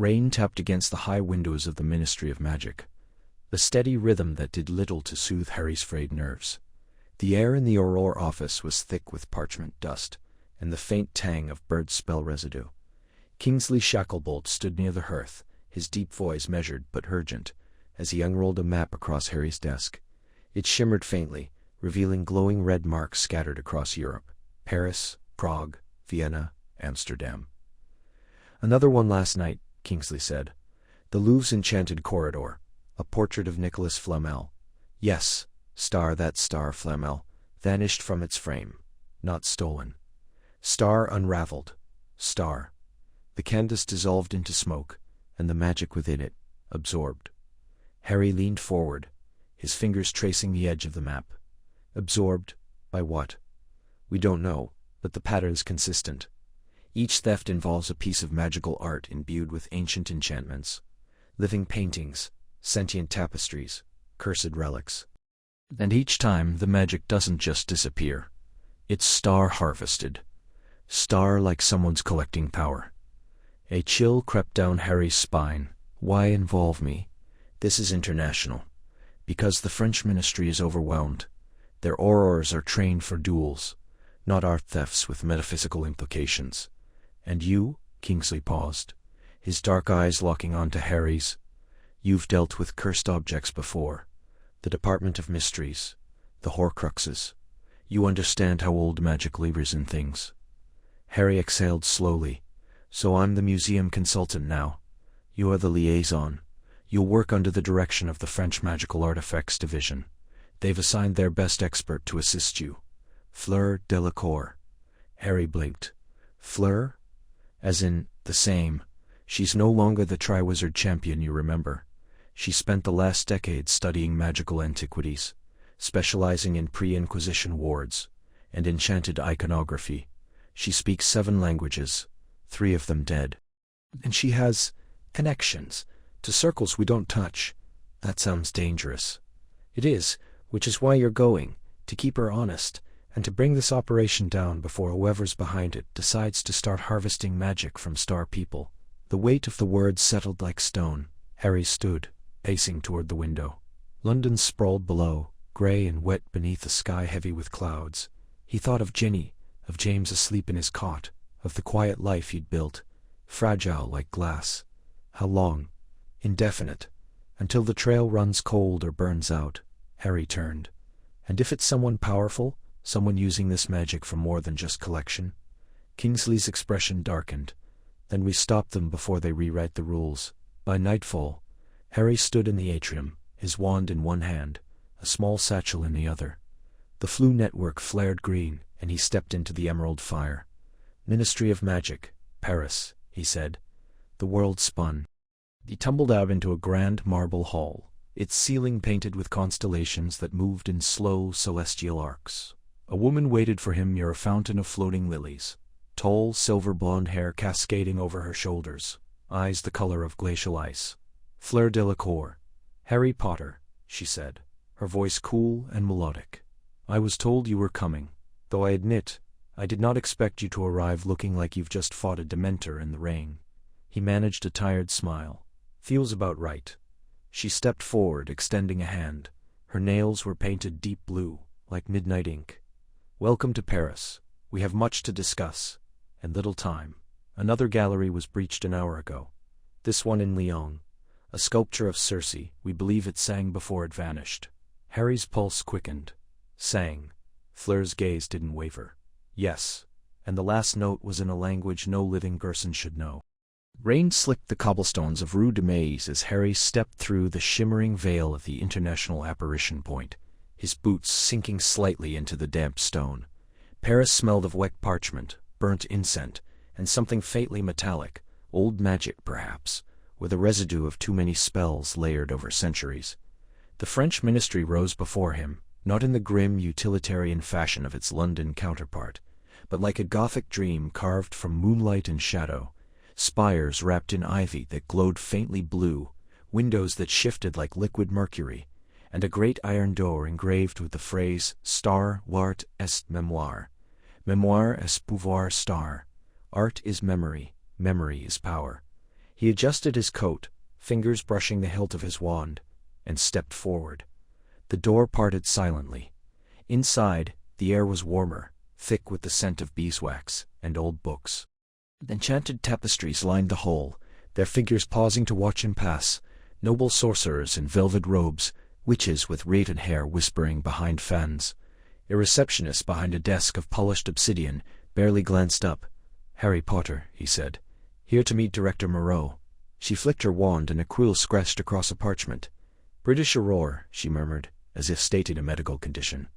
Rain tapped against the high windows of the Ministry of Magic, the steady rhythm that did little to soothe Harry's frayed nerves. The air in the Auror office was thick with parchment dust and the faint tang of bird spell residue. Kingsley Shacklebolt stood near the hearth, his deep voice measured but urgent, as he unrolled a map across Harry's desk. It shimmered faintly, revealing glowing red marks scattered across Europe: Paris, Prague, Vienna, Amsterdam. "Another one last night," Kingsley said. "The Louvre's enchanted corridor, a portrait of Nicholas Flamel. Yes, that star Flamel, vanished from its frame, not stolen. Star unraveled. Star. The canvas dissolved into smoke, and the magic within it absorbed." Harry leaned forward, his fingers tracing the edge of the map. "Absorbed by what?" "We don't know, but the pattern's consistent. Each theft involves a piece of magical art imbued with ancient enchantments. Living paintings, sentient tapestries, cursed relics. And each time the magic doesn't just disappear. It's star-harvested. Star like someone's collecting power." A chill crept down Harry's spine. "Why involve me? This is international. Because the French ministry is overwhelmed. Their Aurors are trained for duels, not art thefts with metaphysical implications. And you?" Kingsley paused, his dark eyes locking onto Harry's. "You've dealt with cursed objects before. The Department of Mysteries, the Horcruxes. You understand how old magic levers in things." Harry exhaled slowly. "So I'm the museum consultant now. You are the liaison. You'll work under the direction of the French Magical Artifacts Division. They've assigned their best expert to assist you. Fleur Delacour." Harry blinked. "Fleur? As in, the same. She's no longer the Triwizard champion you remember. She spent the last decade studying magical antiquities, specializing in pre-Inquisition wards and enchanted iconography. She speaks 7 languages, 3 of them dead. And she has connections to circles we don't touch." "That sounds dangerous." "It is, which is why you're going, to keep her honest, and to bring this operation down before whoever's behind it decides to start harvesting magic from star people." The weight of the words settled like stone. Harry stood, pacing toward the window. London sprawled below, grey and wet beneath a sky heavy with clouds. He thought of Ginny, of James asleep in his cot, of the quiet life he'd built, fragile like glass. How long? Indefinite. Until the trail runs cold or burns out. Harry turned. And if it's someone powerful, someone using this magic for more than just collection? Kingsley's expression darkened. "Then we stop them before they rewrite the rules." By nightfall, Harry stood in the atrium, his wand in one hand, a small satchel in the other. The flue network flared green, and he stepped into the emerald fire. "Ministry of Magic, Paris," he said. The world spun. He tumbled out into a grand marble hall, its ceiling painted with constellations that moved in slow celestial arcs. A woman waited for him near a fountain of floating lilies, tall silver-blonde hair cascading over her shoulders, eyes the color of glacial ice. "Fleur Delacour. Harry Potter," she said, her voice cool and melodic. "I was told you were coming, though I admit I did not expect you to arrive looking like you've just fought a Dementor in the rain." He managed a tired smile. "Feels about right." She stepped forward, extending a hand. Her nails were painted deep blue, like midnight ink. "Welcome to Paris. We have much to discuss, and little time. Another gallery was breached an hour ago. This one in Lyon. A sculpture of Circe. We believe it sang before it vanished." Harry's pulse quickened. "Sang." Fleur's gaze didn't waver. "Yes, and the last note was in a language no living person should know." Rain slicked the cobblestones of Rue de Maze as Harry stepped through the shimmering veil of the International Apparition Point, his boots sinking slightly into the damp stone. Paris smelled of wet parchment, burnt incense, and something faintly metallic, old magic perhaps, with a residue of too many spells layered over centuries. The French ministry rose before him, not in the grim utilitarian fashion of its London counterpart, but like a Gothic dream carved from moonlight and shadow, spires wrapped in ivy that glowed faintly blue, windows that shifted like liquid mercury, and a great iron door engraved with the phrase "Star l'art est mémoire." Mémoire est pouvoir star. Art is memory, memory is power. He adjusted his coat, fingers brushing the hilt of his wand, and stepped forward. The door parted silently. Inside, the air was warmer, thick with the scent of beeswax and old books. Enchanted tapestries lined the hall, their figures pausing to watch him pass, noble sorcerers in velvet robes, witches with raven hair whispering behind fans. A receptionist behind a desk of polished obsidian barely glanced up. "Harry Potter," he said. "Here to meet Director Moreau." She flicked her wand and a quill scratched across a parchment. "British Auror," she murmured, as if stating a medical condition.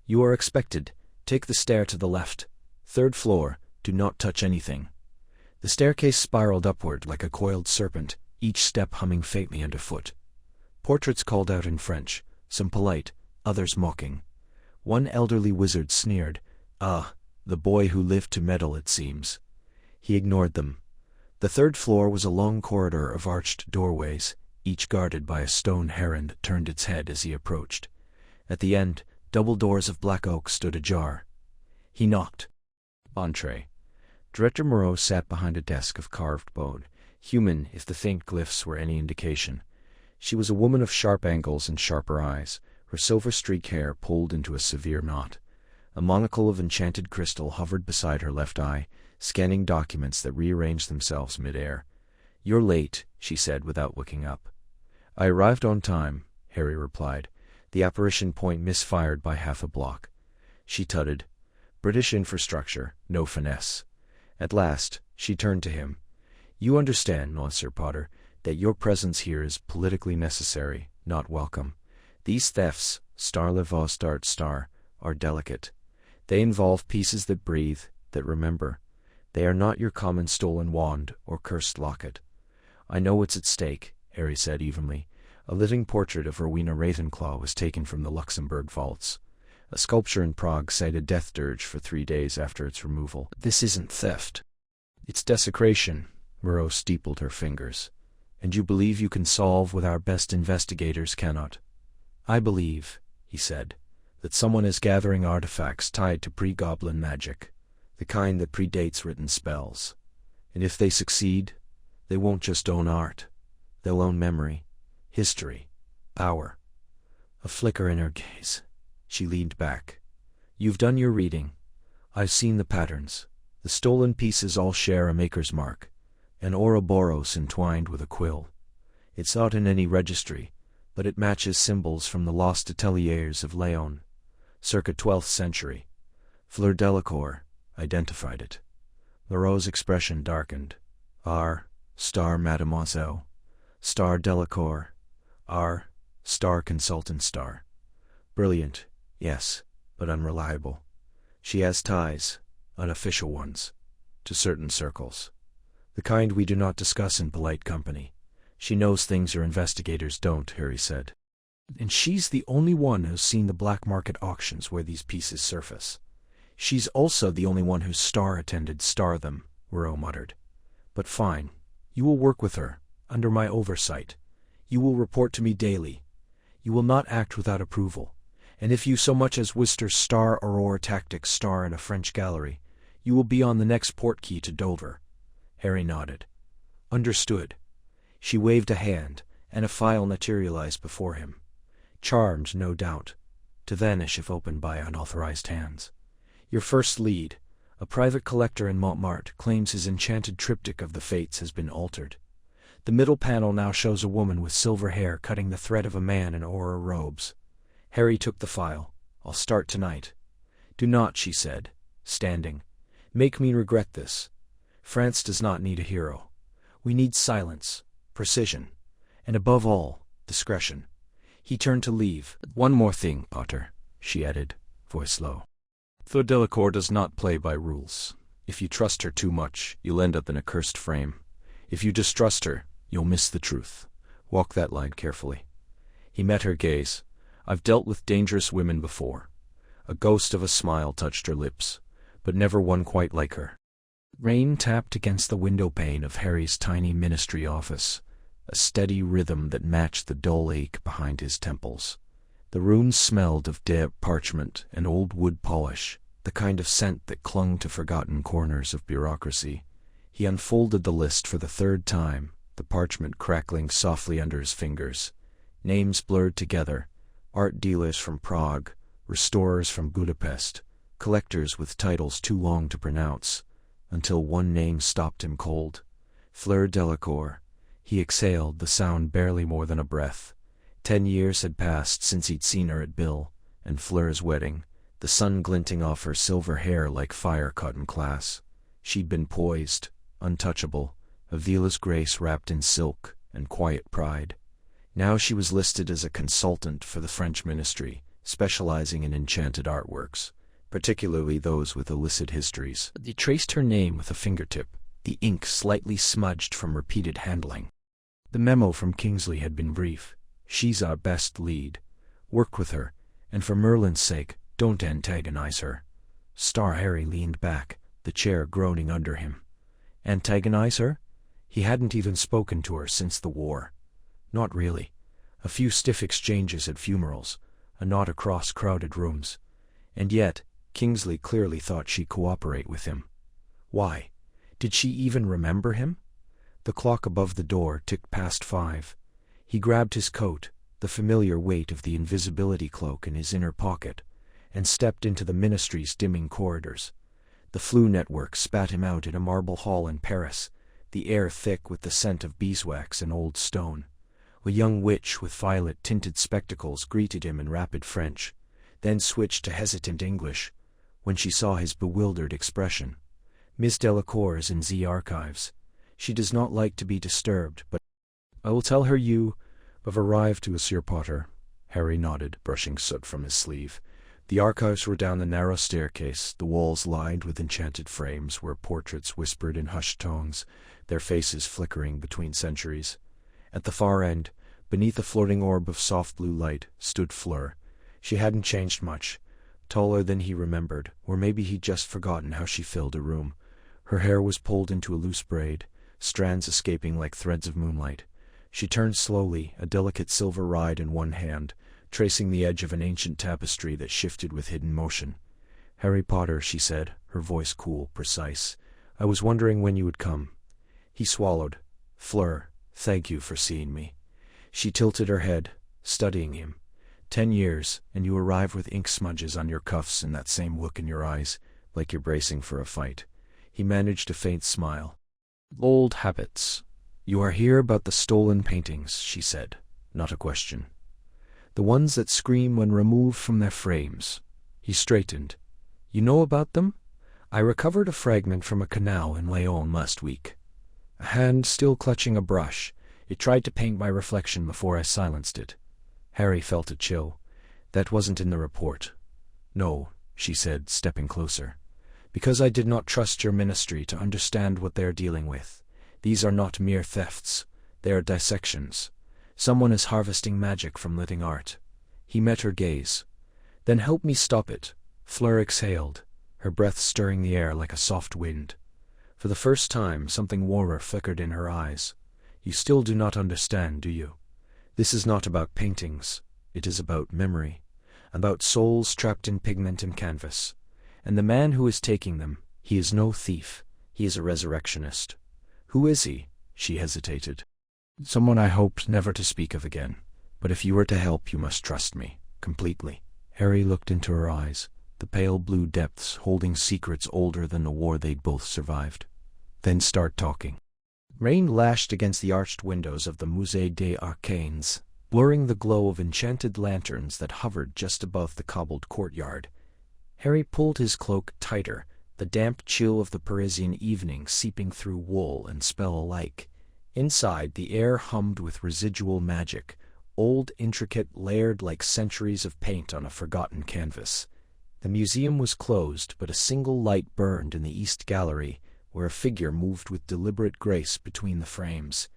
"You are expected. Take the stair to the left. 3rd floor, do not touch anything." The staircase spiraled upward like a coiled serpent, each step humming faintly underfoot. Portraits called out in French, some polite, others mocking. One elderly wizard sneered, "Ah, the boy who lived to meddle, it seems." He ignored them. The 3rd floor was a long corridor of arched doorways, each guarded by a stone heron that turned its head as he approached. At the end, double doors of black oak stood ajar. He knocked. Entree. Director Moreau sat behind a desk of carved bone, human if the faint glyphs were any indication. She was a woman of sharp angles and sharper eyes, her silver-streaked hair pulled into a severe knot. A monocle of enchanted crystal hovered beside her left eye, scanning documents that rearranged themselves mid-air. "You're late," she said without looking up. "I arrived on time," Harry replied, the apparition point misfired by half a block. She tutted. "British infrastructure, no finesse." At last, she turned to him. "You understand, Monsieur Potter, that your presence here is politically necessary, not welcome. These thefts, star le vos dart star, are delicate. They involve pieces that breathe, that remember. They are not your common stolen wand or cursed locket." "I know what's at stake," Harry said evenly. A living portrait of Rowena Ravenclaw was taken from the Luxembourg vaults. A sculpture in Prague cited death dirge for 3 days after its removal. "This isn't theft. It's desecration," Moreau steepled her fingers. "And you believe you can solve what our best investigators cannot?" "I believe," he said, "that someone is gathering artifacts tied to pre-goblin magic, the kind that predates written spells. And if they succeed, they won't just own art. They'll own memory, history, power." A flicker in her gaze. She leaned back. "You've done your reading. I've seen the patterns. The stolen pieces all share a maker's mark, an Ouroboros entwined with a quill. It's not in any registry, but it matches symbols from the lost ateliers of Leon, circa 12th century. Fleur Delacour identified it." Moreau's expression darkened. "R, star mademoiselle. Star Delacour. R, star consultant star. Brilliant, yes, but unreliable. She has ties, unofficial ones, to certain circles. The kind we do not discuss in polite company. She knows things your investigators don't," Harry said. "And she's the only one who's seen the black market auctions where these pieces surface. She's also the only one whose star attended star them," Moreau muttered. "But fine. You will work with her, under my oversight. You will report to me daily. You will not act without approval. And if you so much as whisper star Auror tactics star in a French gallery, you will be on the next port key to Dover." Harry nodded. "Understood." She waved a hand, and a file materialized before him. Charmed, no doubt, to vanish if opened by unauthorized hands. "Your first lead, a private collector in Montmartre, claims his enchanted triptych of the Fates has been altered. The middle panel now shows a woman with silver hair cutting the thread of a man in Auror robes." Harry took the file. "I'll start tonight." "Do not," she said, standing. "Make me regret this. France does not need a hero. We need silence, precision, and above all, discretion." He turned to leave. "One more thing, Potter," she added, voice low. "Fleur Delacour does not play by rules. If you trust her too much, you'll end up in a cursed frame. If you distrust her, you'll miss the truth. Walk that line carefully." He met her gaze. "I've dealt with dangerous women before." A ghost of a smile touched her lips, but never one quite like her. Rain tapped against the window pane of Harry's tiny ministry office, a steady rhythm that matched the dull ache behind his temples. The room smelled of damp parchment and old wood polish, the kind of scent that clung to forgotten corners of bureaucracy. He unfolded the list for the 3rd time, the parchment crackling softly under his fingers. Names blurred together, art dealers from Prague, restorers from Budapest, collectors with titles too long to pronounce, until one name stopped him cold. Fleur Delacour. He exhaled, the sound barely more than a breath. 10 years had passed since he'd seen her at Bill and Fleur's wedding, the sun glinting off her silver hair like fire caught in class. She'd been poised, untouchable, a Vila's grace wrapped in silk and quiet pride. Now she was listed as a consultant for the French ministry, specializing in enchanted artworks, particularly those with illicit histories. They traced her name with a fingertip, the ink slightly smudged from repeated handling. The memo from Kingsley had been brief. She's our best lead. Work with her, and for Merlin's sake, don't antagonize her. Star Harry leaned back, the chair groaning under him. Antagonize her? He hadn't even spoken to her since the war. Not really. A few stiff exchanges at funerals, a nod across crowded rooms. And yet, Kingsley clearly thought she'd cooperate with him. Why? Did she even remember him? The clock above the door ticked past 5. He grabbed his coat, the familiar weight of the invisibility cloak in his inner pocket, and stepped into the ministry's dimming corridors. The flu network spat him out in a marble hall in Paris, the air thick with the scent of beeswax and old stone. A young witch with violet-tinted spectacles greeted him in rapid French, then switched to hesitant English, when she saw his bewildered expression. Miss Delacour is in the archives. She does not like to be disturbed, but I will tell her you have arrived, Monsieur Potter. Harry nodded, brushing soot from his sleeve. The archives were down the narrow staircase, the walls lined with enchanted frames where portraits whispered in hushed tones, their faces flickering between centuries. At the far end, beneath a floating orb of soft blue light, stood Fleur. She hadn't changed much, taller than he remembered, or maybe he'd just forgotten how she filled a room. Her hair was pulled into a loose braid, strands escaping like threads of moonlight. She turned slowly, a delicate silver ride in one hand, tracing the edge of an ancient tapestry that shifted with hidden motion. Harry Potter, she said, her voice cool, precise. I was wondering when you would come. He swallowed. Fleur, thank you for seeing me. She tilted her head, studying him. 10 years, and you arrive with ink smudges on your cuffs and that same look in your eyes, like you're bracing for a fight. He managed a faint smile. Old habits. You are here about the stolen paintings, she said, not a question. The ones that scream when removed from their frames. He straightened. You know about them? I recovered a fragment from a canal in Lyon last week. A hand still clutching a brush. It tried to paint my reflection before I silenced it. Harry felt a chill. That wasn't in the report. No, she said, stepping closer. Because I did not trust your ministry to understand what they are dealing with. These are not mere thefts. They are dissections. Someone is harvesting magic from living art. He met her gaze. Then help me stop it. Fleur exhaled, her breath stirring the air like a soft wind. For the first time, something warmer flickered in her eyes. You still do not understand, do you? This is not about paintings. It is about memory. About souls trapped in pigment and canvas. And the man who is taking them, he is no thief. He is a resurrectionist. Who is he? She hesitated. Someone I hoped never to speak of again. But if you are to help, you must trust me, completely. Harry looked into her eyes, the pale blue depths holding secrets older than the war they'd both survived. Then start talking. Rain lashed against the arched windows of the Musée des Arcanes, blurring the glow of enchanted lanterns that hovered just above the cobbled courtyard. Harry pulled his cloak tighter, the damp chill of the Parisian evening seeping through wool and spell alike. Inside, the air hummed with residual magic, old, intricate, layered like centuries of paint on a forgotten canvas. The museum was closed, but a single light burned in the East Gallery, where a figure moved with deliberate grace between the frames.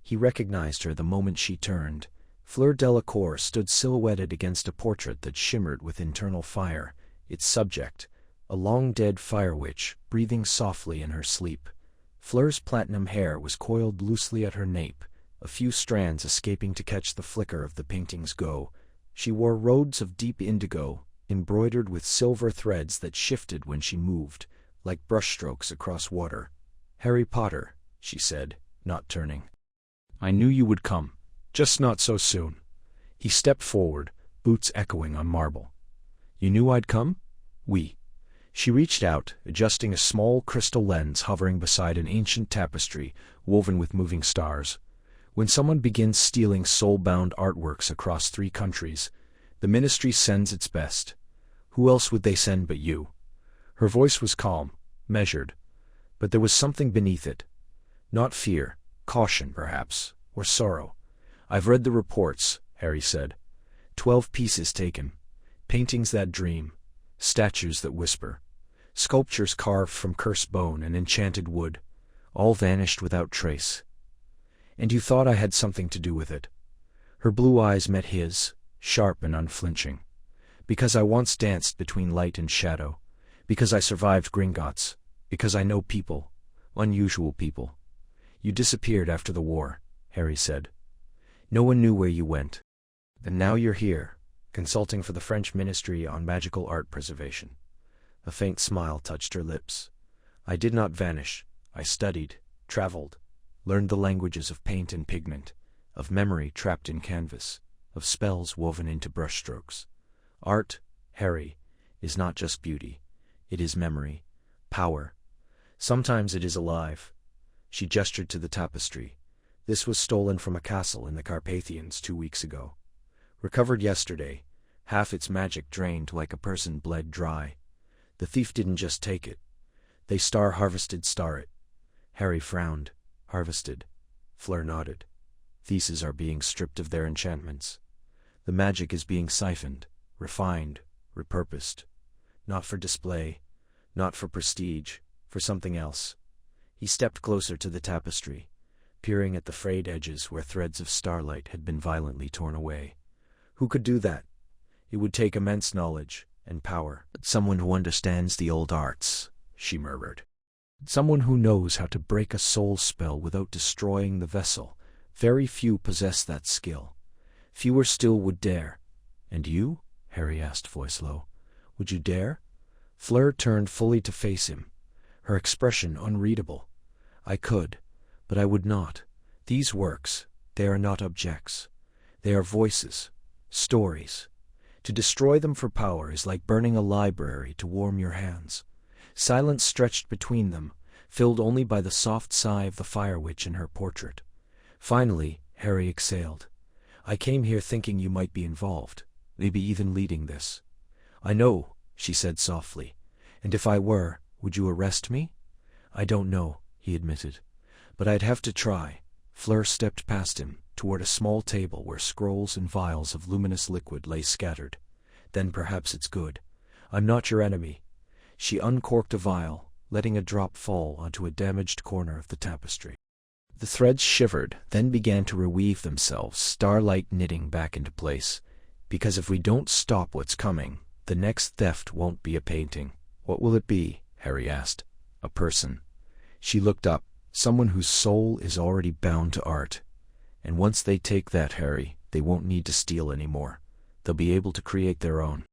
He recognized her the moment she turned. Fleur Delacour stood silhouetted against a portrait that shimmered with internal fire, its subject, a long-dead fire witch, breathing softly in her sleep. Fleur's platinum hair was coiled loosely at her nape, a few strands escaping to catch the flicker of the painting's glow. She wore robes of deep indigo, embroidered with silver threads that shifted when she moved, like brushstrokes across water. Harry Potter, she said, not turning. I knew you would come, just not so soon. He stepped forward, boots echoing on marble. You knew I'd come? Oui. She reached out, adjusting a small crystal lens hovering beside an ancient tapestry woven with moving stars. When someone begins stealing soul-bound artworks across 3 countries, the ministry sends its best. Who else would they send but you? Her voice was calm, measured, but there was something beneath it. Not fear, caution perhaps, or sorrow. I've read the reports, Harry said. 12 pieces taken. Paintings that dream. Statues that whisper. Sculptures carved from cursed bone and enchanted wood. All vanished without trace. And you thought I had something to do with it. Her blue eyes met his, sharp and unflinching. Because I once danced between light and shadow. Because I survived Gringotts. Because I know people. Unusual people. You disappeared after the war, Harry said. No one knew where you went. And now you're here, consulting for the French Ministry on Magical Art Preservation. A faint smile touched her lips. I did not vanish. I studied, traveled, learned the languages of paint and pigment, of memory trapped in canvas, of spells woven into brushstrokes. Art, Harry, is not just beauty. It is memory, power. Sometimes it is alive. She gestured to the tapestry. This was stolen from a castle in the Carpathians 2 weeks ago. Recovered yesterday, half its magic drained like a person bled dry. The thief didn't just take it. They harvested it. Harry frowned. Harvested. Fleur nodded. Thieves are being stripped of their enchantments. The magic is being siphoned, refined, repurposed. Not for display, not for prestige, for something else. He stepped closer to the tapestry, peering at the frayed edges where threads of starlight had been violently torn away. Who could do that? It would take immense knowledge and power. Someone who understands the old arts, she murmured. Someone who knows how to break a soul spell without destroying the vessel. Very few possess that skill. Fewer still would dare. And you? Harry asked, voice low. Would you dare? Fleur turned fully to face him, her expression unreadable. I could, but I would not. These works, they are not objects. They are voices, stories. To destroy them for power is like burning a library to warm your hands. Silence stretched between them, filled only by the soft sigh of the fire witch in her portrait. Finally, Harry exhaled. I came here thinking you might be involved, maybe even leading this. I know, she said softly. And if I were, would you arrest me? I don't know, he admitted. But I'd have to try. Fleur stepped past him, toward a small table where scrolls and vials of luminous liquid lay scattered. Then perhaps it's good. I'm not your enemy. She uncorked a vial, letting a drop fall onto a damaged corner of the tapestry. The threads shivered, then began to reweave themselves, starlight knitting back into place. Because if we don't stop what's coming, the next theft won't be a painting. What will it be? Harry asked. A person. She looked up. Someone whose soul is already bound to art. And once they take that, Harry, they won't need to steal anymore. They'll be able to create their own.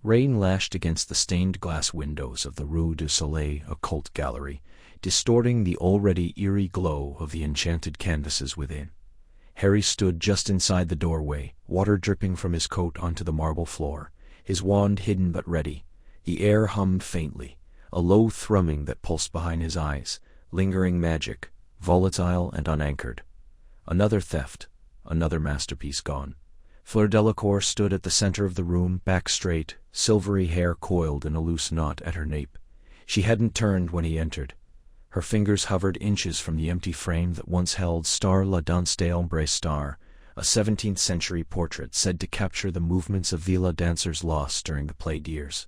Rain lashed against the stained glass windows of the Rue du Soleil occult gallery, distorting the already eerie glow of the enchanted canvases within. Harry stood just inside the doorway, water dripping from his coat onto the marble floor, his wand hidden but ready. The air hummed faintly, a low thrumming that pulsed behind his eyes, lingering magic, volatile and unanchored. Another theft, another masterpiece gone. Fleur Delacour stood at the center of the room, back straight, silvery hair coiled in a loose knot at her nape. She hadn't turned when he entered. Her fingers hovered inches from the empty frame that once held Star la Danse des Ombres Star, a 17th-century portrait said to capture the movements of Villa dancers lost during the plague years.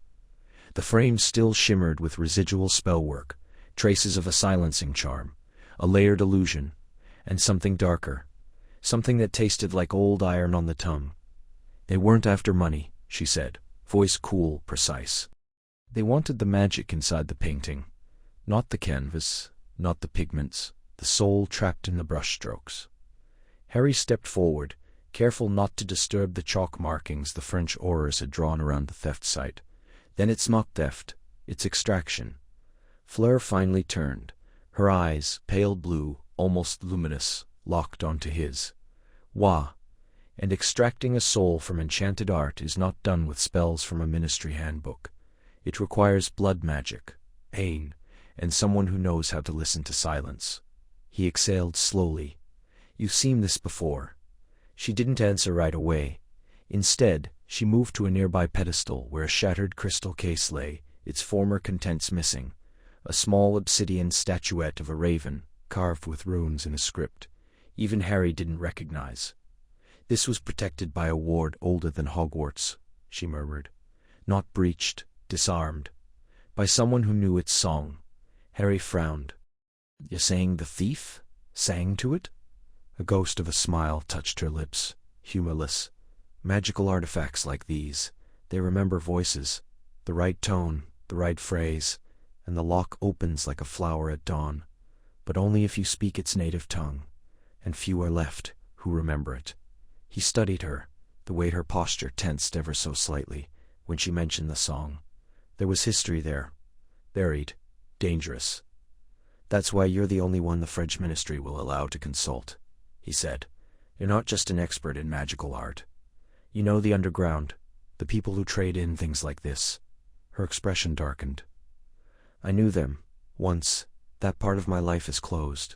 The frame still shimmered with residual spellwork, traces of a silencing charm, a layered illusion, and something darker, something that tasted like old iron on the tongue. They weren't after money, she said, voice cool, precise. They wanted the magic inside the painting, not the canvas, not the pigments, the soul trapped in the brushstrokes. Harry stepped forward, careful not to disturb the chalk markings the French aurors had drawn around the theft site. Then its mock theft, its extraction. Fleur finally turned, her eyes, pale blue, almost luminous, locked onto his. Wah! And extracting a soul from enchanted art is not done with spells from a ministry handbook. It requires blood magic, pain, and someone who knows how to listen to silence. He exhaled slowly. "You've seen this before." She didn't answer right away. Instead, she moved to a nearby pedestal where a shattered crystal case lay, its former contents missing. A small obsidian statuette of a raven, carved with runes in a script. Even Harry didn't recognize. "This was protected by a ward older than Hogwarts," she murmured. "Not breached, disarmed. By someone who knew its song." Harry frowned. "You're saying the thief sang to it?" A ghost of a smile touched her lips, humorless. "Magical artifacts like these, they remember voices, the right tone, the right phrase, and the lock opens like a flower at dawn. But only if you speak its native tongue, and few are left who remember it." He studied her, the way her posture tensed ever so slightly when she mentioned the song. There was history there, buried, dangerous. "That's why you're the only one the French ministry will allow to consult," he said. "You're not just an expert in magical art. You know the underground, the people who trade in things like this." Her expression darkened. "I knew them, once. That part of my life is closed."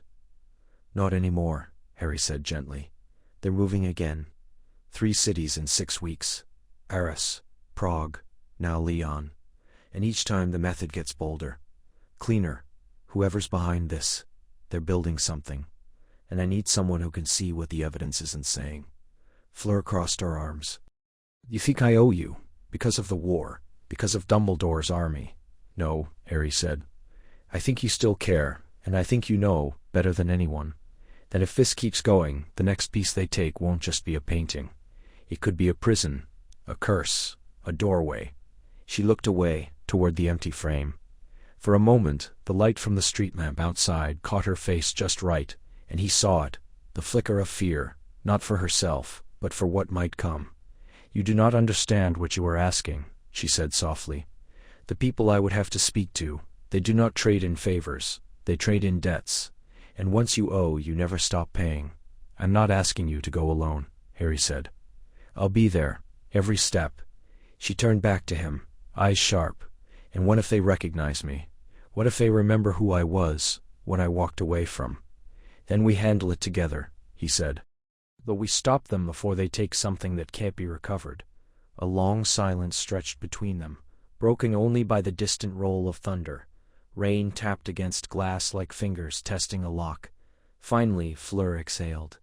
"Not anymore," Harry said gently. "They're moving again. 3 cities in 6 weeks. Paris, Prague, now Lyon. And each time the method gets bolder, cleaner. Whoever's behind this, they're building something. And I need someone who can see what the evidence isn't saying." Fleur crossed her arms. "You think I owe you, because of the war, because of Dumbledore's army?" "No," Harry said. "I think you still care, and I think you know, better than anyone, that if this keeps going, the next piece they take won't just be a painting. It could be a prison, a curse, a doorway." She looked away, toward the empty frame. For a moment, the light from the street lamp outside caught her face just right, and he saw it, the flicker of fear, not for herself, but for what might come. "You do not understand what you are asking," she said softly. "The people I would have to speak to, they do not trade in favors, they trade in debts. And once you owe, you never stop paying. I'm not asking you to go alone," Harry said. "I'll be there, every step." She turned back to him, eyes sharp. "And what if they recognize me? What if they remember who I was, what I walked away from?" "Then we handle it together," he said. "Though we stop them before they take something that can't be recovered." A long silence stretched between them, broken only by the distant roll of thunder. Rain tapped against glass like fingers testing a lock. Finally, Fleur exhaled.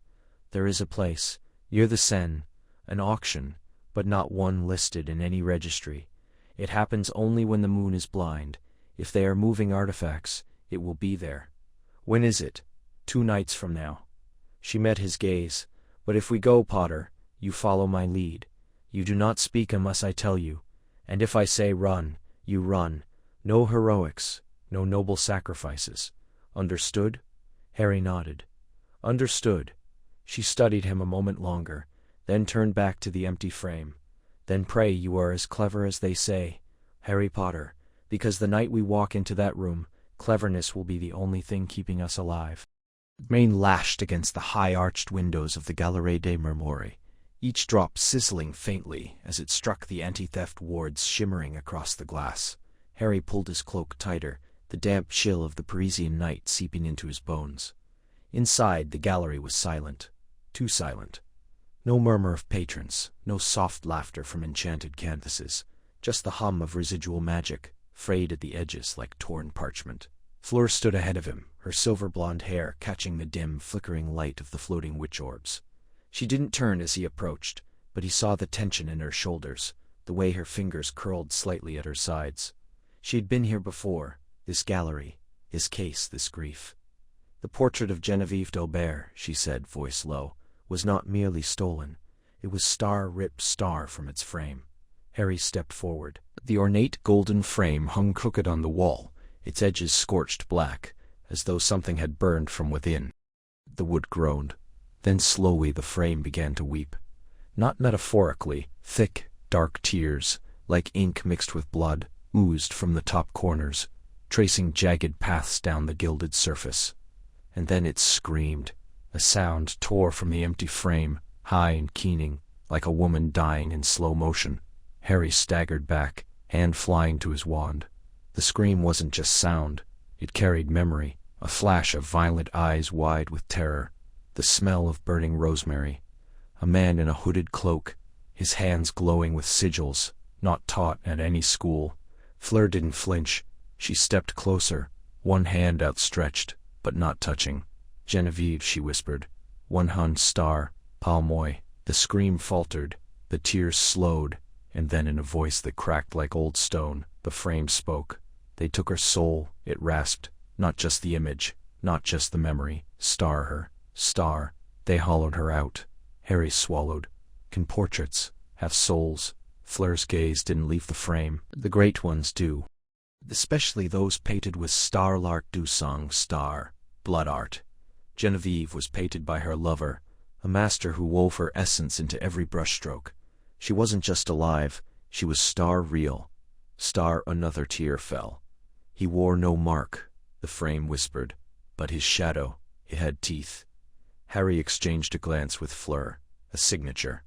"There is a place, near the Seine, an auction, but not one listed in any registry. It happens only when the moon is blind. If they are moving artifacts, it will be there." "When is it?" 2 nights from now." She met his gaze. "But if we go, Potter, you follow my lead. You do not speak unless I tell you. And if I say run, you run. No heroics, no noble sacrifices. Understood?" Harry nodded. "Understood." She studied him a moment longer, then turned back to the empty frame. "Then pray you are as clever as they say, Harry Potter, because the night we walk into that room, cleverness will be the only thing keeping us alive." Rain lashed against the high-arched windows of the Galerie des Marmories, each drop sizzling faintly as it struck the anti-theft wards shimmering across the glass. Harry pulled his cloak tighter, the damp chill of the Parisian night seeping into his bones. Inside, the gallery was silent, too silent. No murmur of patrons, no soft laughter from enchanted canvases, just the hum of residual magic, frayed at the edges like torn parchment. Fleur stood ahead of him, her silver-blonde hair catching the dim, flickering light of the floating witch orbs. She didn't turn as he approached, but he saw the tension in her shoulders, the way her fingers curled slightly at her sides. She had been here before, this gallery, his case, this grief. "The portrait of Geneviève d'Aubert," she said, voice low, "was not merely stolen. It was star-ripped star from its frame." Harry stepped forward. The ornate golden frame hung crooked on the wall, its edges scorched black, as though something had burned from within. The wood groaned. Then slowly the frame began to weep. Not metaphorically, thick, dark tears, like ink mixed with blood, oozed from the top corners, tracing jagged paths down the gilded surface. And then it screamed, A sound tore from the empty frame, high and keening, like a woman dying in slow motion. Harry staggered back, hand flying to his wand. The scream wasn't just sound, it carried memory, a flash of violent eyes wide with terror, the smell of burning rosemary. A man in a hooded cloak, his hands glowing with sigils, not taught at any school. Fleur didn't flinch. She stepped closer, one hand outstretched, but not touching. "Genevieve," she whispered. "One hun star, palmoy." The scream faltered, the tears slowed, and then in a voice that cracked like old stone, the frame spoke. "They took her soul," it rasped, "not just the image, not just the memory. Star her, star. They hollowed her out." Harry swallowed. "Can portraits have souls?" Fleur's gaze didn't leave the frame. "The great ones do. Especially those painted with star-lark du-song star, blood art." Genevieve was painted by her lover, a master who wove her essence into every brushstroke. She wasn't just alive, she was star-real. Star. Another tear fell. "He wore no mark," the frame whispered, "but his shadow, it had teeth." Harry exchanged a glance with Fleur. "A signature.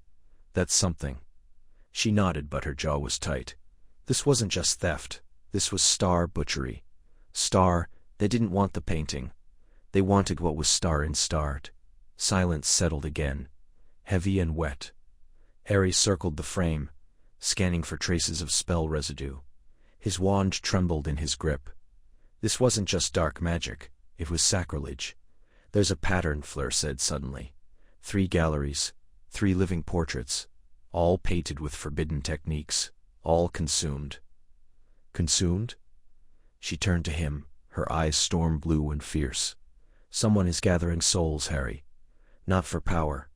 That's something." She nodded, but her jaw was tight. This wasn't just theft. This was star butchery. Star, they didn't want the painting. They wanted what was star in start. Silence settled again, heavy and wet. Harry circled the frame, scanning for traces of spell residue. His wand trembled in his grip. This wasn't just dark magic, it was sacrilege. "There's a pattern," Fleur said suddenly. 3 galleries, 3 living portraits, all painted with forbidden techniques, all consumed. Consumed? She turned to him, her eyes storm blue and fierce. "Someone is gathering souls, Harry. Not for power.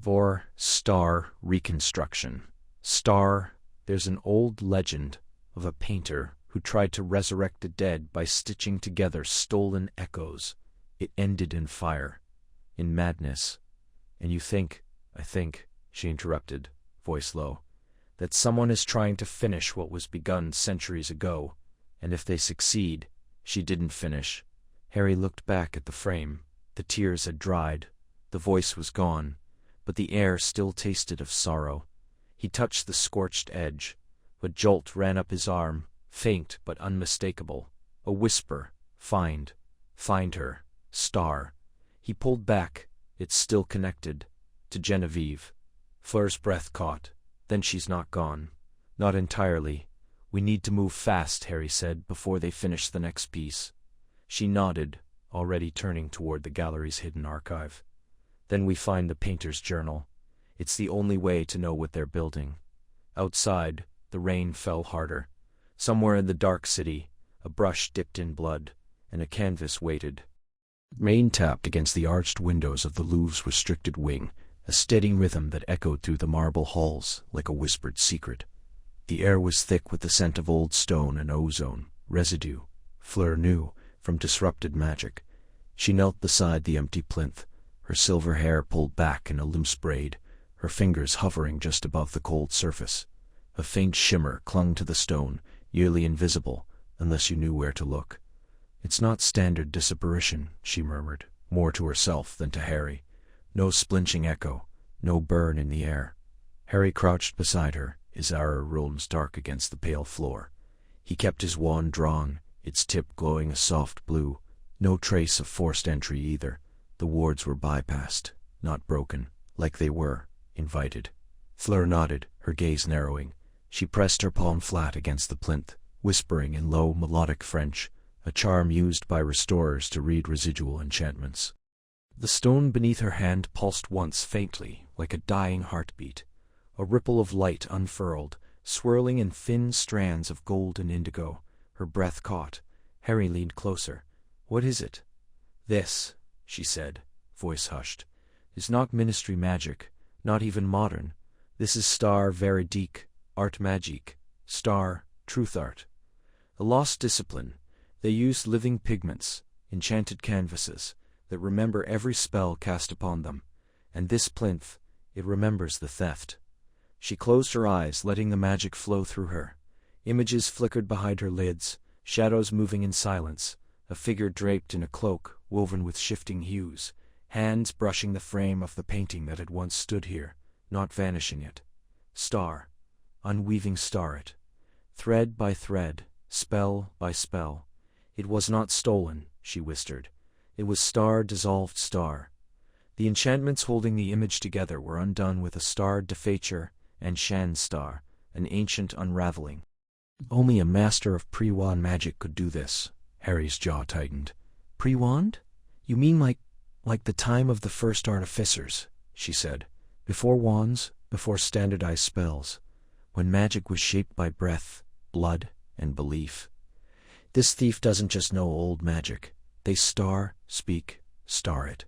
For star reconstruction. Star, there's an old legend of a painter who tried to resurrect the dead by stitching together stolen echoes. It ended in fire, in madness. And you think, I think," she interrupted, voice low, "that someone is trying to finish what was begun centuries ago, and if they succeed." She didn't finish. Harry looked back at the frame. The tears had dried, the voice was gone, but the air still tasted of sorrow. He touched the scorched edge. A jolt ran up his arm, faint but unmistakable. A whisper, find her, star. He pulled back, it's still connected, to Genevieve. Fleur's breath caught. "Then she's not gone." "Not entirely. We need to move fast," Harry said, "before they finish the next piece." She nodded, already turning toward the gallery's hidden archive. "Then we find the painter's journal. It's the only way to know what they're building." Outside, the rain fell harder. Somewhere in the dark city, a brush dipped in blood, and a canvas waited. Rain tapped against the arched windows of the Louvre's restricted wing, a steady rhythm that echoed through the marble halls like a whispered secret. The air was thick with the scent of old stone and ozone, residue, Fleur knew, from disrupted magic. She knelt beside the empty plinth, her silver hair pulled back in a loose braid, her fingers hovering just above the cold surface. A faint shimmer clung to the stone, nearly invisible, unless you knew where to look. "It's not standard disapparition," she murmured, more to herself than to Harry. No splinching echo, no burn in the air. Harry crouched beside her, his arrow rooms dark against the pale floor. He kept his wand drawn, its tip glowing a soft blue. No trace of forced entry either. The wards were bypassed, not broken, like they were, invited. Fleur nodded, her gaze narrowing. She pressed her palm flat against the plinth, whispering in low, melodic French, a charm used by restorers to read residual enchantments. The stone beneath her hand pulsed once faintly, like a dying heartbeat. A ripple of light unfurled, swirling in thin strands of gold and indigo. Her breath caught. Harry leaned closer. "What is it?" "This," she said, voice hushed, "is not ministry magic, not even modern. This is star véridique, art magique, star, truth art. A lost discipline. They use living pigments, enchanted canvases, that remember every spell cast upon them. And this plinth, it remembers the theft." She closed her eyes, letting the magic flow through her. Images flickered behind her lids, shadows moving in silence, a figure draped in a cloak woven with shifting hues. hands brushing the frame of the painting that had once stood here, not vanishing it. Star, unweaving star it. Thread by thread, spell by spell. It was not stolen, she whispered. It was star dissolved star. The enchantments holding the image together were undone with a star defature and shan star, an ancient unraveling. Only a master of pre-wand magic could do this. Harry's jaw tightened. Pre-wand? You mean like the time of the first artificers, she said. Before wands, before standardized spells, when magic was shaped by breath, blood, and belief. This thief doesn't just know old magic. They speak, star it.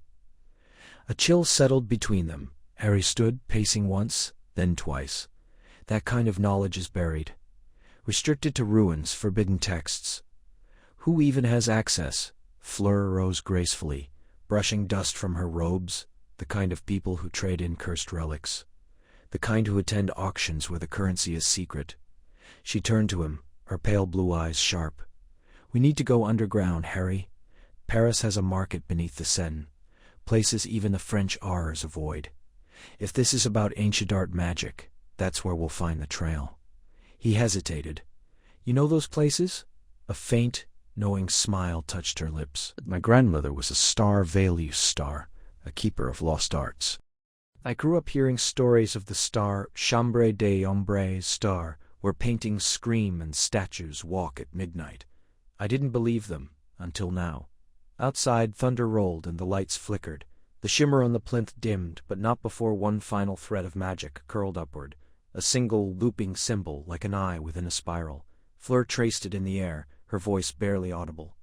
A chill settled between them. Harry stood, pacing once, then twice. That kind of knowledge is buried. Restricted to ruins, forbidden texts. Who even has access? Fleur rose gracefully, brushing dust from her robes, the kind of people who trade in cursed relics. The kind who attend auctions where the currency is secret. She turned to him, her pale blue eyes sharp. We need to go underground, Harry. Paris has a market beneath the Seine, places even the French R's avoid. If this is about ancient art magic, that's where we'll find the trail. He hesitated. You know those places? A faint, knowing smile touched her lips. My grandmother was a star value star, a keeper of lost arts. I grew up hearing stories of the star, Chambre des Ombres star, where paintings scream and statues walk at midnight. I didn't believe them, until now. Outside, thunder rolled and the lights flickered. The shimmer on the plinth dimmed, but not before one final thread of magic curled upward, a single looping symbol like an eye within a spiral. Fleur traced it in the air, her voice barely audible.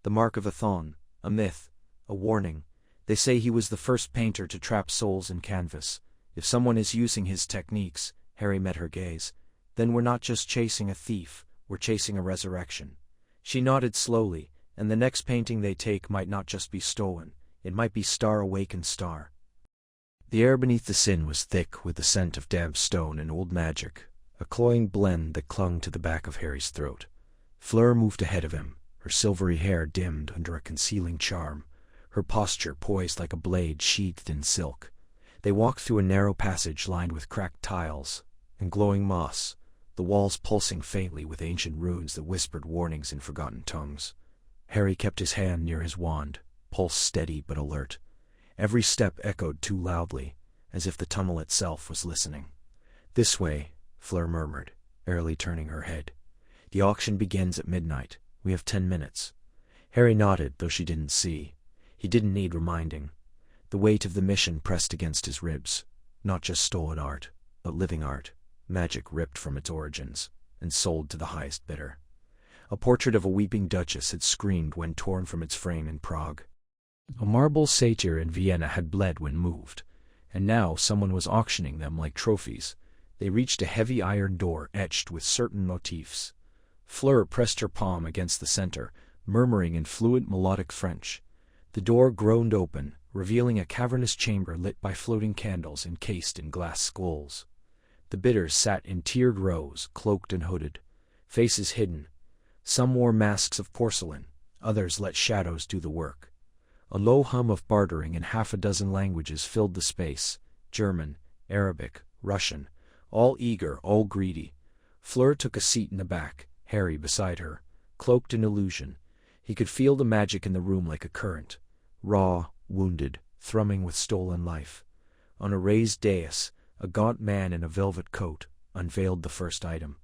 The mark of a thon, a myth, a warning. They say he was the first painter to trap souls in canvas. If someone is using his techniques, Harry met her gaze, then we're not just chasing a thief, we're chasing a resurrection. She nodded slowly, and the next painting they take might not just be stolen, it might be star-awakened star. The air beneath the Seine was thick with the scent of damp stone and old magic, a cloying blend that clung to the back of Harry's throat. Fleur moved ahead of him, her silvery hair dimmed under a concealing charm, her posture poised like a blade sheathed in silk. They walked through a narrow passage lined with cracked tiles and glowing moss, the walls pulsing faintly with ancient runes that whispered warnings in forgotten tongues. Harry kept his hand near his wand, pulse steady but alert. Every step echoed too loudly, as if the tunnel itself was listening. This way, Fleur murmured, barely turning her head. The auction begins at midnight. We have 10 minutes. Harry nodded, though she didn't see. He didn't need reminding. The weight of the mission pressed against his ribs. Not just stolen art, but living art, magic ripped from its origins, and sold to the highest bidder. A portrait of a weeping duchess had screamed when torn from its frame in Prague. A marble satyr in Vienna had bled when moved, and now someone was auctioning them like trophies. They reached a heavy iron door etched with certain motifs. Fleur pressed her palm against the center, murmuring in fluent melodic French. The door groaned open, revealing a cavernous chamber lit by floating candles encased in glass skulls. The bidders sat in tiered rows, cloaked and hooded, faces hidden. Some wore masks of porcelain, others let shadows do the work. A low hum of bartering in half a dozen languages filled the space, German, Arabic, Russian, all eager, all greedy. Fleur took a seat in the back, Harry beside her, cloaked in illusion. He could feel the magic in the room like a current, raw, wounded, thrumming with stolen life. On a raised dais, a gaunt man in a velvet coat unveiled the first item.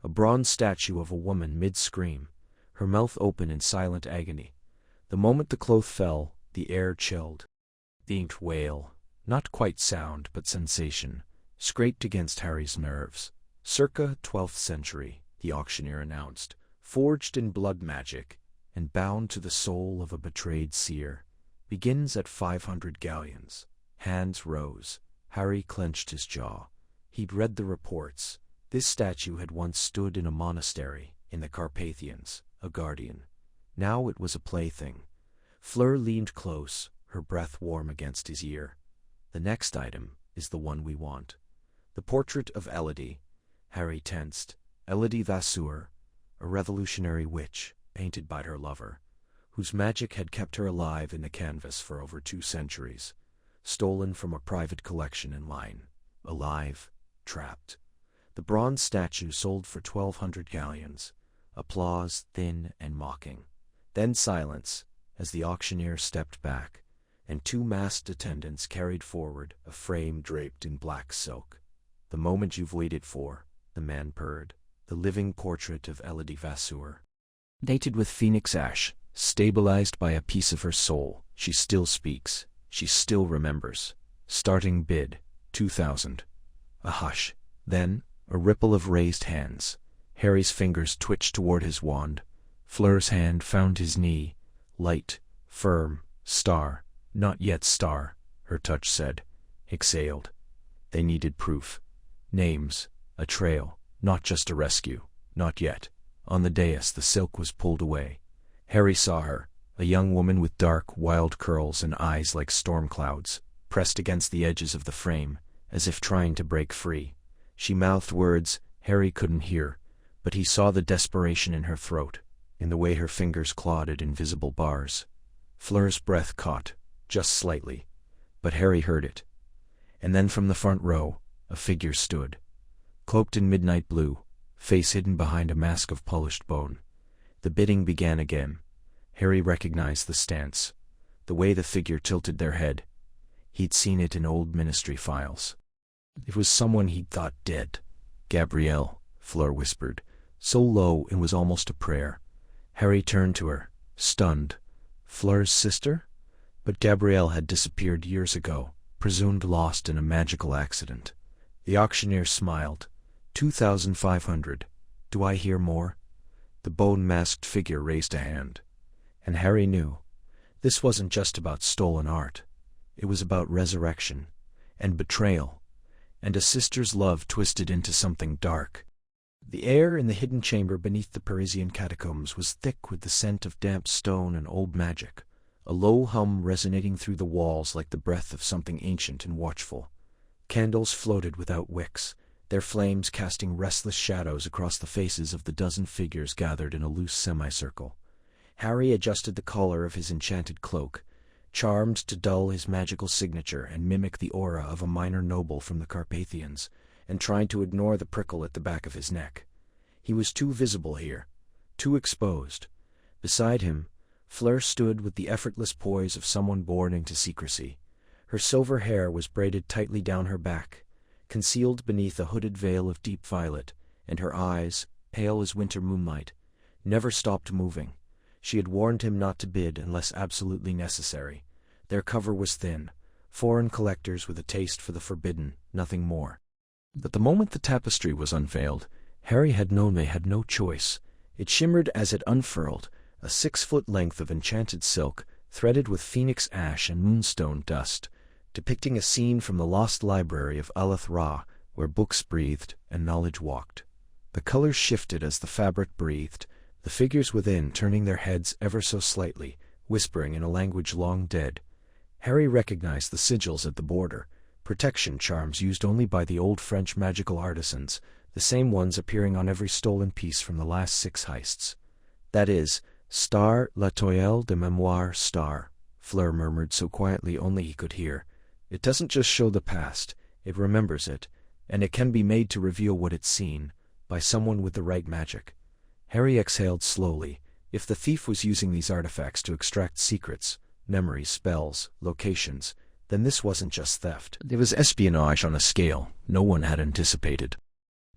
A bronze statue of a woman mid-scream, her mouth open in silent agony. The moment the cloth fell, the air chilled. The inked wail, not quite sound but sensation, scraped against Harry's nerves. Circa 12th century, the auctioneer announced, forged in blood magic, and bound to the soul of a betrayed seer. Begins at 500 galleons. Hands rose. Harry clenched his jaw. He'd read the reports. This statue had once stood in a monastery, in the Carpathians, a guardian. Now it was a plaything. Fleur leaned close, her breath warm against his ear. The next item is the one we want. The portrait of Elodie. Harry tensed. Elodie Vasseur, a revolutionary witch, painted by her lover. whose magic had kept her alive in the canvas for over 2 centuries, stolen from a private collection in line, alive, trapped. The bronze statue sold for 1,200 galleons, applause thin and mocking. Then silence, as the auctioneer stepped back, and 2 masked attendants carried forward a frame draped in black silk. "The moment you've waited for," the man purred, "the living portrait of Elodie Vasseur. Dated with phoenix ash, stabilized by a piece of her soul. She still speaks, she still remembers. Starting bid, 2,000. A hush, then a ripple of raised hands. Harry's fingers twitched toward his wand. Fleur's hand found his knee. Light, firm, star, not yet star, her touch said. Exhaled. They needed proof. Names, a trail, not just a rescue, not yet. On the dais the silk was pulled away. Harry saw her, a young woman with dark, wild curls and eyes like storm clouds, pressed against the edges of the frame, as if trying to break free. She mouthed words Harry couldn't hear, but he saw the desperation in her throat, in the way her fingers clawed at invisible bars. Fleur's breath caught, just slightly, but Harry heard it. And then from the front row, a figure stood, cloaked in midnight blue, face hidden behind a mask of polished bone. The bidding began again. Harry recognized the stance, the way the figure tilted their head. He'd seen it in old ministry files. It was someone he'd thought dead. "Gabrielle," Fleur whispered, so low it was almost a prayer. Harry turned to her, stunned. Fleur's sister? But Gabrielle had disappeared years ago, presumed lost in a magical accident. The auctioneer smiled. 2,500. Do I hear more? The bone-masked figure raised a hand. And Harry knew. This wasn't just about stolen art. It was about resurrection, and betrayal, and a sister's love twisted into something dark. The air in the hidden chamber beneath the Parisian catacombs was thick with the scent of damp stone and old magic, a low hum resonating through the walls like the breath of something ancient and watchful. Candles floated without wicks, their flames casting restless shadows across the faces of the dozen figures gathered in a loose semicircle. Harry adjusted the collar of his enchanted cloak, charmed to dull his magical signature and mimic the aura of a minor noble from the Carpathians, and tried to ignore the prickle at the back of his neck. He was too visible here, too exposed. Beside him, Fleur stood with the effortless poise of someone born into secrecy. Her silver hair was braided tightly down her back, concealed beneath a hooded veil of deep violet, and her eyes, pale as winter moonlight, never stopped moving. She had warned him not to bid unless absolutely necessary. Their cover was thin, foreign collectors with a taste for the forbidden, nothing more. But the moment the tapestry was unveiled, Harry had known they had no choice. It shimmered as it unfurled, a 6-foot length of enchanted silk, threaded with phoenix ash and moonstone dust, depicting a scene from the lost library of Aleth-Ra, where books breathed and knowledge walked. The colors shifted as the fabric breathed, the figures within turning their heads ever so slightly, whispering in a language long dead. Harry recognized the sigils at the border, protection charms used only by the old French magical artisans, the same ones appearing on every stolen piece from the last 6 heists. "That is, Star La Toile de Mémoire Star," Fleur murmured so quietly only he could hear. "It doesn't just show the past, it remembers it, and it can be made to reveal what it's seen, by someone with the right magic." Harry exhaled slowly. If the thief was using these artifacts to extract secrets, memories, spells, locations, then this wasn't just theft. It was espionage on a scale no one had anticipated.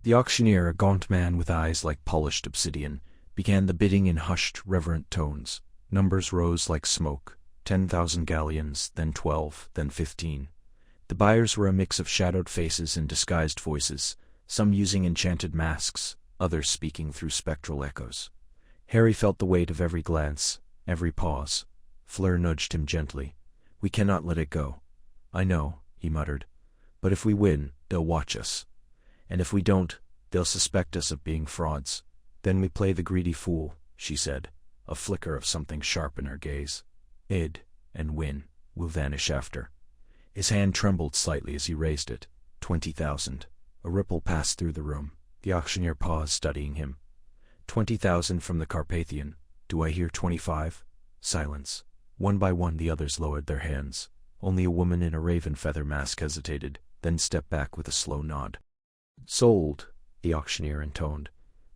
The auctioneer, a gaunt man with eyes like polished obsidian, began the bidding in hushed, reverent tones. Numbers rose like smoke, 10,000 galleons, then 12, then 15. The buyers were a mix of shadowed faces and disguised voices, some using enchanted masks, others speaking through spectral echoes. Harry felt the weight of every glance, every pause. Fleur nudged him gently. "We cannot let it go." "I know," he muttered. "But if we win, they'll watch us. And if we don't, they'll suspect us of being frauds. Then we play the greedy fool," she said, a flicker of something sharp in her gaze. "Id, and win, will vanish after." His hand trembled slightly as he raised it. 20,000. A ripple passed through the room. The auctioneer paused, studying him. 20,000 from the Carpathian. Do I hear 25? Silence. One by one the others lowered their hands. Only a woman in a raven feather mask hesitated, then stepped back with a slow nod. "Sold," the auctioneer intoned,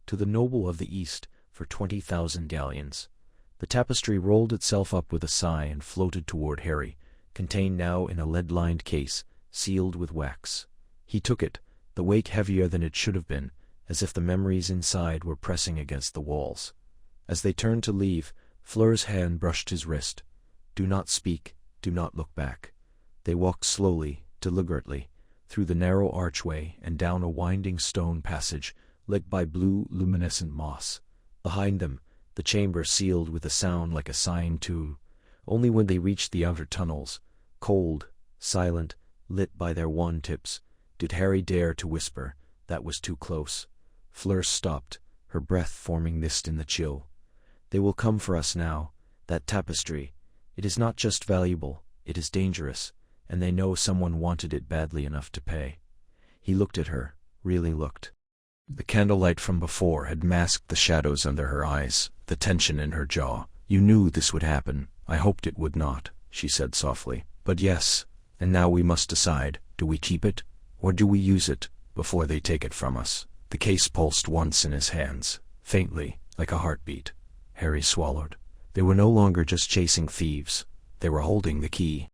"to the noble of the East for 20,000 galleons." The tapestry rolled itself up with a sigh and floated toward Harry, contained now in a lead-lined case, sealed with wax. He took it, the weight heavier than it should have been, as if the memories inside were pressing against the walls. As they turned to leave, Fleur's hand brushed his wrist. "Do not speak, do not look back." They walked slowly, deliberately, through the narrow archway and down a winding stone passage lit by blue, luminescent moss. Behind them, the chamber sealed with a sound like a sighing tune. Only when they reached the outer tunnels, cold, silent, lit by their wand tips, did Harry dare to whisper. That was too close. Fleur stopped, her breath forming mist in the chill. "They will come for us now. That tapestry. It is not just valuable, it is dangerous, and they know someone wanted it badly enough to pay." He looked at her, really looked. The candlelight from before had masked the shadows under her eyes, the tension in her jaw. "You knew this would happen. I hoped it would not," she said softly. "But yes, and now we must decide, do we keep it, or do we use it, before they take it from us?" The case pulsed once in his hands, faintly, like a heartbeat. Harry swallowed. They were no longer just chasing thieves. They were holding the key.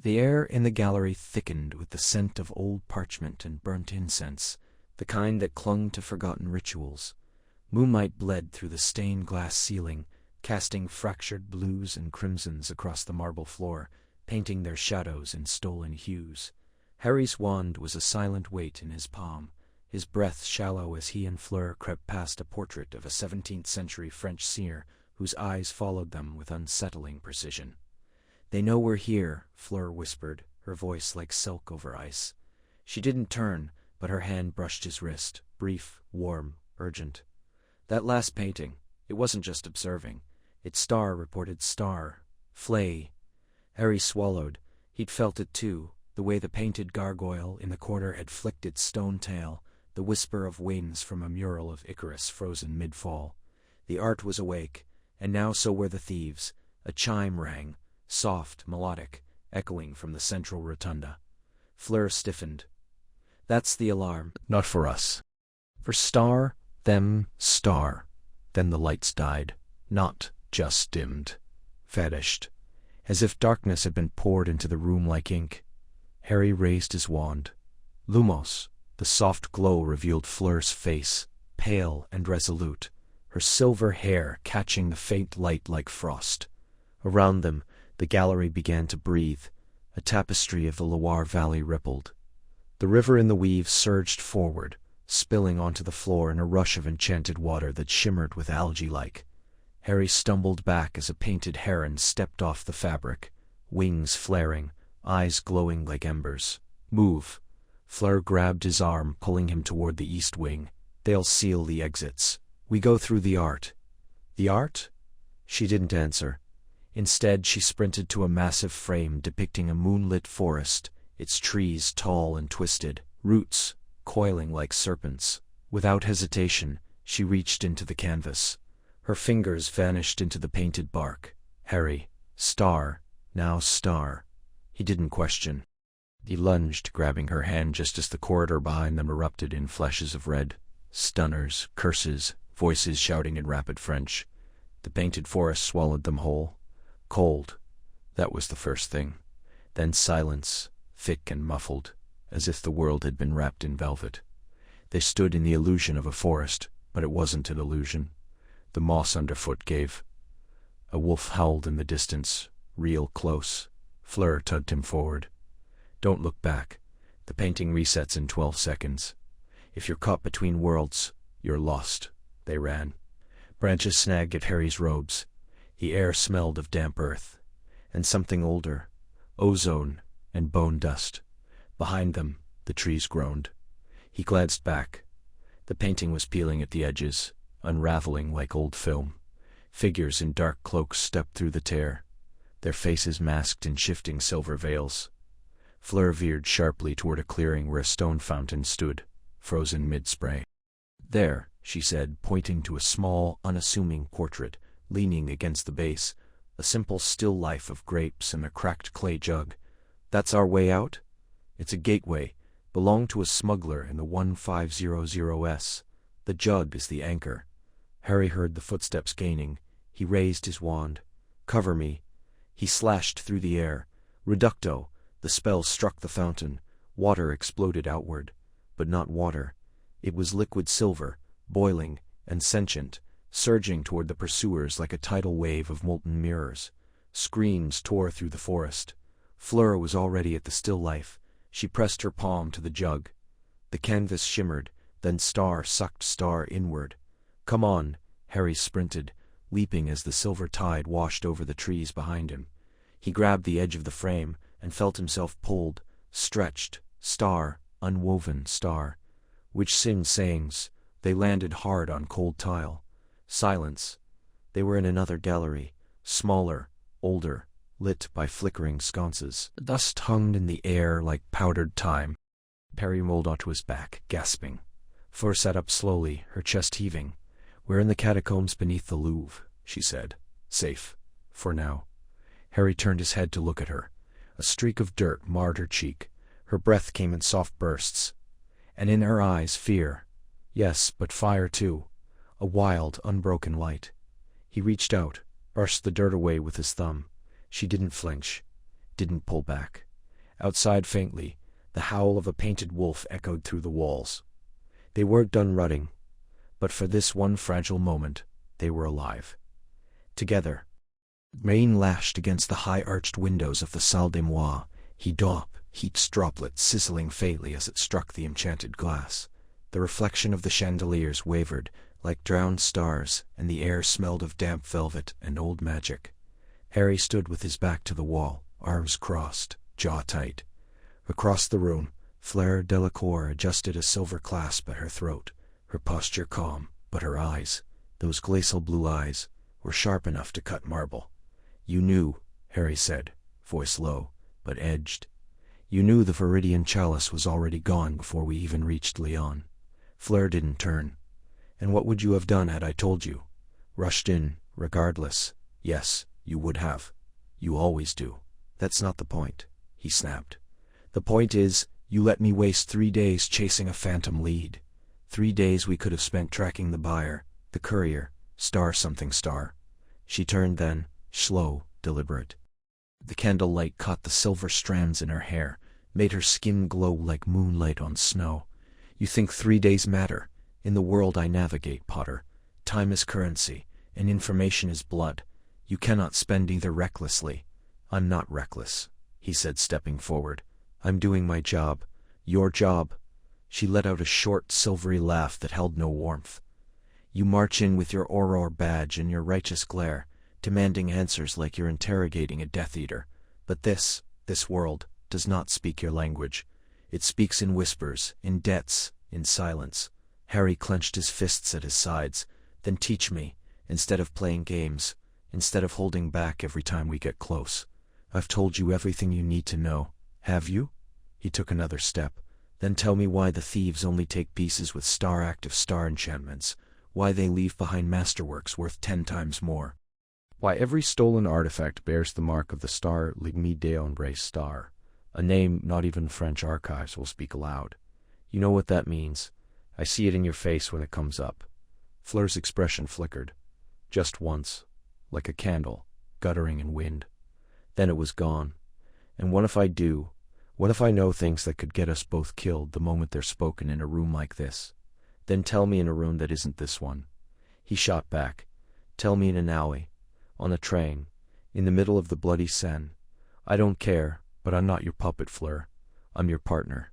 The air in the gallery thickened with the scent of old parchment and burnt incense, the kind that clung to forgotten rituals. Moonlight bled through the stained glass ceiling, casting fractured blues and crimsons across the marble floor, painting their shadows in stolen hues. Harry's wand was a silent weight in his palm, his breath shallow as he and Fleur crept past a portrait of a 17th-century French seer whose eyes followed them with unsettling precision. "They know we're here," Fleur whispered, her voice like silk over ice. She didn't turn, but her hand brushed his wrist, brief, warm, urgent. "That last painting, it wasn't just observing. Its star reported star. Flay." Harry swallowed. He'd felt it too, the way the painted gargoyle in the corner had flicked its stone tail, the whisper of wings from a mural of Icarus frozen mid-fall. The art was awake, and now so were the thieves. A chime rang, soft, melodic, echoing from the central rotunda. Fleur stiffened. "That's the alarm." "Not for us. For star, them, star." Then the lights died. Not just dimmed. Vanished. As if darkness had been poured into the room like ink. Harry raised his wand. Lumos. The soft glow revealed Fleur's face, pale and resolute, her silver hair catching the faint light like frost. Around them, the gallery began to breathe. A tapestry of the Loire Valley rippled. The river in the weave surged forward, spilling onto the floor in a rush of enchanted water that shimmered with algae-like. Harry stumbled back as a painted heron stepped off the fabric, wings flaring, eyes glowing like embers. "Move." Fleur grabbed his arm, pulling him toward the east wing. "They'll seal the exits. We go through the art." "The art?" She didn't answer. Instead, she sprinted to a massive frame depicting a moonlit forest, its trees tall and twisted, roots coiling like serpents. Without hesitation, she reached into the canvas. Her fingers vanished into the painted bark. Harry, star, now star. He didn't question. He lunged, grabbing her hand just as the corridor behind them erupted in flashes of red. Stunners, curses, voices shouting in rapid French. The painted forest swallowed them whole. Cold. That was the first thing. Then silence, thick and muffled, as if the world had been wrapped in velvet. They stood in the illusion of a forest, but it wasn't an illusion. The moss underfoot gave. A wolf howled in the distance, real close. Fleur tugged him forward. "Don't look back. The painting resets in 12 seconds. If you're caught between worlds, you're lost." They ran. Branches snagged at Harry's robes. The air smelled of damp earth. And something older. Ozone and bone dust. Behind them, the trees groaned. He glanced back. The painting was peeling at the edges, unraveling like old film. Figures in dark cloaks stepped through the tear, their faces masked in shifting silver veils. Fleur veered sharply toward a clearing where a stone fountain stood, frozen mid-spray. "There," she said, pointing to a small, unassuming portrait, leaning against the base, A simple still life of grapes and a cracked clay jug. That's our way out? It's a gateway, belonged to a smuggler in the 1500s. The jug is the anchor. Harry heard the footsteps gaining. He raised his wand. Cover me. He slashed through the air. Reducto. The spell struck the fountain. Water exploded outward. But not water. It was liquid silver, boiling, and sentient, surging toward the pursuers like a tidal wave of molten mirrors. Screams tore through the forest. Fleur was already at the still life. She pressed her palm to the jug. The canvas shimmered, then star sucked star inward. Come on, Harry sprinted, leaping as the silver tide washed over the trees behind him. He grabbed the edge of the frame and felt himself pulled, stretched, star, unwoven star. Which sing sayings, they landed hard on cold tile. Silence. They were in another gallery, smaller, older, lit by flickering sconces. The dust hung in the air like powdered thyme. Harry rolled onto his back, gasping. Fleur sat up slowly, her chest heaving. We're in the catacombs beneath the Louvre, she said. Safe. For now. Harry turned his head to look at her. A streak of dirt marred her cheek. Her breath came in soft bursts. And in her eyes fear. Yes, but fire too. A wild, unbroken light. He reached out, brushed the dirt away with his thumb. She didn't flinch, didn't pull back. Outside faintly, the howl of a painted wolf echoed through the walls. They weren't done rutting, but for this one fragile moment, they were alive. Together. Rain lashed against the high-arched windows of the salle des mois. Heat droplets sizzling faintly as it struck the enchanted glass. The reflection of the chandeliers wavered, like drowned stars, and the air smelled of damp velvet and old magic. Harry stood with his back to the wall, arms crossed, jaw tight. Across the room, Fleur Delacour adjusted a silver clasp at her throat, her posture calm, but her eyes, those glacial blue eyes, were sharp enough to cut marble. You knew, Harry said, voice low, but edged. You knew the Viridian chalice was already gone before we even reached Lyon. Fleur didn't turn. And what would you have done had I told you? Rushed in, regardless. Yes, you would have. You always do. That's not the point, he snapped. The point is, you let me waste 3 days chasing a phantom lead. 3 days we could have spent tracking the buyer, the courier, star something star. She turned then, slow, deliberate. The candlelight caught the silver strands in her hair, made her skin glow like moonlight on snow. You think 3 days matter? In the world I navigate, Potter. Time is currency, and information is blood. You cannot spend either recklessly. I'm not reckless, he said, stepping forward. I'm doing my job. Your job. She let out a short, silvery laugh that held no warmth. You march in with your Auror badge and your righteous glare, demanding answers like you're interrogating a Death Eater. But this world, does not speak your language. It speaks in whispers, in debts, in silence. Harry clenched his fists at his sides. Then teach me, instead of playing games, instead of holding back every time we get close. I've told you everything you need to know. Have you? He took another step. Then tell me why the thieves only take pieces with star-active star enchantments, why they leave behind masterworks worth 10 times more. Why every stolen artifact bears the mark of the star Ligmy d'Ombre star, a name not even French archives will speak aloud. You know what that means. I see it in your face when it comes up. Fleur's expression flickered. Just once, like a candle, guttering in wind. Then it was gone. And what if I do? What if I know things that could get us both killed the moment they're spoken in a room like this? Then tell me in a room that isn't this one. He shot back. Tell me in an alley, on a train, in the middle of the bloody Seine. I don't care, but I'm not your puppet, Fleur. I'm your partner.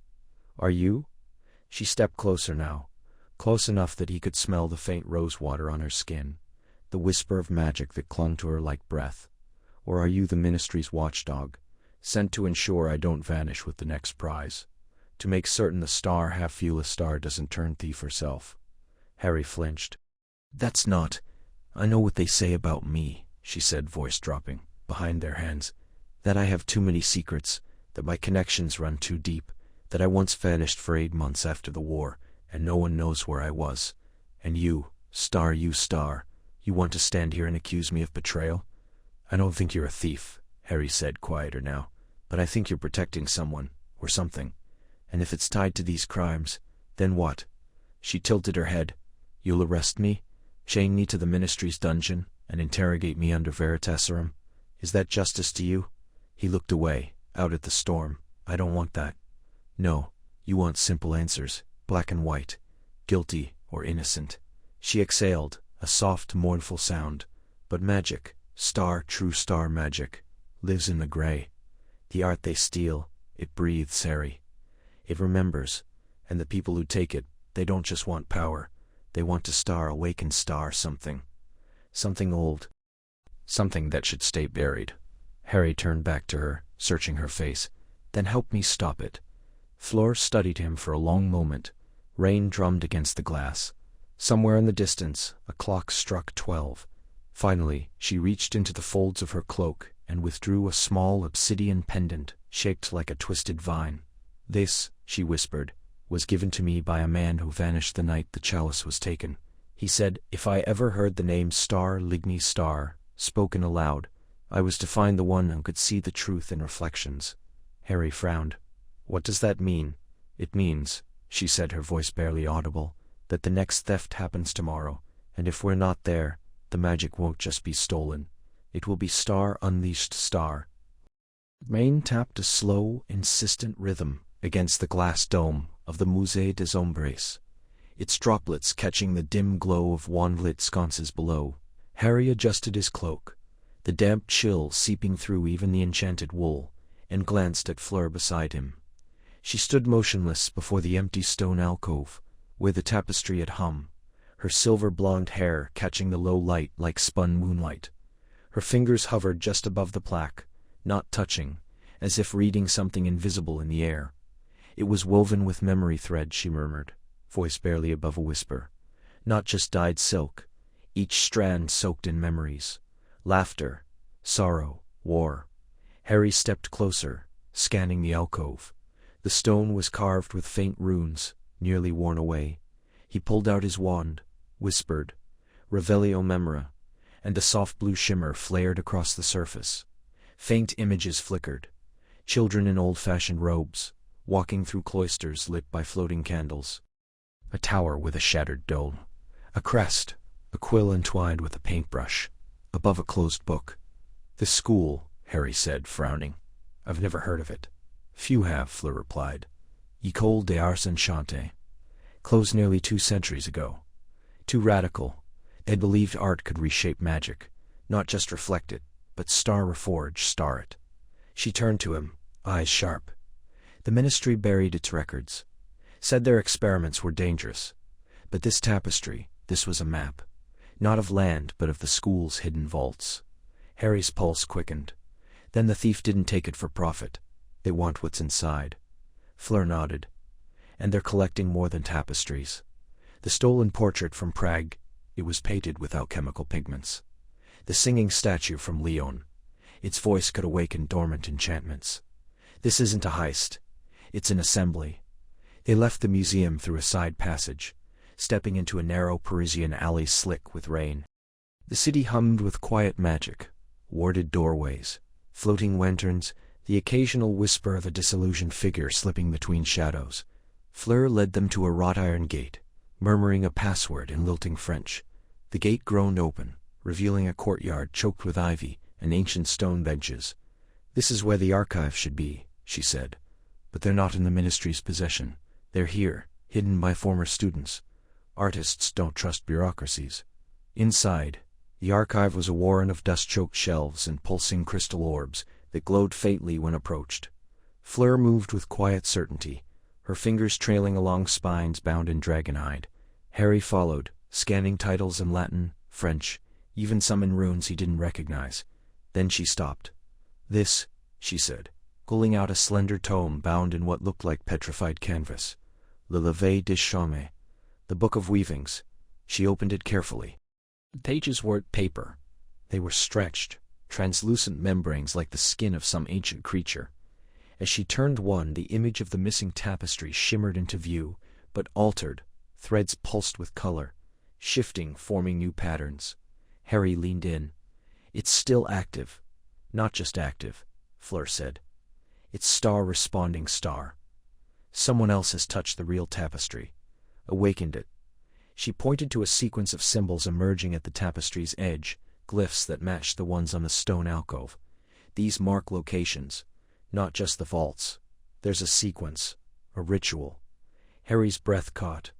Are you? She stepped closer now, close enough that he could smell the faint rose water on her skin, the whisper of magic that clung to her like breath. Or are you the Ministry's watchdog, sent to ensure I don't vanish with the next prize, to make certain the star half-viewless star doesn't turn thief herself? Harry flinched. That's not. I know what they say about me, she said, voice dropping, behind their hands, that I have too many secrets, that my connections run too deep, that I once vanished for 8 months after the war, and no one knows where I was. And you star, you want to stand here and accuse me of betrayal? "I don't think you're a thief," Harry said, quieter now, "but I think you're protecting someone, or something. And if it's tied to these crimes, then what?" She tilted her head. "You'll arrest me? Chain me to the Ministry's dungeon, and interrogate me under veritaserum? Is that justice to you?" He looked away, out at the storm. "I don't want that." "No, you want simple answers, black and white, guilty or innocent." She exhaled, a soft, mournful sound. "But magic, true star magic, lives in the gray. The art they steal, it breathes, Harry. It remembers, and the people who take it, they don't just want power. They want to awaken something. Something old. Something that should stay buried." Harry turned back to her, searching her face. "Then help me stop it." Fleur studied him for a long moment. Rain drummed against the glass. Somewhere in the distance, a clock struck 12. Finally, she reached into the folds of her cloak and withdrew a small obsidian pendant, shaped like a twisted vine. "This," she whispered, "was given to me by a man who vanished the night the chalice was taken. He said if I ever heard the name Star Ligny Star spoken aloud, I was to find the one who could see the truth in reflections." Harry frowned. "What does that mean?" "It means," she said, her voice barely audible, "that the next theft happens tomorrow, and if we're not there, the magic won't just be stolen. It will be unleashed star." Rain tapped a slow, insistent rhythm against the glass dome of the Musée des Ombres, its droplets catching the dim glow of wand-lit sconces below. Harry adjusted his cloak, the damp chill seeping through even the enchanted wool, and glanced at Fleur beside him. She stood motionless before the empty stone alcove, where the tapestry had hung, her silver blonde hair catching the low light like spun moonlight. Her fingers hovered just above the plaque, not touching, as if reading something invisible in the air. "It was woven with memory thread," she murmured, voice barely above a whisper. "Not just dyed silk, each strand soaked in memories. Laughter, sorrow, war." Harry stepped closer, scanning the alcove. The stone was carved with faint runes, nearly worn away. He pulled out his wand, whispered, "Revelio Memora," and a soft blue shimmer flared across the surface. Faint images flickered. Children in old-fashioned robes, walking through cloisters lit by floating candles. A tower with a shattered dome. A crest, a quill entwined with a paintbrush, above a closed book. "This school," Harry said, frowning. "I've never heard of it." "Few have," Fleur replied. "École des Arts Enchantés. Closed nearly 2 centuries ago. Too radical. They believed art could reshape magic, not just reflect it, but reforge it." She turned to him, eyes sharp. "The Ministry buried its records. Said their experiments were dangerous. But this tapestry, this was a map. Not of land, but of the school's hidden vaults." Harry's pulse quickened. "Then the thief didn't take it for profit. They want what's inside." Fleur nodded. "And they're collecting more than tapestries. The stolen portrait from Prague, it was painted without chemical pigments. The singing statue from Lyon, its voice could awaken dormant enchantments. This isn't a heist. It's an assembly." They left the museum through a side passage, stepping into a narrow Parisian alley slick with rain. The city hummed with quiet magic, warded doorways, floating lanterns, the occasional whisper of a disillusioned figure slipping between shadows. Fleur led them to a wrought iron gate, murmuring a password in lilting French. The gate groaned open, revealing a courtyard choked with ivy and ancient stone benches. "This is where the archive should be," she said. "But they're not in the Ministry's possession. They're here, hidden by former students. Artists don't trust bureaucracies." Inside, the archive was a warren of dust-choked shelves and pulsing crystal orbs that glowed faintly when approached. Fleur moved with quiet certainty, her fingers trailing along spines bound in dragon-hide. Harry followed, scanning titles in Latin, French, even some in runes he didn't recognize. Then she stopped. "This," she said, pulling out a slender tome bound in what looked like petrified canvas. "Le Levé des Chaumes," the Book of Weavings. She opened it carefully. The pages weren't paper. They were stretched, translucent membranes like the skin of some ancient creature. As she turned one, the image of the missing tapestry shimmered into view, but altered. Threads pulsed with color, shifting, forming new patterns. Harry leaned in. It's still active. Not just active, Fleur said. It's star-responding star. Someone else has touched the real tapestry, awakened it. She pointed to a sequence of symbols emerging at the tapestry's edge, glyphs that matched the ones on the stone alcove. These mark locations, not just the vaults. There's a sequence, a ritual. Harry's breath caught.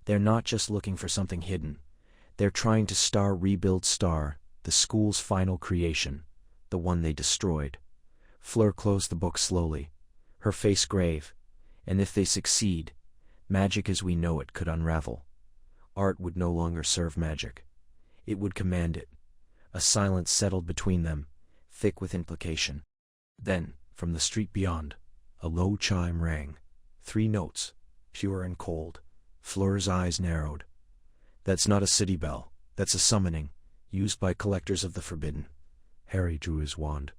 They're not just looking for something hidden. They're trying to rebuild Star, the school's final creation, the one they destroyed. Fleur closed the book slowly, her face grave. And if they succeed, magic as we know it could unravel. Art would no longer serve magic. It would command it. A silence settled between them, thick with implication. Then, from the street beyond, a low chime rang. 3 notes, pure and cold. Fleur's eyes narrowed. That's not a city bell, that's a summoning, used by collectors of the forbidden. Harry drew his wand.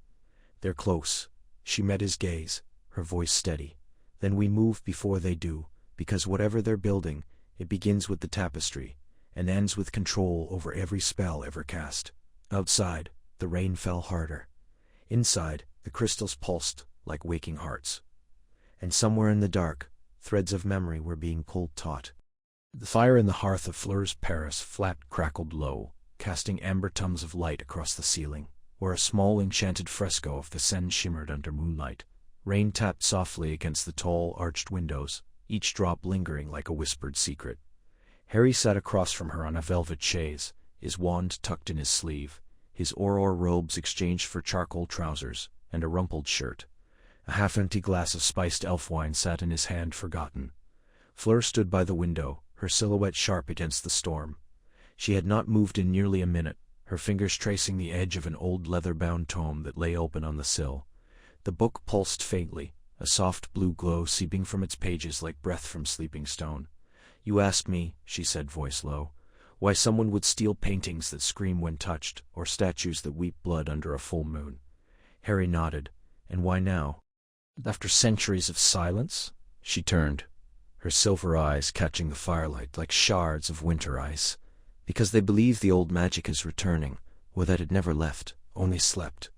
They're close. She met his gaze, her voice steady. Then we move before they do, because whatever they're building, it begins with the tapestry, and ends with control over every spell ever cast. Outside, the rain fell harder. Inside, the crystals pulsed like waking hearts. And somewhere in the dark, threads of memory were being pulled taut. The fire in the hearth of Fleur's Paris flat crackled low, casting amber tongues of light across the ceiling, where a small enchanted fresco of the Seine shimmered under moonlight. Rain tapped softly against the tall, arched windows, each drop lingering like a whispered secret. Harry sat across from her on a velvet chaise, his wand tucked in his sleeve, his Auror robes exchanged for charcoal trousers and a rumpled shirt. A half-empty glass of spiced elf wine sat in his hand, forgotten. Fleur stood by the window, her silhouette sharp against the storm. She had not moved in nearly a minute, her fingers tracing the edge of an old leather-bound tome that lay open on the sill. The book pulsed faintly, a soft blue glow seeping from its pages like breath from sleeping stone. "You asked me," she said, voice low, "why someone would steal paintings that scream when touched, or statues that weep blood under a full moon." Harry nodded. "And why now?" "After centuries of silence?" She turned, her silver eyes catching the firelight like shards of winter ice. "Because they believe the old magic is returning, or that it never left, only slept."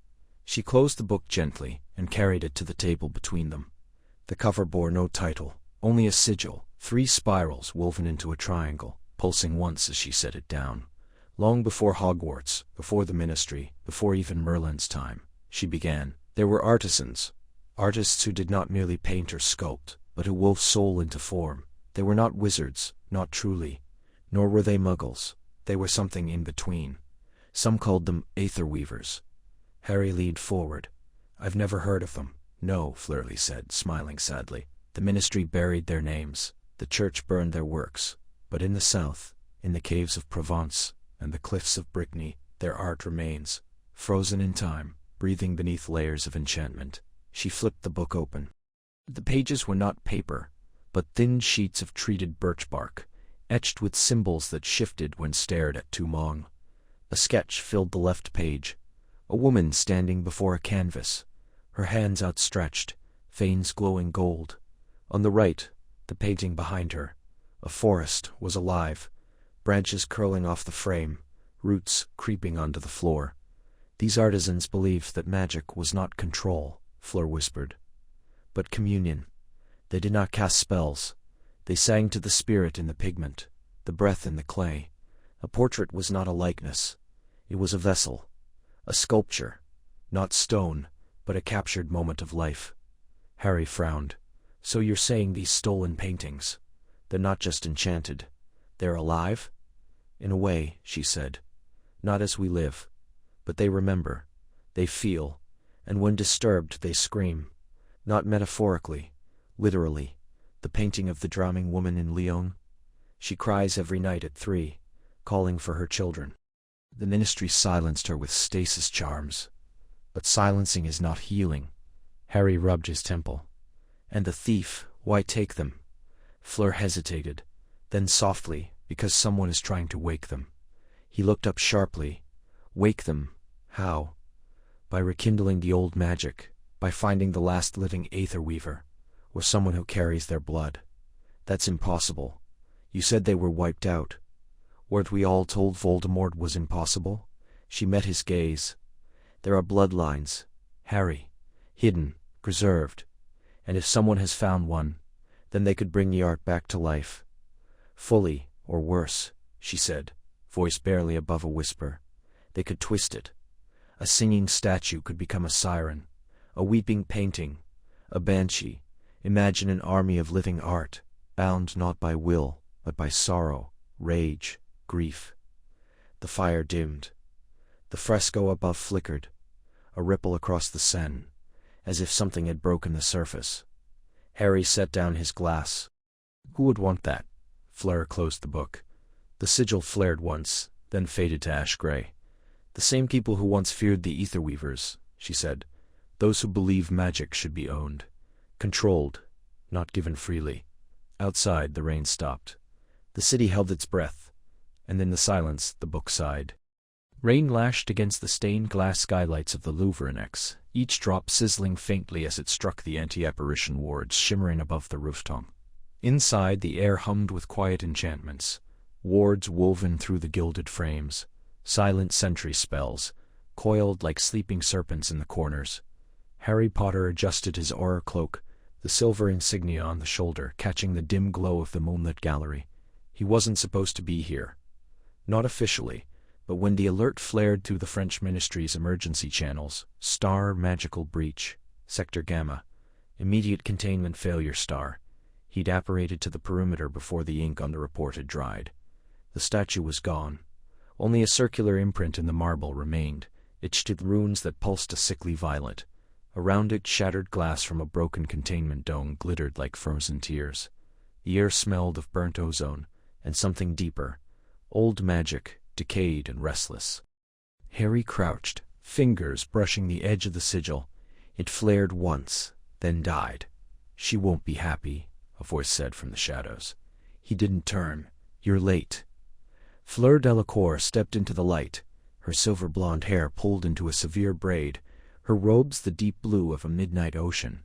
She closed the book gently and carried it to the table between them. The cover bore no title, only a sigil, 3 spirals woven into a triangle, pulsing once as she set it down. "Long before Hogwarts, before the Ministry, before even Merlin's time," she began, "there were artisans, artists who did not merely paint or sculpt, but who wove soul into form. They were not wizards, not truly, nor were they muggles. They were something in between. Some called them aether weavers." Harry leaned forward. "I've never heard of them." "No," Fleur said, smiling sadly. "The Ministry buried their names. The Church burned their works. But in the south, in the caves of Provence and the cliffs of Brittany, their art remains, frozen in time, breathing beneath layers of enchantment." She flipped the book open. The pages were not paper, but thin sheets of treated birch bark, etched with symbols that shifted when stared at too long. A sketch filled the left page. A woman standing before a canvas, her hands outstretched, veins glowing gold. On the right, the painting behind her. A forest was alive, branches curling off the frame, roots creeping onto the floor. "These artisans believed that magic was not control," Fleur whispered, "but communion. They did not cast spells. They sang to the spirit in the pigment, the breath in the clay. A portrait was not a likeness. It was a vessel. A sculpture, not stone, but a captured moment of life." Harry frowned. "So you're saying these stolen paintings, they're not just enchanted, they're alive?" "In a way," she said. "Not as we live. But they remember, they feel, and when disturbed they scream. Not metaphorically, literally. The painting of the drowning woman in Lyon. She cries every night at 3, calling for her children. The Ministry silenced her with stasis charms. But silencing is not healing." Harry rubbed his temple. "And the thief, why take them?" Fleur hesitated, then softly, "Because someone is trying to wake them." He looked up sharply. "Wake them? How?" "By rekindling the old magic, by finding the last living aether weaver, or someone who carries their blood." "That's impossible. You said they were wiped out. Weren't we all told Voldemort was impossible?" She met his gaze. "There are bloodlines, Harry, hidden, preserved, and if someone has found one, then they could bring the art back to life. Fully, or worse," she said, voice barely above a whisper. "They could twist it. A singing statue could become a siren, a weeping painting, a banshee. Imagine an army of living art, bound not by will, but by sorrow, rage, grief." The fire dimmed. The fresco above flickered, a ripple across the Seine, as if something had broken the surface. Harry set down his glass. "Who would want that?" Fleur closed the book. The sigil flared once, then faded to ash-gray. "The same people who once feared the ether weavers," she said. "Those who believe magic should be owned, controlled, not given freely." Outside, the rain stopped. The city held its breath, and in the silence the book sighed. Rain lashed against the stained glass skylights of the Louvre Annex, each drop sizzling faintly as it struck the anti-apparition wards shimmering above the rooftop. Inside, the air hummed with quiet enchantments, wards woven through the gilded frames, silent sentry spells, coiled like sleeping serpents in the corners. Harry Potter adjusted his Auror cloak, the silver insignia on the shoulder catching the dim glow of the moonlit gallery. He wasn't supposed to be here. Not officially, but when the alert flared through the French ministry's emergency channels, star magical breach, sector gamma, immediate containment failure star, he'd apparated to the perimeter before the ink on the report had dried. The statue was gone. Only a circular imprint in the marble remained, etched with runes that pulsed a sickly violet. Around it, shattered glass from a broken containment dome glittered like frozen tears. The air smelled of burnt ozone, and something deeper, old magic, decayed and restless. Harry crouched, fingers brushing the edge of the sigil. It flared once, then died. "She won't be happy," a voice said from the shadows. He didn't turn. "You're late." Fleur Delacour stepped into the light, her silver blonde hair pulled into a severe braid, her robes the deep blue of a midnight ocean.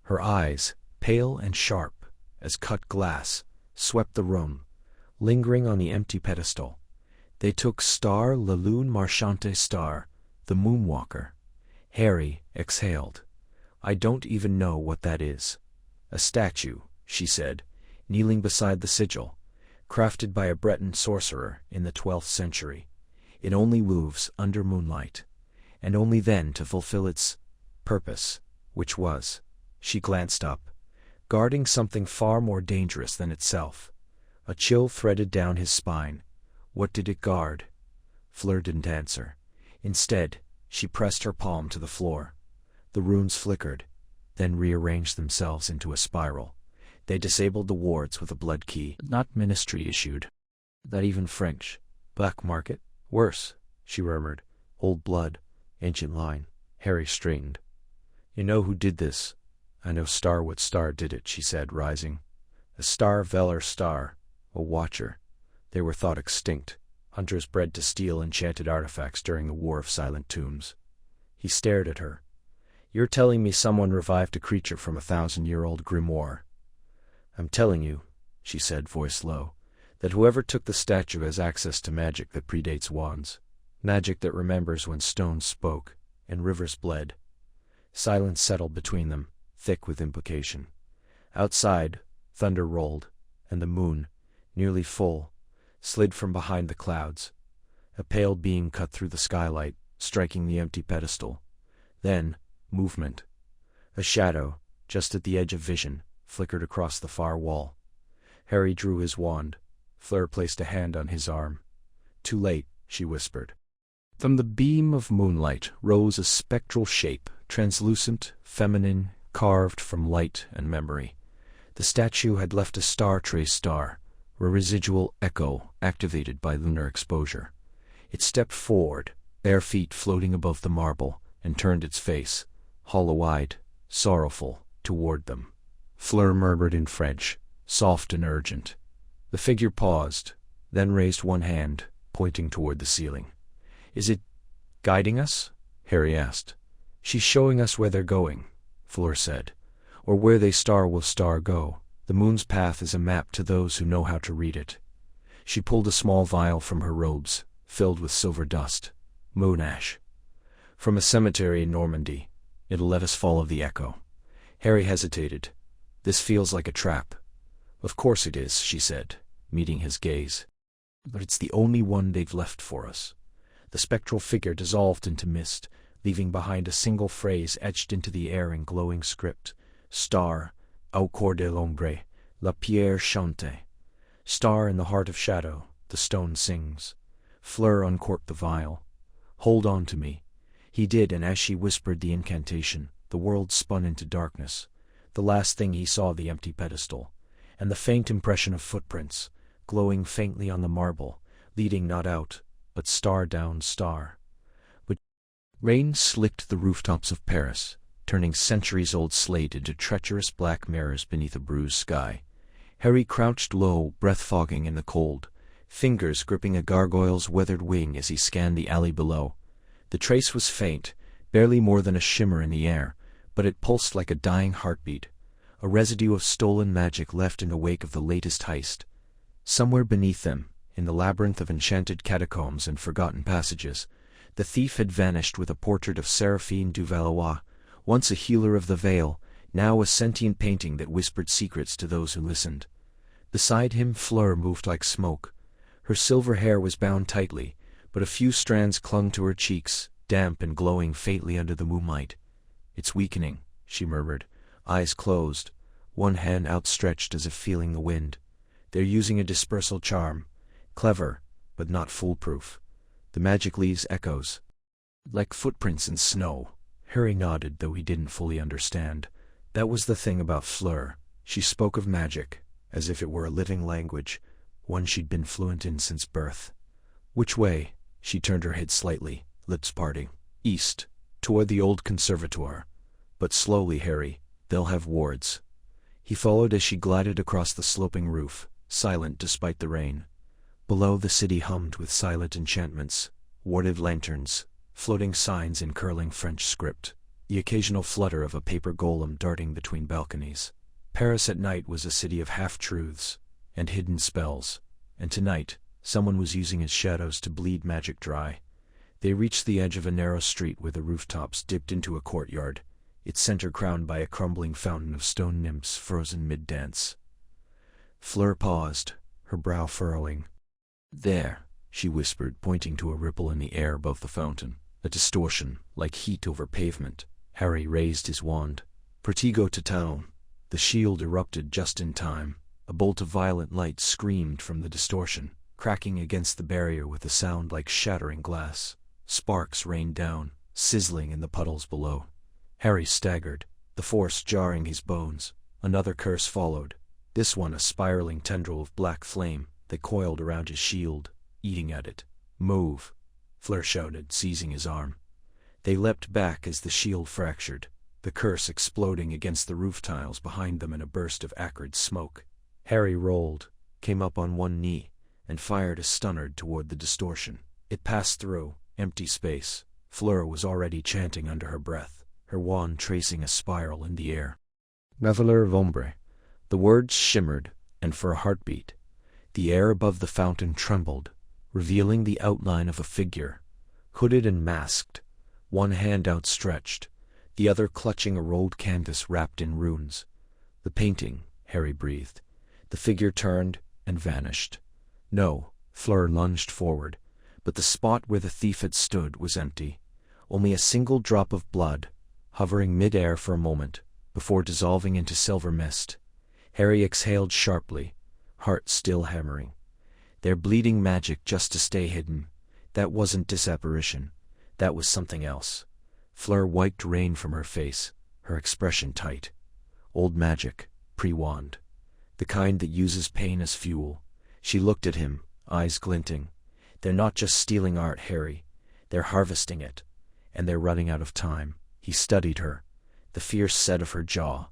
Her eyes, pale and sharp as cut glass, swept the room, lingering on the empty pedestal. They took Star la Lune Marchante Star, the moonwalker. Harry exhaled. "I don't even know what that is." "A statue," she said, kneeling beside the sigil, crafted by a Breton sorcerer in the 12th century. It only moves under moonlight, and only then to fulfill its purpose, which was, she glanced up, guarding something far more dangerous than itself. A chill threaded down his spine. What did it guard? Fleur didn't answer. Instead, she pressed her palm to the floor. The runes flickered, then rearranged themselves into a spiral. They disabled the wards with a blood key, not ministry issued. "That even French? Black market? Worse," she murmured. "Old blood, ancient line." Harry straightened. "You know who did this?" "I know what star did it," she said, rising. "A Star Velar star, a watcher. They were thought extinct, hunters bred to steal enchanted artifacts during the War of Silent Tombs." He stared at her. "You're telling me someone revived a creature from a 1,000-year-old grimoire?" "I'm telling you," she said, voice low, "that whoever took the statue has access to magic that predates wands. Magic that remembers when stones spoke and rivers bled." Silence settled between them, thick with implication. Outside, thunder rolled, and the moon, nearly full, slid from behind the clouds. A pale beam cut through the skylight, striking the empty pedestal. Then, movement. A shadow, just at the edge of vision, flickered across the far wall. Harry drew his wand. Fleur placed a hand on his arm. "Too late," she whispered. From the beam of moonlight rose a spectral shape, translucent, feminine, carved from light and memory. The statue had left a star-traced star, a residual echo activated by lunar exposure. It stepped forward, bare feet floating above the marble, and turned its face, hollow-eyed, sorrowful, toward them. Fleur murmured in French, soft and urgent. The figure paused, then raised one hand, pointing toward the ceiling. "Is it guiding us?" Harry asked. "She's showing us where they're going," Fleur said. "Or where they star will star go. The moon's path is a map to those who know how to read it." She pulled a small vial from her robes, filled with silver dust. Monash. From a cemetery in Normandy. It'll let us follow the echo. Harry hesitated. This feels like a trap. Of course it is, she said, meeting his gaze. But it's the only one they've left for us. The spectral figure dissolved into mist, leaving behind a single phrase etched into the air in glowing script. Star, au cœur de l'ombre, la pierre chante. Star in the heart of shadow, the stone sings. Fleur uncorked the vial. Hold on to me. He did, and as she whispered the incantation, the world spun into darkness. The last thing he saw, the empty pedestal, and the faint impression of footprints, glowing faintly on the marble, leading not out, but star down star. But rain slicked the rooftops of Paris, turning centuries-old slate into treacherous black mirrors beneath a bruised sky. Harry crouched low, breath-fogging in the cold, fingers gripping a gargoyle's weathered wing as he scanned the alley below. The trace was faint, barely more than a shimmer in the air, but it pulsed like a dying heartbeat, a residue of stolen magic left in the wake of the latest heist. Somewhere beneath them, in the labyrinth of enchanted catacombs and forgotten passages, the thief had vanished with a portrait of Séraphine du Valois, once a healer of the Veil, now a sentient painting that whispered secrets to those who listened. Beside him, Fleur moved like smoke. Her silver hair was bound tightly, but a few strands clung to her cheeks, damp and glowing faintly under the moonlight. "It's weakening," she murmured, eyes closed, one hand outstretched as if feeling the wind. "They're using a dispersal charm. Clever, but not foolproof. The magic leaves echoes. Like footprints in snow." Harry nodded, though he didn't fully understand. That was the thing about Fleur. She spoke of magic, as if it were a living language, one she'd been fluent in since birth. "Which way?" She turned her head slightly, lips parting. "East, toward the old conservatoire. But slowly, Harry. They'll have wards." He followed as she glided across the sloping roof, silent despite the rain. Below, the city hummed with silent enchantments, warded lanterns, floating signs in curling French script, the occasional flutter of a paper golem darting between balconies. Paris at night was a city of half-truths and hidden spells, and tonight, someone was using its shadows to bleed magic dry. They reached the edge of a narrow street where the rooftops dipped into a courtyard, its center crowned by a crumbling fountain of stone nymphs frozen mid-dance. Fleur paused, her brow furrowing. "There," she whispered, pointing to a ripple in the air above the fountain, a distortion, like heat over pavement. Harry raised his wand. "Protego to town." The shield erupted just in time. A bolt of violet light screamed from the distortion, cracking against the barrier with a sound like shattering glass. Sparks rained down, sizzling in the puddles below. Harry staggered, the force jarring his bones. Another curse followed, this one a spiraling tendril of black flame that coiled around his shield, eating at it. "Move," Fleur shouted, seizing his arm. They leapt back as the shield fractured, the curse exploding against the roof tiles behind them in a burst of acrid smoke. Harry rolled, came up on one knee, and fired a stunner toward the distortion. It passed through, empty space. Fleur was already chanting under her breath, her wand tracing a spiral in the air. "Reveler of ombre." The words shimmered, and for a heartbeat, the air above the fountain trembled, revealing the outline of a figure, hooded and masked, one hand outstretched, the other clutching a rolled canvas wrapped in runes. "The painting," Harry breathed. The figure turned and vanished. No, Fleur lunged forward, but the spot where the thief had stood was empty. Only a single drop of blood, hovering mid-air for a moment, before dissolving into silver mist. Harry exhaled sharply, heart still hammering. Their bleeding magic just to stay hidden. That wasn't disapparition. That was something else. Fleur wiped rain from her face, her expression tight. Old magic, pre-wand. The kind that uses pain as fuel. She looked at him, eyes glinting. "They're not just stealing art, Harry. They're harvesting it. And they're running out of time." He studied her, the fierce set of her jaw,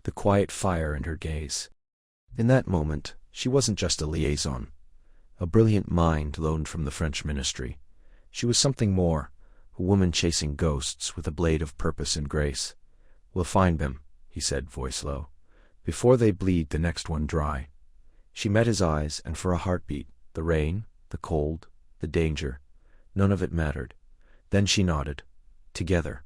the quiet fire in her gaze. In that moment, she wasn't just a liaison, a brilliant mind loaned from the French ministry. She was something more, a woman chasing ghosts with a blade of purpose and grace. "We'll find them," he said, voice low, "before they bleed the next one dry." She met his eyes, and for a heartbeat, the rain, the cold, the danger, none of it mattered. Then she nodded. Together.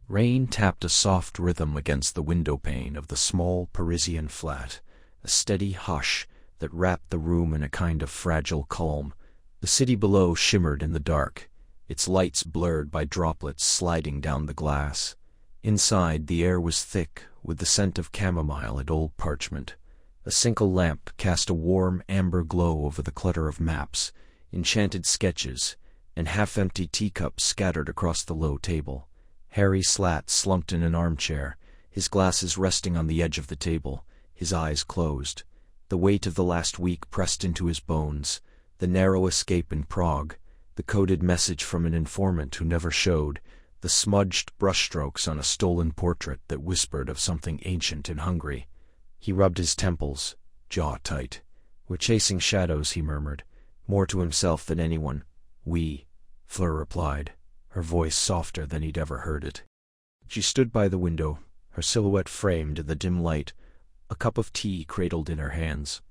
Rain tapped a soft rhythm against the window pane of the small Parisian flat, a steady hush that wrapped the room in a kind of fragile calm. The city below shimmered in the dark, its lights blurred by droplets sliding down the glass. Inside, the air was thick with the scent of chamomile and old parchment. A single lamp cast a warm amber glow over the clutter of maps, enchanted sketches, and half-empty teacups scattered across the low table. Harry sat slumped in an armchair, his glasses resting on the edge of the table, his eyes closed. The weight of the last week pressed into his bones, the narrow escape in Prague, the coded message from an informant who never showed, the smudged brushstrokes on a stolen portrait that whispered of something ancient and hungry. He rubbed his temples, jaw tight. "We're chasing shadows," he murmured, more to himself than anyone. "We," Fleur replied, her voice softer than he'd ever heard it. She stood by the window, her silhouette framed in the dim light, a cup of tea cradled in her hands.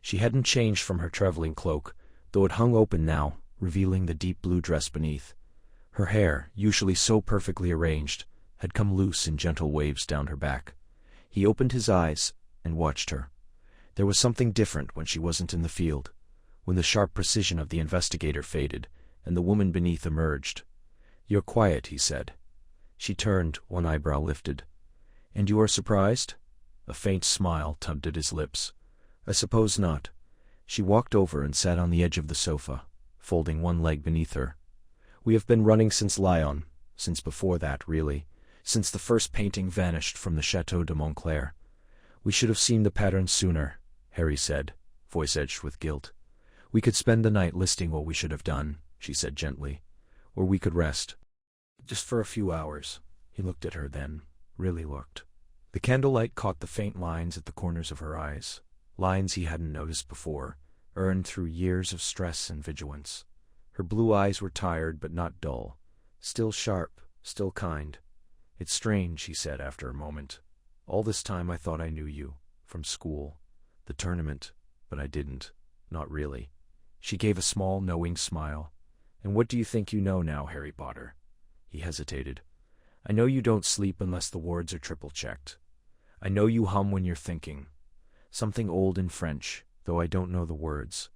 She hadn't changed from her traveling cloak, though it hung open now, revealing the deep blue dress beneath. Her hair, usually so perfectly arranged, had come loose in gentle waves down her back. He opened his eyes and watched her. There was something different when she wasn't in the field, when the sharp precision of the investigator faded, and the woman beneath emerged. "You're quiet," he said. She turned, one eyebrow lifted. "And you are surprised?" A faint smile tugged at his lips. "I suppose not." She walked over and sat on the edge of the sofa, folding one leg beneath her. "We have been running since Lyon, since before that, really, since the first painting vanished from the Chateau de Montclair. We should have seen the pattern sooner," Harry said, voice edged with guilt. "We could spend the night listing what we should have done," she said gently. "Or we could rest. Just for a few hours." He looked at her then, really looked. The candlelight caught the faint lines at the corners of her eyes, lines he hadn't noticed before, earned through years of stress and vigilance. Her blue eyes were tired but not dull, still sharp, still kind. "It's strange," he said after a moment. "All this time I thought I knew you, from school, the tournament, but I didn't, not really." She gave a small, knowing smile. "And what do you think you know now, Harry Potter?" He hesitated. "I know you don't sleep unless the wards are triple-checked. I know you hum when you're thinking. Something old in French, though I don't know the words.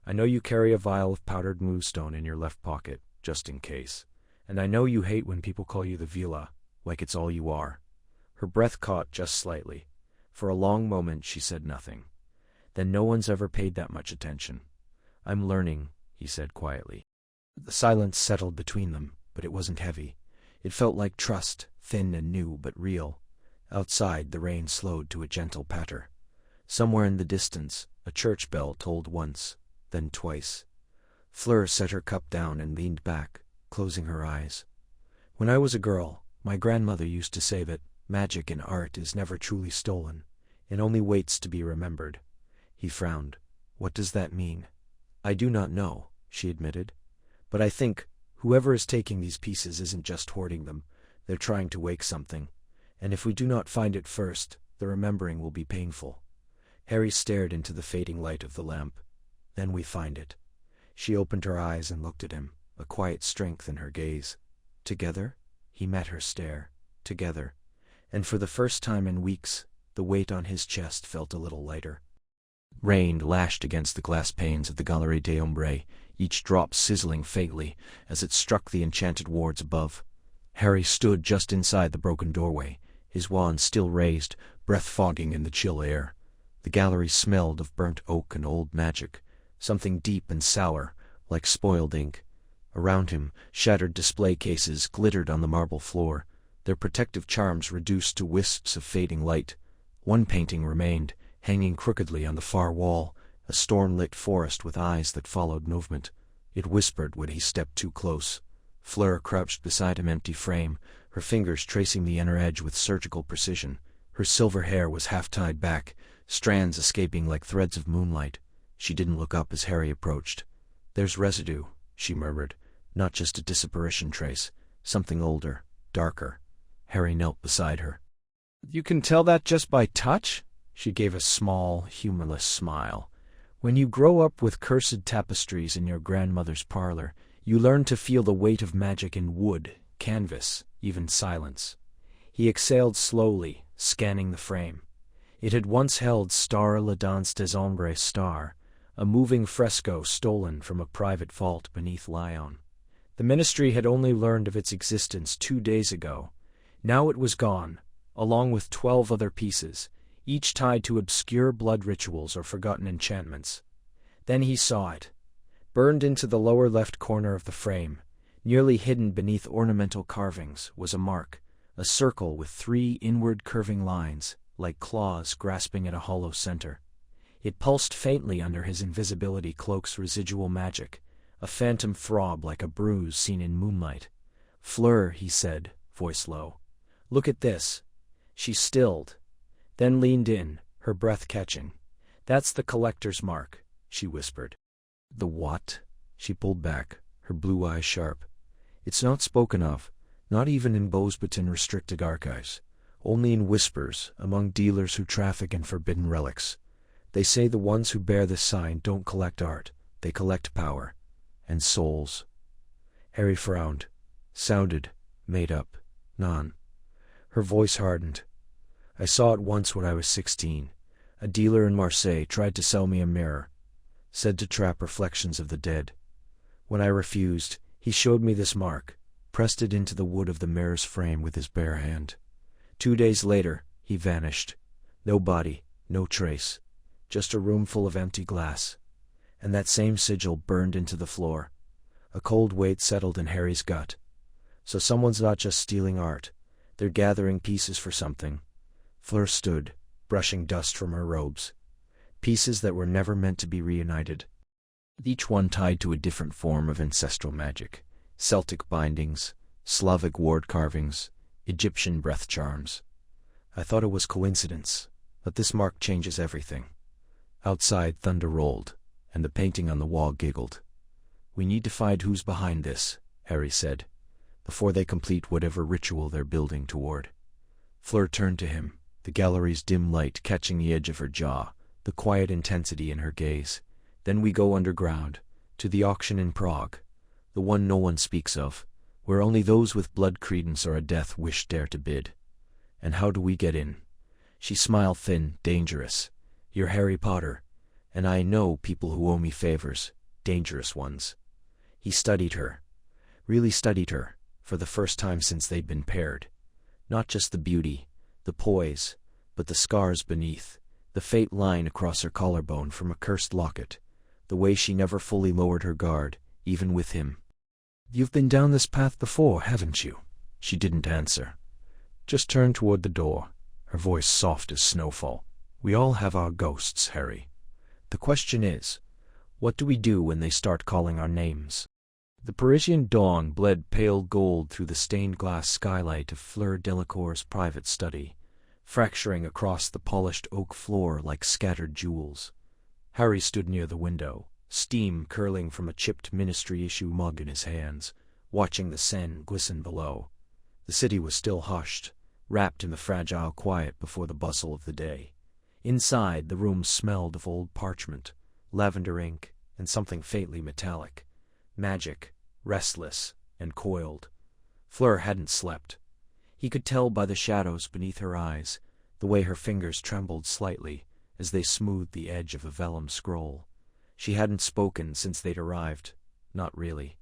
I know you carry a vial of powdered moonstone in your left pocket, just in case. And I know you hate when people call you the Vila, like it's all you are." Her breath caught just slightly. For a long moment she said nothing. "Then no one's ever paid that much attention." "I'm learning," he said quietly. The silence settled between them, but it wasn't heavy. It felt like trust, thin and new but real. Outside, the rain slowed to a gentle patter. Somewhere in the distance, a church bell tolled once, then twice. Fleur set her cup down and leaned back, closing her eyes. "When I was a girl, my grandmother used to say that magic in art is never truly stolen. It only waits to be remembered." He frowned. "What does that mean?" "I do not know," she admitted. "But I think whoever is taking these pieces isn't just hoarding them. They're trying to wake something. And if we do not find it first, the remembering will be painful." Harry stared into the fading light of the lamp. "Then we find it." She opened her eyes and looked at him, a quiet strength in her gaze. "Together?" He met her stare. "Together." And for the first time in weeks, the weight on his chest felt a little lighter. Rain lashed against the glass panes of the Galerie des Ombres, each drop sizzling faintly as it struck the enchanted wards above. Harry stood just inside the broken doorway, his wand still raised, breath fogging in the chill air. The gallery smelled of burnt oak and old magic, something deep and sour, like spoiled ink. Around him, shattered display cases glittered on the marble floor, their protective charms reduced to wisps of fading light. One painting remained, hanging crookedly on the far wall, a storm-lit forest with eyes that followed movement. It whispered when he stepped too close. Fleur crouched beside an empty frame, her fingers tracing the inner edge with surgical precision. Her silver hair was half-tied back, strands escaping like threads of moonlight. She didn't look up as Harry approached. "There's residue," she murmured, "not just a disapparition trace, something older, darker." Harry knelt beside her. "You can tell that just by touch?" She gave a small, humorless smile. "When you grow up with cursed tapestries in your grandmother's parlor, You learn to feel the weight of magic in wood, canvas, even silence. He exhaled slowly, scanning the frame. It had once held Star La Danse des Ombres Star, a moving fresco stolen from a private vault beneath Liaison. The ministry had only learned of its existence 2 days ago. Now it was gone, along with 12 other pieces, each tied to obscure blood rituals or forgotten enchantments. Then he saw it. Burned into the lower left corner of the frame, nearly hidden beneath ornamental carvings, was a mark, a circle with 3 inward curving lines, like claws grasping at a hollow center. It pulsed faintly under his invisibility cloak's residual magic, a phantom throb like a bruise seen in moonlight. "Fleur," he said, voice low. "Look at this." She stilled, then leaned in, her breath catching. "That's the collector's mark," she whispered. "The what?" She pulled back, her blue eyes sharp. "It's not spoken of, not even in Beauxbaton restricted archives. Only in whispers, among dealers who traffic in forbidden relics. They say the ones who bear this sign don't collect art, they collect power. And souls." Harry frowned. Sounded made up. None. Her voice hardened. "I saw it once when I was 16. A dealer in Marseille tried to sell me a mirror. Said to trap reflections of the dead. When I refused, he showed me this mark, pressed it into the wood of the mirror's frame with his bare hand. 2 days later, he vanished. No body, no trace. Just a room full of empty glass. And that same sigil burned into the floor. A cold weight settled in Harry's gut. So someone's not just stealing art. They're gathering pieces for something. Fleur stood, brushing dust from her robes. Pieces that were never meant to be reunited. Each one tied to a different form of ancestral magic. Celtic bindings, Slavic ward carvings, Egyptian breath charms. I thought it was coincidence, but this mark changes everything. Outside thunder rolled, and the painting on the wall giggled. "We need to find who's behind this," Harry said, "before they complete whatever ritual they're building toward." Fleur turned to him, the gallery's dim light catching the edge of her jaw, the quiet intensity in her gaze. "Then we go underground, to the auction in Prague, the one no one speaks of, where only those with blood credence or a death wish dare to bid. And how do we get in?" She smiled thin, dangerous. "You're Harry Potter, and I know people who owe me favors, dangerous ones." He studied her, really studied her, for the first time since they'd been paired. Not just the beauty, the poise, but the scars beneath, the faint line across her collarbone from a cursed locket, the way she never fully lowered her guard, even with him. "You've been down this path before, haven't you?" She didn't answer. Just turned toward the door, her voice soft as snowfall. "We all have our ghosts, Harry. The question is, what do we do when they start calling our names?" The Parisian dawn bled pale gold through the stained glass skylight of Fleur Delacour's private study, fracturing across the polished oak floor like scattered jewels. Harry stood near the window, steam curling from a chipped ministry-issue mug in his hands, watching the Seine glisten below. The city was still hushed, wrapped in the fragile quiet before the bustle of the day. Inside, the room smelled of old parchment, lavender ink, and something faintly metallic. Magic, restless, and coiled. Fleur hadn't slept. He could tell by the shadows beneath her eyes, the way her fingers trembled slightly as they smoothed the edge of a vellum scroll. She hadn't spoken since they'd arrived. Not really.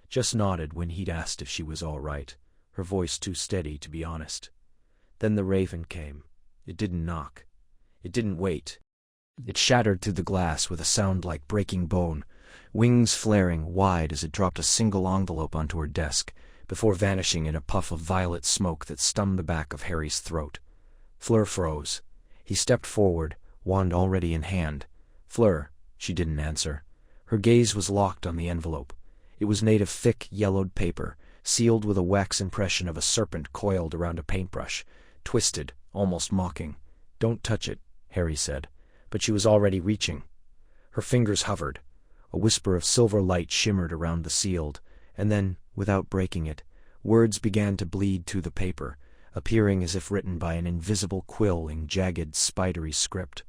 Just nodded when he'd asked if she was all right, her voice too steady to be honest. Then the raven came. It didn't knock. It didn't wait. It shattered through the glass with a sound like breaking bone, wings flaring wide as it dropped a single envelope onto her desk, before vanishing in a puff of violet smoke that stung the back of Harry's throat. Fleur froze. He stepped forward, wand already in hand. "Fleur," she didn't answer. Her gaze was locked on the envelope. It was made of thick, yellowed paper, sealed with a wax impression of a serpent coiled around a paintbrush, twisted, almost mocking. "Don't touch it," Harry said, but she was already reaching. Her fingers hovered. A whisper of silver light shimmered around the sealed, and then, without breaking it, words began to bleed through the paper, appearing as if written by an invisible quill in jagged, spidery script.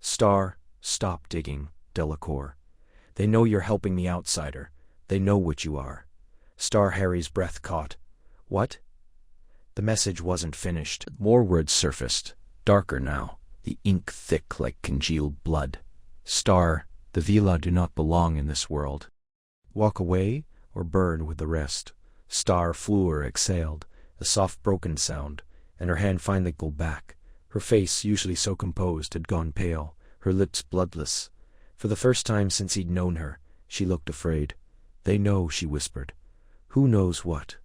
"Star, stop digging, Delacour. They know you're helping the outsider, They know what you are. Star Harry's breath caught. What? The message wasn't finished. More words surfaced, darker now, the ink thick like congealed blood. Star, the villa do not belong in this world. Walk away or burn with the rest. Star Fleur exhaled, a soft broken sound, and her hand finally pulled back. Her face, usually so composed, had gone pale, her lips bloodless. For the first time since he'd known her, she looked afraid. They know, she whispered. Who knows what?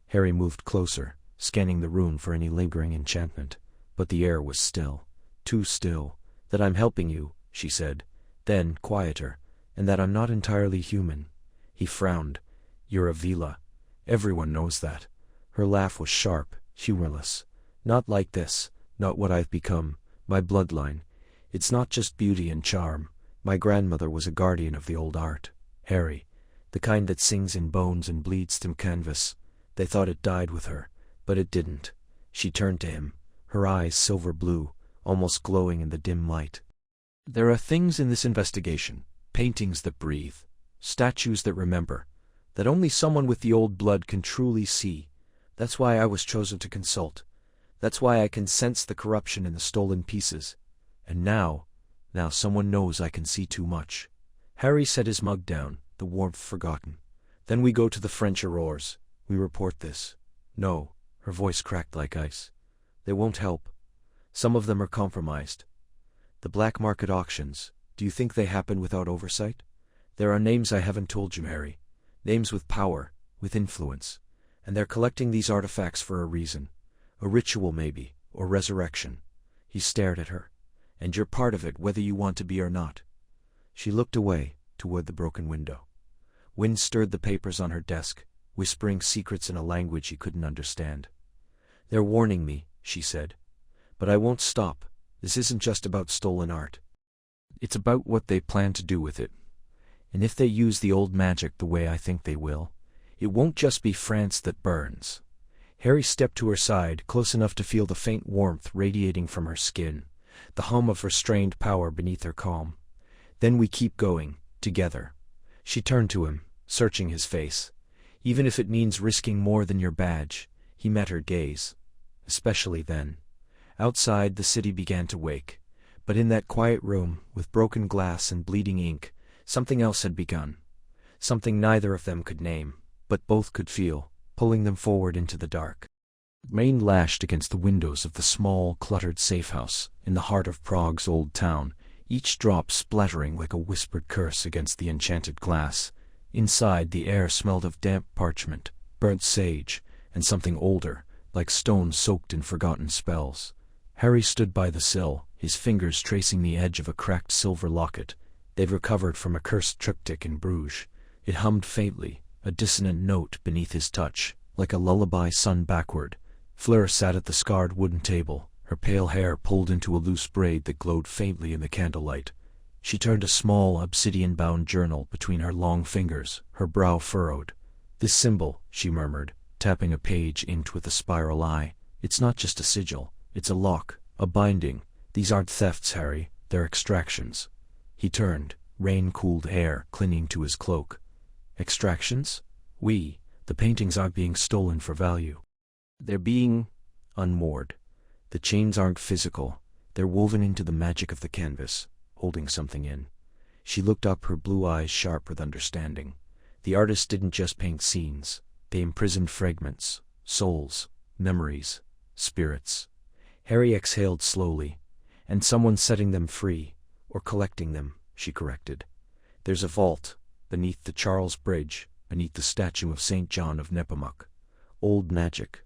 Harry moved closer, scanning the room for any lingering enchantment. But the air was still. Too still. That I'm helping you, she said. Then, quieter, and that I'm not entirely human. He frowned. You're a villa. Everyone knows that. Her laugh was sharp, humorless. Not like this, not what I've become, my bloodline. It's not just beauty and charm. My grandmother was a guardian of the old art. Harry, the kind that sings in bones and bleeds through canvas. They thought it died with her, but it didn't. She turned to him, her eyes silver blue, almost glowing in the dim light. There are things in this investigation, paintings that breathe, statues that remember, that only someone with the old blood can truly see. That's why I was chosen to consult. That's why I can sense the corruption in the stolen pieces. And now someone knows I can see too much. Harry set his mug down, the warmth forgotten. Then we go to the French Aurors. We report this. No, her voice cracked like ice. They won't help. Some of them are compromised. The black market auctions, do you think they happen without oversight? There are names I haven't told you, Harry. Names with power, with influence. And they're collecting these artifacts for a reason. A ritual maybe, or resurrection. He stared at her. And you're part of it whether you want to be or not. She looked away, toward the broken window. Wind stirred the papers on her desk, whispering secrets in a language he couldn't understand. They're warning me, she said. But I won't stop. This isn't just about stolen art. It's about what they plan to do with it. And if they use the old magic the way I think they will, it won't just be France that burns. Harry stepped to her side, close enough to feel the faint warmth radiating from her skin, the hum of restrained power beneath her calm. Then we keep going, together. She turned to him, searching his face. Even if it means risking more than your badge, he met her gaze. Especially then. Outside, the city began to wake. But in that quiet room, with broken glass and bleeding ink, something else had begun. Something neither of them could name, but both could feel, pulling them forward into the dark. Rain lashed against the windows of the small, cluttered safe-house in the heart of Prague's old town, each drop splattering like a whispered curse against the enchanted glass. Inside, the air smelled of damp parchment, burnt sage, and something older, like stone soaked in forgotten spells. Harry stood by the sill, his fingers tracing the edge of a cracked silver locket. They'd recovered from a cursed triptych in Bruges. It hummed faintly, a dissonant note beneath his touch, like a lullaby sung backward. Fleur sat at the scarred wooden table, her pale hair pulled into a loose braid that glowed faintly in the candlelight. She turned a small, obsidian-bound journal between her long fingers, her brow furrowed. This symbol, she murmured, tapping a page inked with a spiral eye. It's not just a sigil, it's a lock, a binding. These aren't thefts, Harry, they're extractions. He turned, rain-cooled hair clinging to his cloak. Extractions? The paintings aren't being stolen for value. They're being unmoored. The chains aren't physical. They're woven into the magic of the canvas, holding something in. She looked up, her blue eyes sharp with understanding. The artist didn't just paint scenes. They imprisoned fragments, souls, memories, spirits. Harry exhaled slowly. And someone's setting them free, or collecting them, she corrected. There's a vault, beneath the Charles Bridge, beneath the statue of St. John of Nepomuk. Old magic,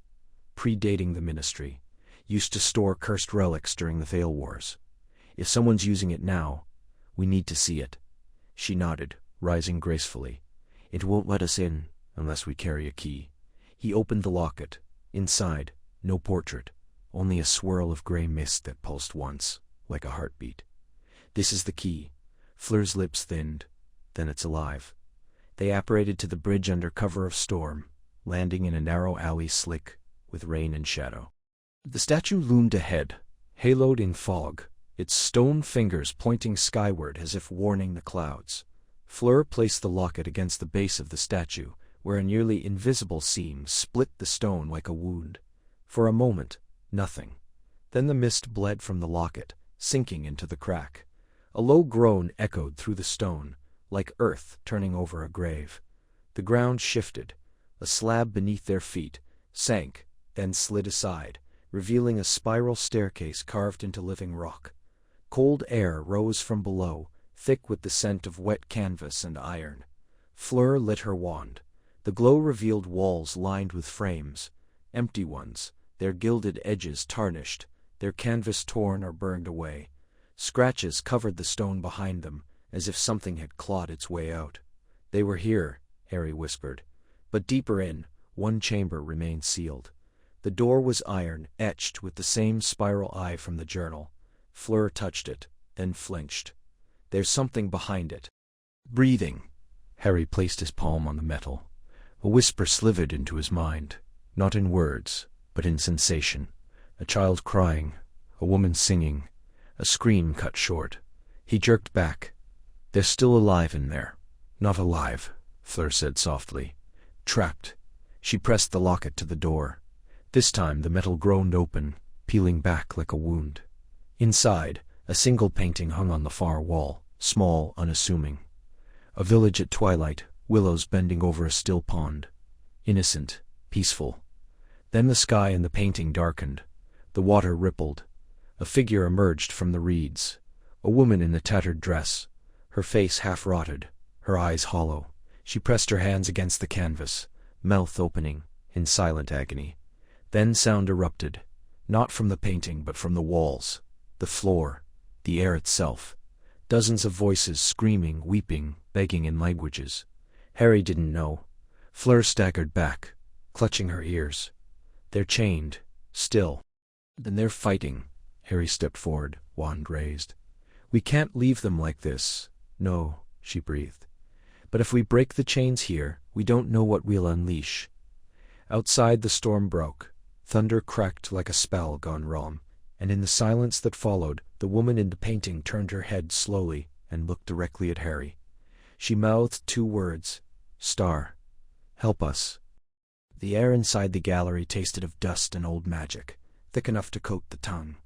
predating the ministry, used to store cursed relics during the Veil Wars. If someone's using it now, we need to see it. She nodded, rising gracefully. It won't let us in, unless we carry a key. He opened the locket. Inside, no portrait, only a swirl of gray mist that pulsed once, like a heartbeat. This is the key. Fleur's lips thinned. Then it's alive. They apparated to the bridge under cover of storm, landing in a narrow alley slick with rain and shadow. The statue loomed ahead, haloed in fog, its stone fingers pointing skyward as if warning the clouds. Fleur placed the locket against the base of the statue, where a nearly invisible seam split the stone like a wound. For a moment, nothing. Then the mist bled from the locket, sinking into the crack. A low groan echoed through the stone, like earth turning over a grave. The ground shifted. A slab beneath their feet sank, then slid aside, revealing a spiral staircase carved into living rock. Cold air rose from below, thick with the scent of wet canvas and iron. Fleur lit her wand. The glow revealed walls lined with frames, empty ones, their gilded edges tarnished, their canvas torn or burned away. Scratches covered the stone behind them, as if something had clawed its way out. They were here, Harry whispered. But deeper in, one chamber remained sealed. The door was iron, etched with the same spiral eye from the journal. Fleur touched it, then flinched. There's something behind it. Breathing. Harry placed his palm on the metal. A whisper slithered into his mind, not in words, but in sensation. A child crying, a woman singing, a scream cut short. He jerked back. They're still alive in there. Not alive, Fleur said softly. Trapped. She pressed the locket to the door. This time the metal groaned open, peeling back like a wound. Inside, a single painting hung on the far wall, small, unassuming. A village at twilight, willows bending over a still pond. Innocent, peaceful. Then the sky and the painting darkened. The water rippled. A figure emerged from the reeds. A woman in a tattered dress, her face half-rotted, her eyes hollow. She pressed her hands against the canvas, mouth opening, in silent agony. Then sound erupted, not from the painting but from the walls, the floor, the air itself. Dozens of voices screaming, weeping, begging in languages. Harry didn't know. Fleur staggered back, clutching her ears. They're chained, still. Then they're fighting. Harry stepped forward, wand raised. We can't leave them like this. No, she breathed. But if we break the chains here, we don't know what we'll unleash. Outside the storm broke. Thunder cracked like a spell gone wrong, and in the silence that followed, the woman in the painting turned her head slowly and looked directly at Harry. She mouthed two words. Star. Help us. The air inside the gallery tasted of dust and old magic, thick enough to coat the tongue.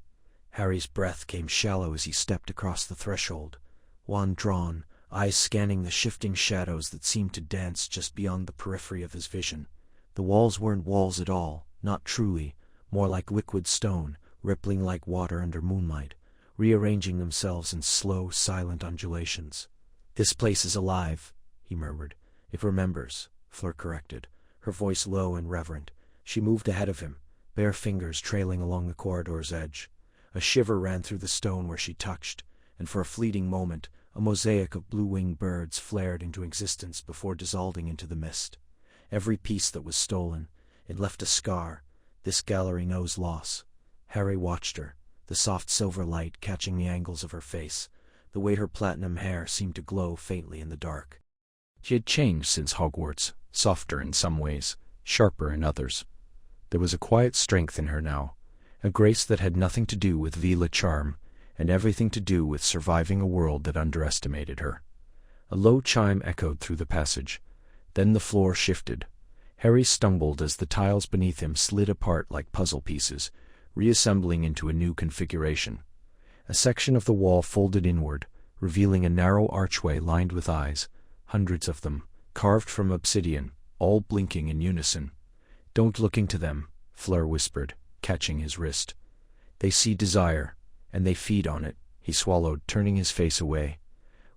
Harry's breath came shallow as he stepped across the threshold, wand drawn, eyes scanning the shifting shadows that seemed to dance just beyond the periphery of his vision. The walls weren't walls at all, not truly, more like liquid stone, rippling like water under moonlight, rearranging themselves in slow, silent undulations. This place is alive, he murmured. It remembers, Fleur corrected, her voice low and reverent. She moved ahead of him, bare fingers trailing along the corridor's edge. A shiver ran through the stone where she touched, and for a fleeting moment, a mosaic of blue-winged birds flared into existence before dissolving into the mist. Every piece that was stolen, it left a scar. This gallery knows loss. Harry watched her, the soft silver light catching the angles of her face, the way her platinum hair seemed to glow faintly in the dark. She had changed since Hogwarts, softer in some ways, sharper in others. There was a quiet strength in her now, a grace that had nothing to do with Vila charm, and everything to do with surviving a world that underestimated her. A low chime echoed through the passage. Then the floor shifted. Harry stumbled as the tiles beneath him slid apart like puzzle pieces, reassembling into a new configuration. A section of the wall folded inward, revealing a narrow archway lined with eyes, hundreds of them, carved from obsidian, all blinking in unison. Don't look into them, Fleur whispered, catching his wrist. They see desire, and they feed on it, he swallowed, turning his face away.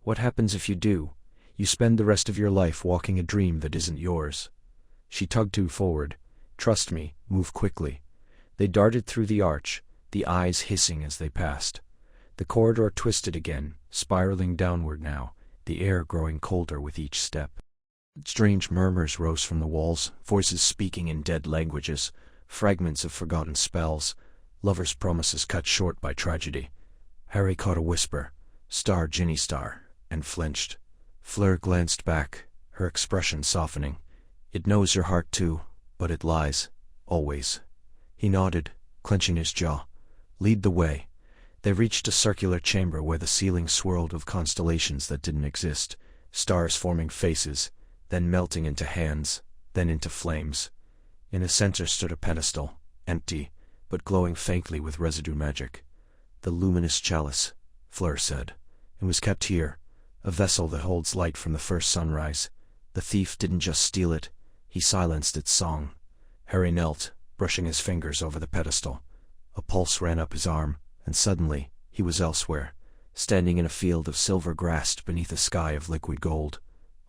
What happens if you do? You spend the rest of your life walking a dream that isn't yours. She tugged him forward. Trust me, move quickly. They darted through the arch, the eyes hissing as they passed. The corridor twisted again, spiraling downward now, the air growing colder with each step. Strange murmurs rose from the walls, voices speaking in dead languages, fragments of forgotten spells, lovers' promises cut short by tragedy. Harry caught a whisper, "Star, Ginny Star," and flinched. Fleur glanced back, her expression softening. It knows your heart too, but it lies, always. He nodded, clenching his jaw. Lead the way. They reached a circular chamber where the ceiling swirled with constellations that didn't exist, stars forming faces, then melting into hands, then into flames. In the center stood a pedestal, empty, but glowing faintly with residue magic. The luminous chalice, Fleur said, and was kept here, a vessel that holds light from the first sunrise. The thief didn't just steal it, he silenced its song. Harry knelt, brushing his fingers over the pedestal. A pulse ran up his arm, and suddenly, he was elsewhere, standing in a field of silver grass beneath a sky of liquid gold.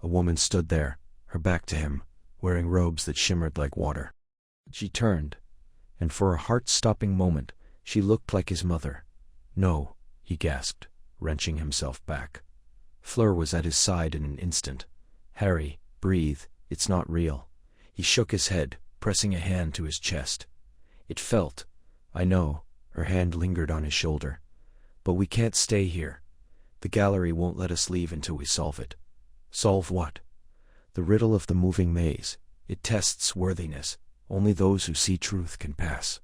A woman stood there, her back to him, wearing robes that shimmered like water. She turned, and for a heart-stopping moment, she looked like his mother. "No," he gasped, wrenching himself back. Fleur was at his side in an instant. "Harry, breathe, it's not real." He shook his head, pressing a hand to his chest. "It felt, I know," her hand lingered on his shoulder. "But we can't stay here. The gallery won't let us leave until we solve it." "Solve what?" "The riddle of the moving maze. It tests worthiness. Only those who see truth can pass."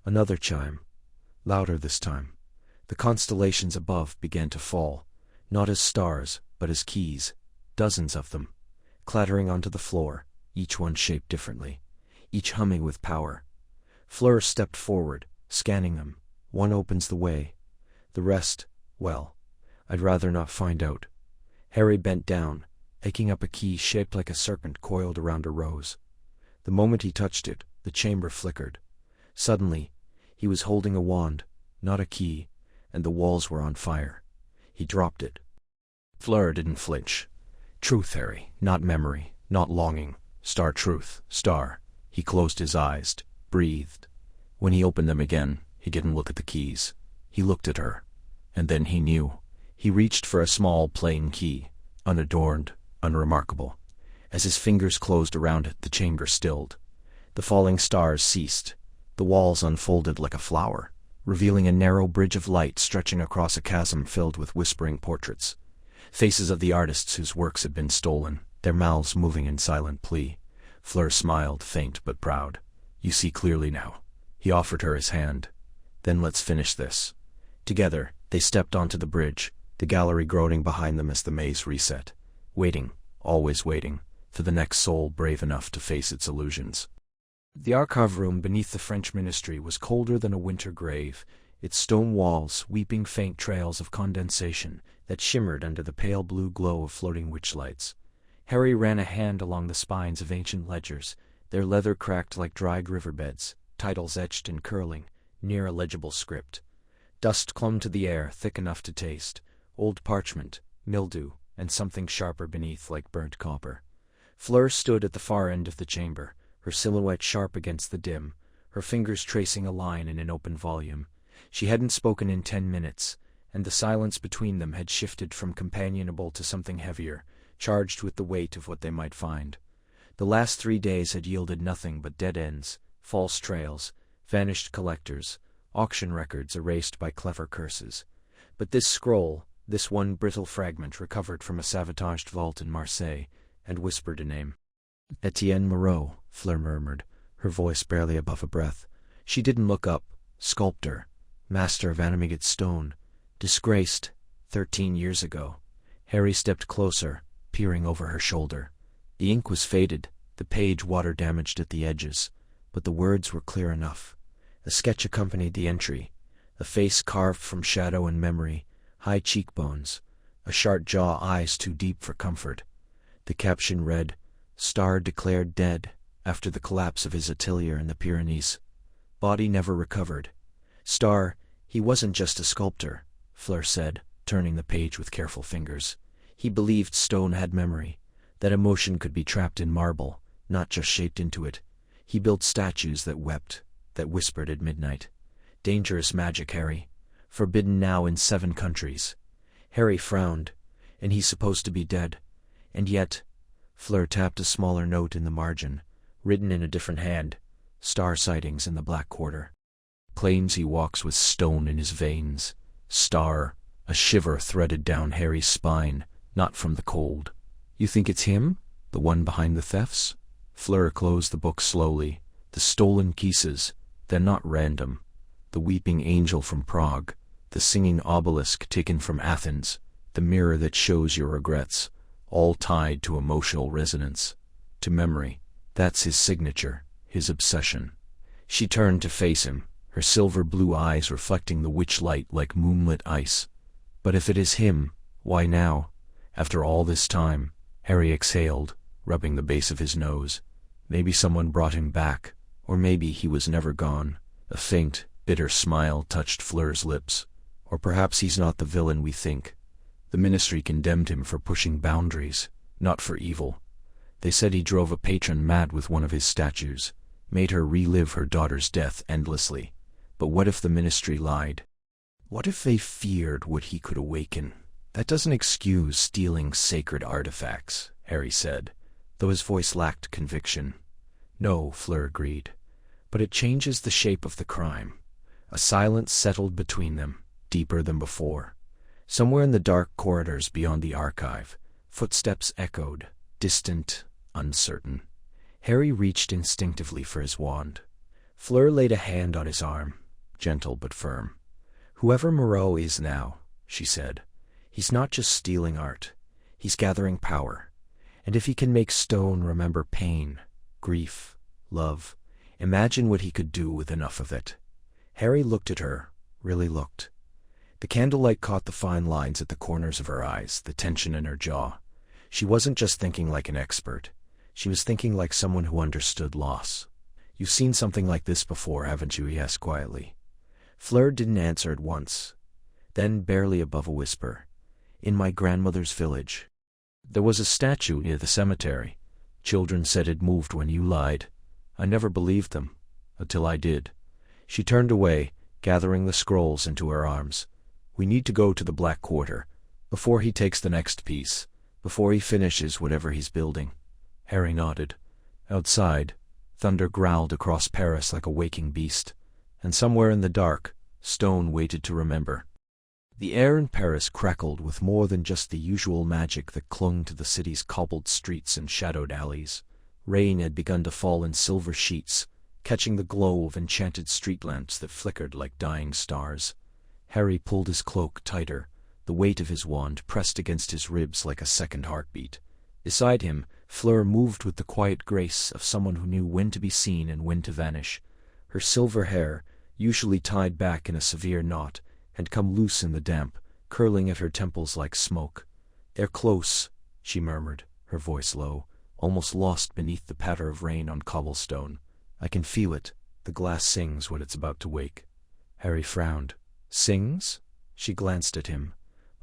Another chime. Louder this time. The constellations above began to fall, not as stars, but as keys, dozens of them, clattering onto the floor, each one shaped differently, each humming with power. Fleur stepped forward, scanning them. One opens the way. The rest, well, I'd rather not find out. Harry bent down, picking up a key shaped like a serpent coiled around a rose. The moment he touched it, the chamber flickered. Suddenly, he was holding a wand, not a key, and the walls were on fire. He dropped it. Fleur didn't flinch. "Truth, Harry, not memory, not longing. Star truth, star." He closed his eyes, breathed. When he opened them again, he didn't look at the keys. He looked at her. And then he knew. He reached for a small, plain key, unadorned, unremarkable. As his fingers closed around it, the chamber stilled. The falling stars ceased. The walls unfolded like a flower, revealing a narrow bridge of light stretching across a chasm filled with whispering portraits. Faces of the artists whose works had been stolen, their mouths moving in silent plea. Fleur smiled, faint but proud. "You see clearly now." He offered her his hand. "Then let's finish this." Together, they stepped onto the bridge, the gallery groaning behind them as the maze reset. Waiting, always waiting, for the next soul brave enough to face its illusions. The archive room beneath the French ministry was colder than a winter grave, its stone walls weeping faint trails of condensation that shimmered under the pale blue glow of floating witchlights. Harry ran a hand along the spines of ancient ledgers, their leather cracked like dried riverbeds, titles etched and curling, near illegible script. Dust clung to the air, thick enough to taste, old parchment, mildew, and something sharper beneath like burnt copper. Fleur stood at the far end of the chamber, her silhouette sharp against the dim, her fingers tracing a line in an open volume. She hadn't spoken in 10 minutes, and the silence between them had shifted from companionable to something heavier, charged with the weight of what they might find. The last 3 days had yielded nothing but dead ends, false trails, vanished collectors, auction records erased by clever curses. But this scroll, this one brittle fragment recovered from a sabotaged vault in Marseille, and whispered a name. "Etienne Moreau," Fleur murmured, her voice barely above a breath. She didn't look up. Sculptor, master of animated stone, disgraced 13 years ago. Harry stepped closer, peering over her shoulder. The ink was faded, the page water-damaged at the edges, but the words were clear enough. A sketch accompanied the entry, a face carved from shadow and memory, high cheekbones, a sharp jaw, eyes too deep for comfort. The caption read, "Star declared dead after the collapse of his atelier in the Pyrenees. Body never recovered." Star, he wasn't just a sculptor, Fleur said, turning the page with careful fingers. He believed stone had memory, that emotion could be trapped in marble, not just shaped into it. He built statues that wept, that whispered at midnight. Dangerous magic, Harry. Forbidden now in 7 countries. Harry frowned. And he's supposed to be dead. And yet, Fleur tapped a smaller note in the margin, written in a different hand. Star sightings in the Black Quarter. Claims he walks with stone in his veins. Star. A shiver threaded down Harry's spine, not from the cold. "You think it's him? The one behind the thefts?" Fleur closed the book slowly. "The stolen pieces. They're not random. The weeping angel from Prague. The singing obelisk taken from Athens. The mirror that shows your regrets. all tied to emotional resonance, to memory. That's his signature, his obsession. She turned to face him, her silver blue eyes reflecting the witch light like moonlit ice. But if it is him, why now? After all this time, Harry exhaled, rubbing the base of his nose. Maybe someone brought him back, or maybe he was never gone. A faint, bitter smile touched Fleur's lips. Or perhaps he's not the villain we think. The ministry condemned him for pushing boundaries, not for evil. They said he drove a patron mad with one of his statues, made her relive her daughter's death endlessly. But what if the ministry lied? What if they feared what he could awaken? That doesn't excuse stealing sacred artifacts, Harry said, though his voice lacked conviction. No, Fleur agreed. But it changes the shape of the crime. A silence settled between them, deeper than before. Somewhere in the dark corridors beyond the archive, footsteps echoed, distant, uncertain. Harry reached instinctively for his wand. Fleur laid a hand on his arm, gentle but firm. "Whoever Moreau is now," she said, "he's not just stealing art. He's gathering power. And if he can make stone remember pain, grief, love, imagine what he could do with enough of it." Harry looked at her, really looked. The candlelight caught the fine lines at the corners of her eyes, the tension in her jaw. She wasn't just thinking like an expert. She was thinking like someone who understood loss. "You've seen something like this before, haven't you?" he asked quietly. Fleur didn't answer at once. Then, barely above a whisper, "In my grandmother's village. There was a statue near the cemetery. Children said it moved when you lied. I never believed them, until I did." She turned away, gathering the scrolls into her arms. "We need to go to the Black Quarter, before he takes the next piece, before he finishes whatever he's building." Harry nodded. Outside, thunder growled across Paris like a waking beast, and somewhere in the dark, stone waited to remember. The air in Paris crackled with more than just the usual magic that clung to the city's cobbled streets and shadowed alleys. Rain had begun to fall in silver sheets, catching the glow of enchanted street lamps that flickered like dying stars. Harry pulled his cloak tighter, the weight of his wand pressed against his ribs like a second heartbeat. Beside him, Fleur moved with the quiet grace of someone who knew when to be seen and when to vanish. Her silver hair, usually tied back in a severe knot, had come loose in the damp, curling at her temples like smoke. "They're close," she murmured, her voice low, almost lost beneath the patter of rain on cobblestone. "I can feel it. The glass sings when it's about to wake." Harry frowned. "Sings?" She glanced at him,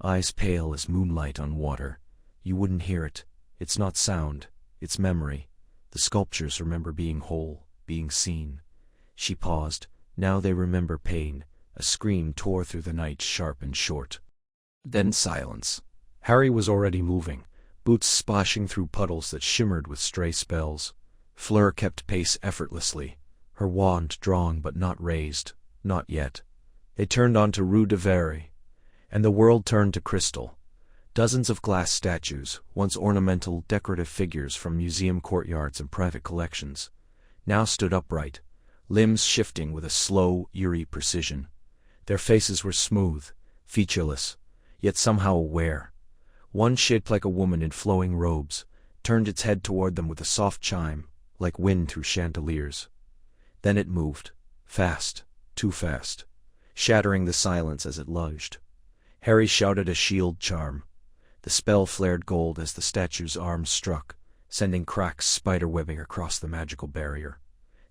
eyes pale as moonlight on water. "You wouldn't hear it. It's not sound, it's memory. The sculptures remember being whole, being seen." She paused. "Now they remember pain." A scream tore through the night, sharp and short. Then silence. Harry was already moving, boots splashing through puddles that shimmered with stray spells. Fleur kept pace effortlessly, her wand drawn but not raised, not yet. They turned onto Rue de Verre, and the world turned to crystal. Dozens of glass statues, once ornamental, decorative figures from museum courtyards and private collections, now stood upright, limbs shifting with a slow, eerie precision. Their faces were smooth, featureless, yet somehow aware. One, shaped like a woman in flowing robes, turned its head toward them with a soft chime, like wind through chandeliers. Then it moved, fast, too fast, shattering the silence as it lunged. Harry shouted a shield charm. The spell flared gold as the statue's arms struck, sending cracks spiderwebbing across the magical barrier.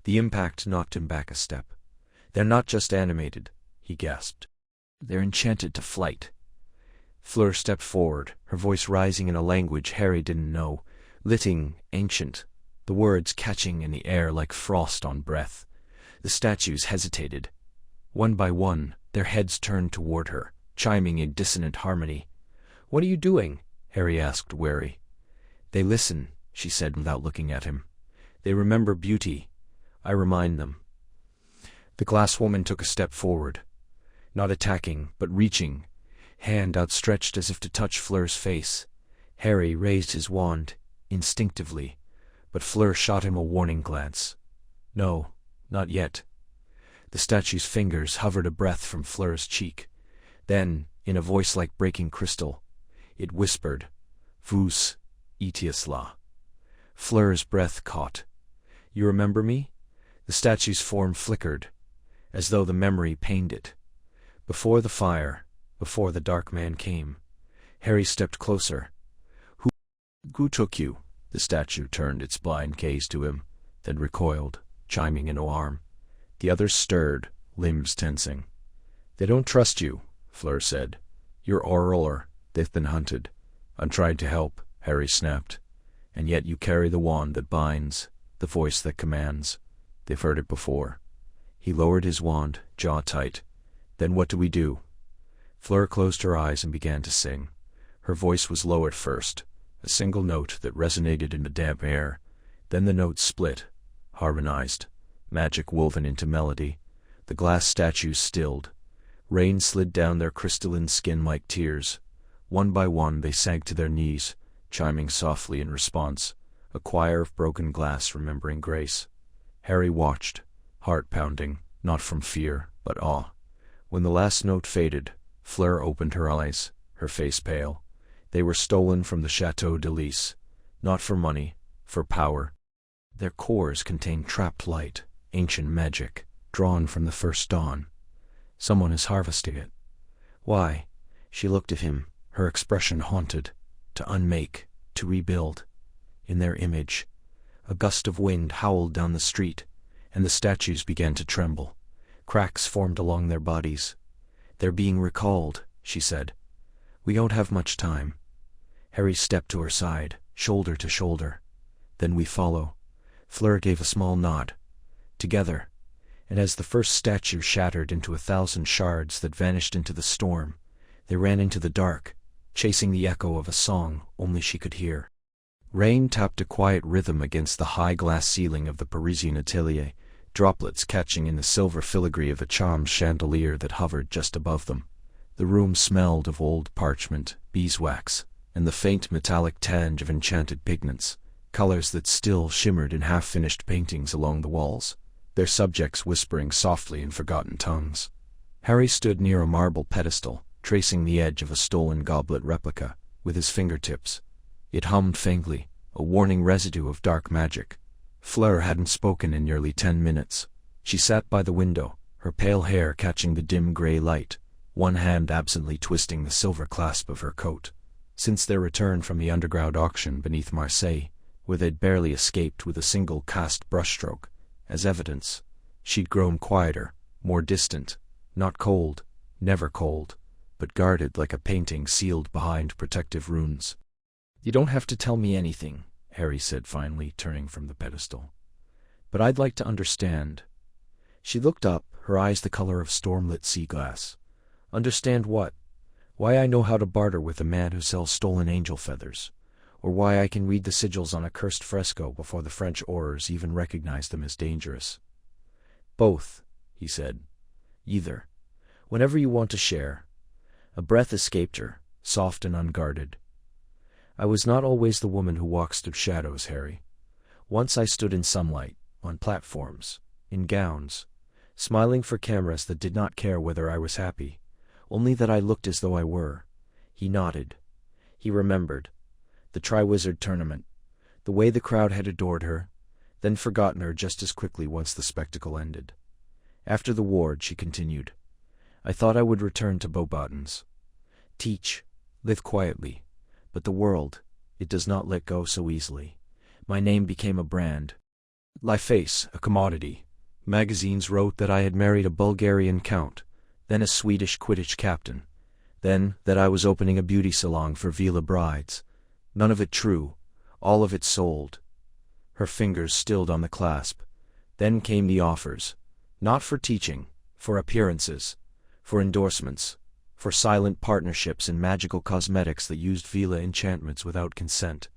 The impact knocked him back a step. "They're not just animated," he gasped. "They're enchanted to flight." Fleur stepped forward, her voice rising in a language Harry didn't know, litting, ancient, the words catching in the air like frost on breath. The statues hesitated. One by one, their heads turned toward her, chiming in dissonant harmony. "What are you doing?" Harry asked, wary. "They listen," she said without looking at him. "They remember beauty. I remind them." The glass woman took a step forward, not attacking, but reaching, hand outstretched as if to touch Fleur's face. Harry raised his wand, instinctively, but Fleur shot him a warning glance. "No, not yet." The statue's fingers hovered a breath from Fleur's cheek. Then, in a voice like breaking crystal, it whispered, "Vous Etiasla. Fleur's breath caught. You remember me? The statue's form flickered, as though the memory pained it. Before the fire, before the dark man came. Harry stepped closer. Who took you? The statue turned its blind gaze to him, then recoiled, chiming in alarm. The others stirred, limbs tensing. They don't trust you, Fleur said. You're Auror. They've been hunted. I'm trying to help, Harry snapped. And yet you carry the wand that binds, the voice that commands. They've heard it before. He lowered his wand, jaw tight. Then what do we do? Fleur closed her eyes and began to sing. Her voice was low at first, a single note that resonated in the damp air. Then the notes split, harmonized, magic woven into melody. The glass statues stilled. Rain slid down their crystalline skin like tears. One by one they sank to their knees, chiming softly in response, a choir of broken glass remembering grace. Harry watched, heart pounding, not from fear, but awe. When the last note faded, Fleur opened her eyes, her face pale. They were stolen from the Chateau de Lys, not for money, for power. Their cores contained trapped light, ancient magic, drawn from the first dawn. Someone is harvesting it. Why? She looked at him, her expression haunted. To unmake, to rebuild. In their image, a gust of wind howled down the street, and the statues began to tremble. Cracks formed along their bodies. They're being recalled, she said. We don't have much time. Harry stepped to her side, shoulder to shoulder. Then we follow. Fleur gave a small nod. Together. And as the first statue shattered into 1,000 shards that vanished into the storm, they ran into the dark, chasing the echo of a song only she could hear. Rain tapped a quiet rhythm against the high glass ceiling of the Parisian atelier, droplets catching in the silver filigree of a charmed chandelier that hovered just above them. The room smelled of old parchment, beeswax, and the faint metallic tinge of enchanted pigments, colors that still shimmered in half-finished paintings along the walls, their subjects whispering softly in forgotten tongues. Harry stood near a marble pedestal, tracing the edge of a stolen goblet replica, with his fingertips. It hummed faintly, a warning residue of dark magic. Fleur hadn't spoken in nearly 10 minutes. She sat by the window, her pale hair catching the dim grey light, one hand absently twisting the silver clasp of her coat. Since their return from the underground auction beneath Marseille, where they'd barely escaped with a single cast brushstroke, as evidence, she'd grown quieter, more distant, not cold, never cold, but guarded like a painting sealed behind protective runes. You don't have to tell me anything, Harry said finally, turning from the pedestal. But I'd like to understand. She looked up, her eyes the color of storm-lit sea glass. Understand what? Why I know how to barter with a man who sells stolen angel feathers, or why I can read the sigils on a cursed fresco before the French aurors even recognize them as dangerous. Both, he said. Either. Whenever you want to share. A breath escaped her, soft and unguarded. I was not always the woman who walks through shadows, Harry. Once I stood in sunlight, on platforms, in gowns, smiling for cameras that did not care whether I was happy, only that I looked as though I were. He nodded. He remembered. The Triwizard Tournament, the way the crowd had adored her, then forgotten her just as quickly once the spectacle ended. After the ward, she continued, I thought I would return to Beauxbatons. Teach, live quietly, but the world, it does not let go so easily. My name became a brand. My face, a commodity. Magazines wrote that I had married a Bulgarian count, then a Swedish Quidditch captain, then that I was opening a beauty salon for Villa brides. None of it true, all of it sold. Her fingers stilled on the clasp. Then came the offers, not for teaching, for appearances, for endorsements, for silent partnerships in magical cosmetics that used Villa enchantments without consent.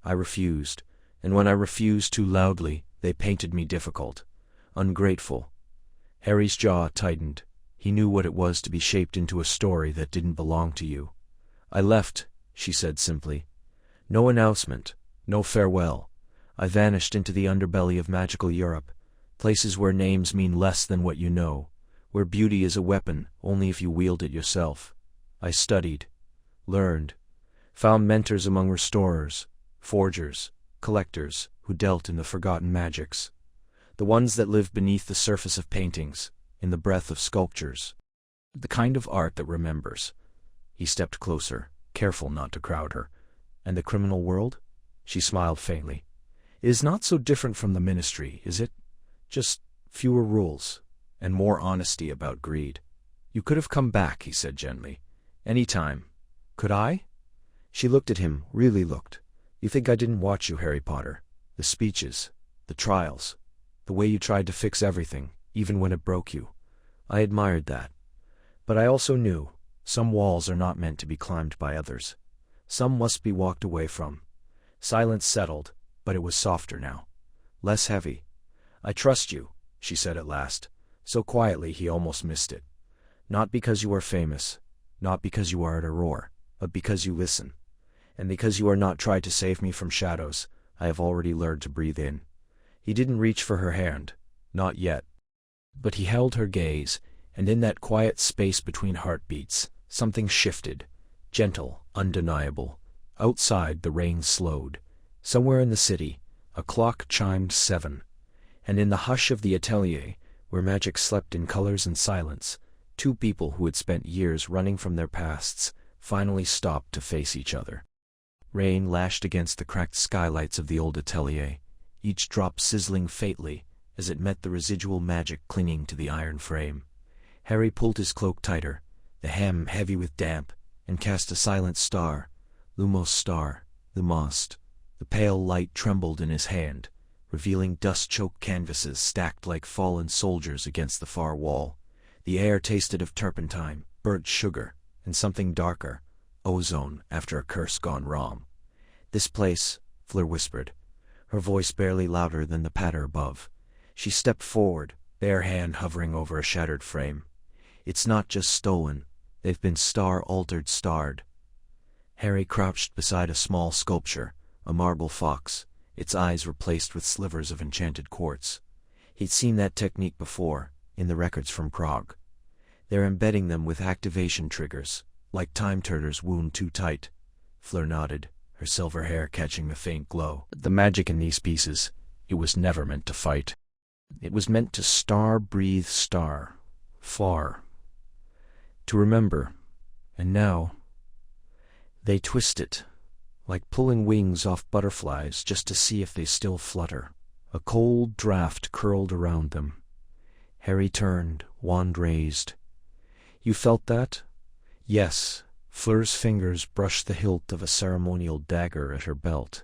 I refused, and when I refused too loudly, they painted me difficult, ungrateful. Harry's jaw tightened. He knew what it was to be shaped into a story that didn't belong to you. I left, she said simply. No announcement, no farewell. I vanished into the underbelly of magical Europe, places where names mean less than what you know, where beauty is a weapon only if you wield it yourself. I studied, learned, found mentors among restorers, forgers, collectors, who dealt in the forgotten magics. The ones that lived beneath the surface of paintings, in the breath of sculptures. The kind of art that remembers. He stepped closer, careful not to crowd her. And the criminal world? She smiled faintly. It is not so different from the ministry, is it? Just fewer rules, and more honesty about greed. You could have come back, he said gently. Any time. Could I? She looked at him, really looked. You think I didn't watch you, Harry Potter? The speeches, the trials, the way you tried to fix everything, even when it broke you. I admired that. But I also knew, some walls are not meant to be climbed by others. Some must be walked away from. Silence settled, but it was softer now. Less heavy. I trust you, she said at last, so quietly he almost missed it. Not because you are famous, not because you are at Auror, but because you listen. And because you are not tried to save me from shadows, I have already learned to breathe in. He didn't reach for her hand, not yet. But he held her gaze, and in that quiet space between heartbeats, something shifted, gentle, undeniable. Outside, the rain slowed. Somewhere in the city, a clock chimed 7. And in the hush of the atelier, where magic slept in colors and silence, two people who had spent years running from their pasts finally stopped to face each other. Rain lashed against the cracked skylights of the old atelier, each drop sizzling faintly as it met the residual magic clinging to the iron frame. Harry pulled his cloak tighter, the hem heavy with damp, and cast a silent star, Lumos star, Lumost. The pale light trembled in his hand, revealing dust-choked canvases stacked like fallen soldiers against the far wall. The air tasted of turpentine, burnt sugar, and something darker, ozone after a curse gone wrong. This place, Fleur whispered, her voice barely louder than the patter above. She stepped forward, bare hand hovering over a shattered frame. It's not just stolen, they've been star-altered starred. Harry crouched beside a small sculpture, a marble fox, its eyes replaced with slivers of enchanted quartz. He'd seen that technique before, in the records from Prague. They're embedding them with activation triggers, like time turners wound too tight. Fleur nodded, her silver hair catching the faint glow. The magic in these pieces, it was never meant to fight. It was meant to star-breathe star, far. To remember, and now, they twist it, like pulling wings off butterflies just to see if they still flutter. A cold draft curled around them. Harry turned, wand raised. You felt that? Yes. Fleur's fingers brushed the hilt of a ceremonial dagger at her belt.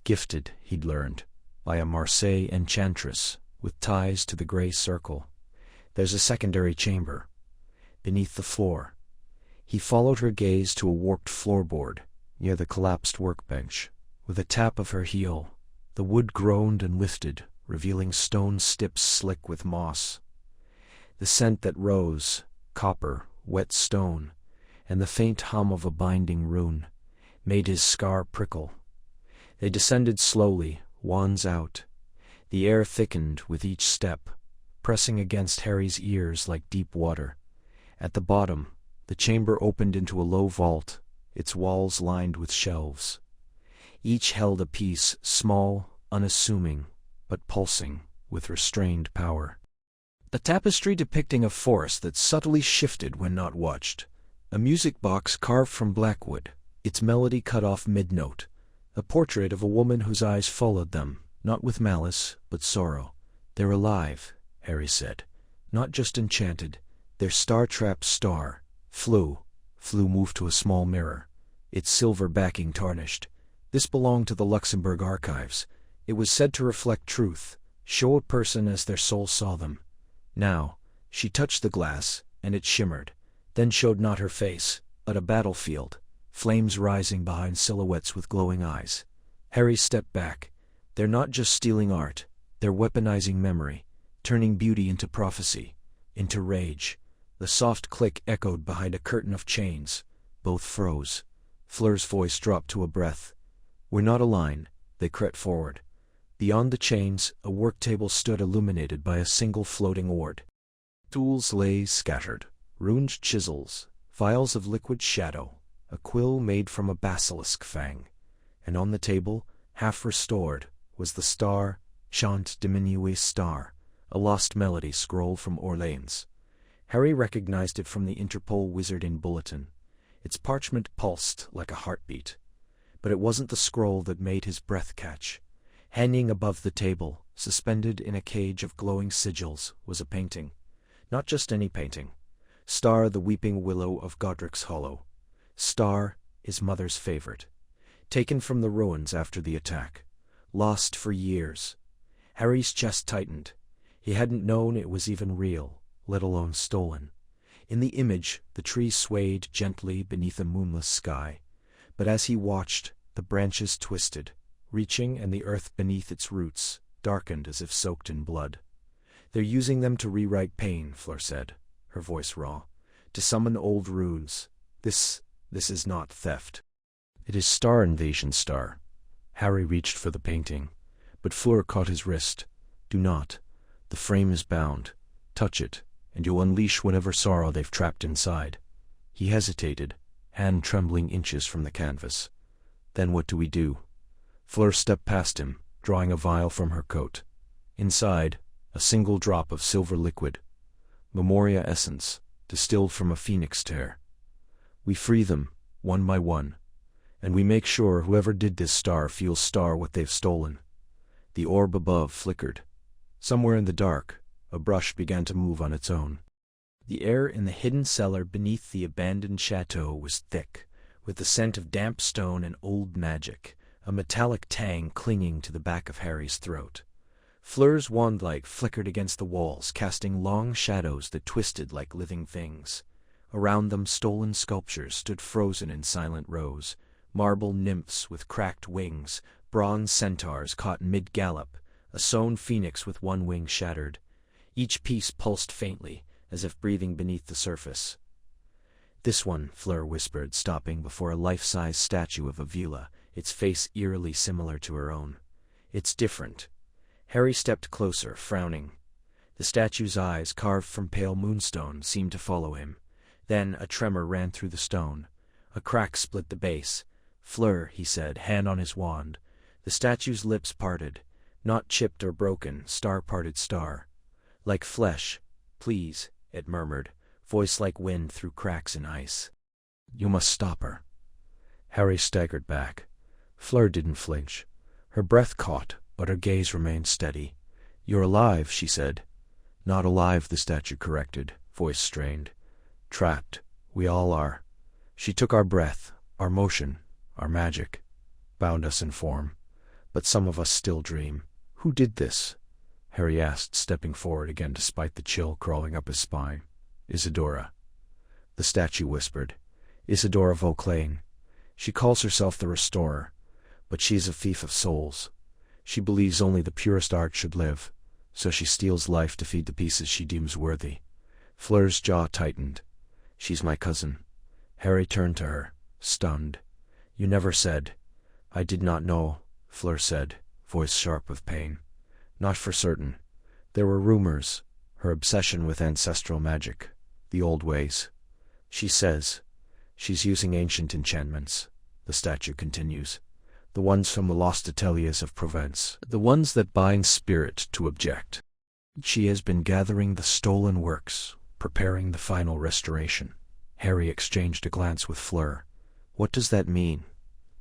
Gifted, he'd learned, by a Marseille enchantress, with ties to the grey circle. There's a secondary chamber, beneath the floor. He followed her gaze to a warped floorboard, near the collapsed workbench. With a tap of her heel, the wood groaned and lifted, revealing stone stips slick with moss. The scent that rose, copper, wet stone, and the faint hum of a binding rune, made his scar prickle. They descended slowly, wands out. The air thickened with each step, pressing against Harry's ears like deep water. At the bottom, the chamber opened into a low vault, its walls lined with shelves. Each held a piece, small, unassuming, but pulsing with restrained power. A tapestry depicting a forest that subtly shifted when not watched. A music box carved from blackwood, its melody cut off mid-note. A portrait of a woman whose eyes followed them, not with malice, but sorrow. They're alive, Harry said. Not just enchanted. They're star-trapped star. Fleur moved to a small mirror, its silver backing tarnished. This belonged to the Luxembourg archives. It was said to reflect truth, show a person as their soul saw them. Now, she touched the glass, and it shimmered, then showed not her face, but a battlefield, flames rising behind silhouettes with glowing eyes. Harry stepped back. They're not just stealing art, they're weaponizing memory, turning beauty into prophecy, into rage. The soft click echoed behind a curtain of chains. Both froze. Fleur's voice dropped to a breath. We're not a line, they crept forward. Beyond the chains, a work table stood illuminated by a single floating ward. Tools lay scattered, ruined chisels, vials of liquid shadow, a quill made from a basilisk fang. And on the table, half restored, was the star, chant diminué star, a lost melody scroll from Orleans. Harry recognized it from the Interpol wizard-in bulletin. Its parchment pulsed like a heartbeat. But it wasn't the scroll that made his breath catch. Hanging above the table, suspended in a cage of glowing sigils, was a painting. Not just any painting. Star, the weeping willow of Godric's Hollow. Star, his mother's favorite. Taken from the ruins after the attack. Lost for years. Harry's chest tightened. He hadn't known it was even real, let alone stolen. In the image, the tree swayed gently beneath a moonless sky. But as he watched, the branches twisted, reaching, and the earth beneath its roots darkened as if soaked in blood. "They're using them to rewrite pain," Fleur said, her voice raw. "To summon old runes. This is not theft. It is star invasion, Star." Harry reached for the painting, but Fleur caught his wrist. "Do not. The frame is bound. Touch it, and you'll unleash whatever sorrow they've trapped inside." He hesitated, hand trembling inches from the canvas. "Then what do we do?" Fleur stepped past him, drawing a vial from her coat. Inside, a single drop of silver liquid. Memoria essence, distilled from a phoenix tear. "We free them, one by one. And we make sure whoever did this feels what they've stolen." The orb above flickered. Somewhere in the dark, a brush began to move on its own. The air in the hidden cellar beneath the abandoned chateau was thick, with the scent of damp stone and old magic, a metallic tang clinging to the back of Harry's throat. Fleur's wand light flickered against the walls, casting long shadows that twisted like living things. Around them, stolen sculptures stood frozen in silent rows, marble nymphs with cracked wings, bronze centaurs caught mid-gallop, a sewn phoenix with one wing shattered. Each piece pulsed faintly, as if breathing beneath the surface. "This one," Fleur whispered, stopping before a life-size statue of Avila, its face eerily similar to her own. "It's different." Harry stepped closer, frowning. The statue's eyes, carved from pale moonstone, seemed to follow him. Then a tremor ran through the stone. A crack split the base. "Fleur," he said, hand on his wand. The statue's lips parted. Not chipped or broken, star-parted star. "Like flesh. Please," it murmured, voice like wind through cracks in ice. "You must stop her." Harry staggered back. Fleur didn't flinch. Her breath caught, but her gaze remained steady. "You're alive," she said. "Not alive," the statue corrected, voice strained. "Trapped. We all are. She took our breath, our motion, our magic, bound us in form. But some of us still dream." "Who did this?" Harry asked, stepping forward again despite the chill crawling up his spine. "Isidora." The statue whispered. "Isidora Vauclain. She calls herself the Restorer, but she is a thief of souls. She believes only the purest art should live, so she steals life to feed the pieces she deems worthy." Fleur's jaw tightened. "She's my cousin." Harry turned to her, stunned. "You never said." "I did not know," Fleur said, voice sharp with pain. "Not for certain. There were rumors, her obsession with ancestral magic, the old ways. She says she's using ancient enchantments," the statue continues. "The ones from the lost ateliers of Provence, the ones that bind spirit to object. She has been gathering the stolen works, preparing the final restoration." Harry exchanged a glance with Fleur. "What does that mean?"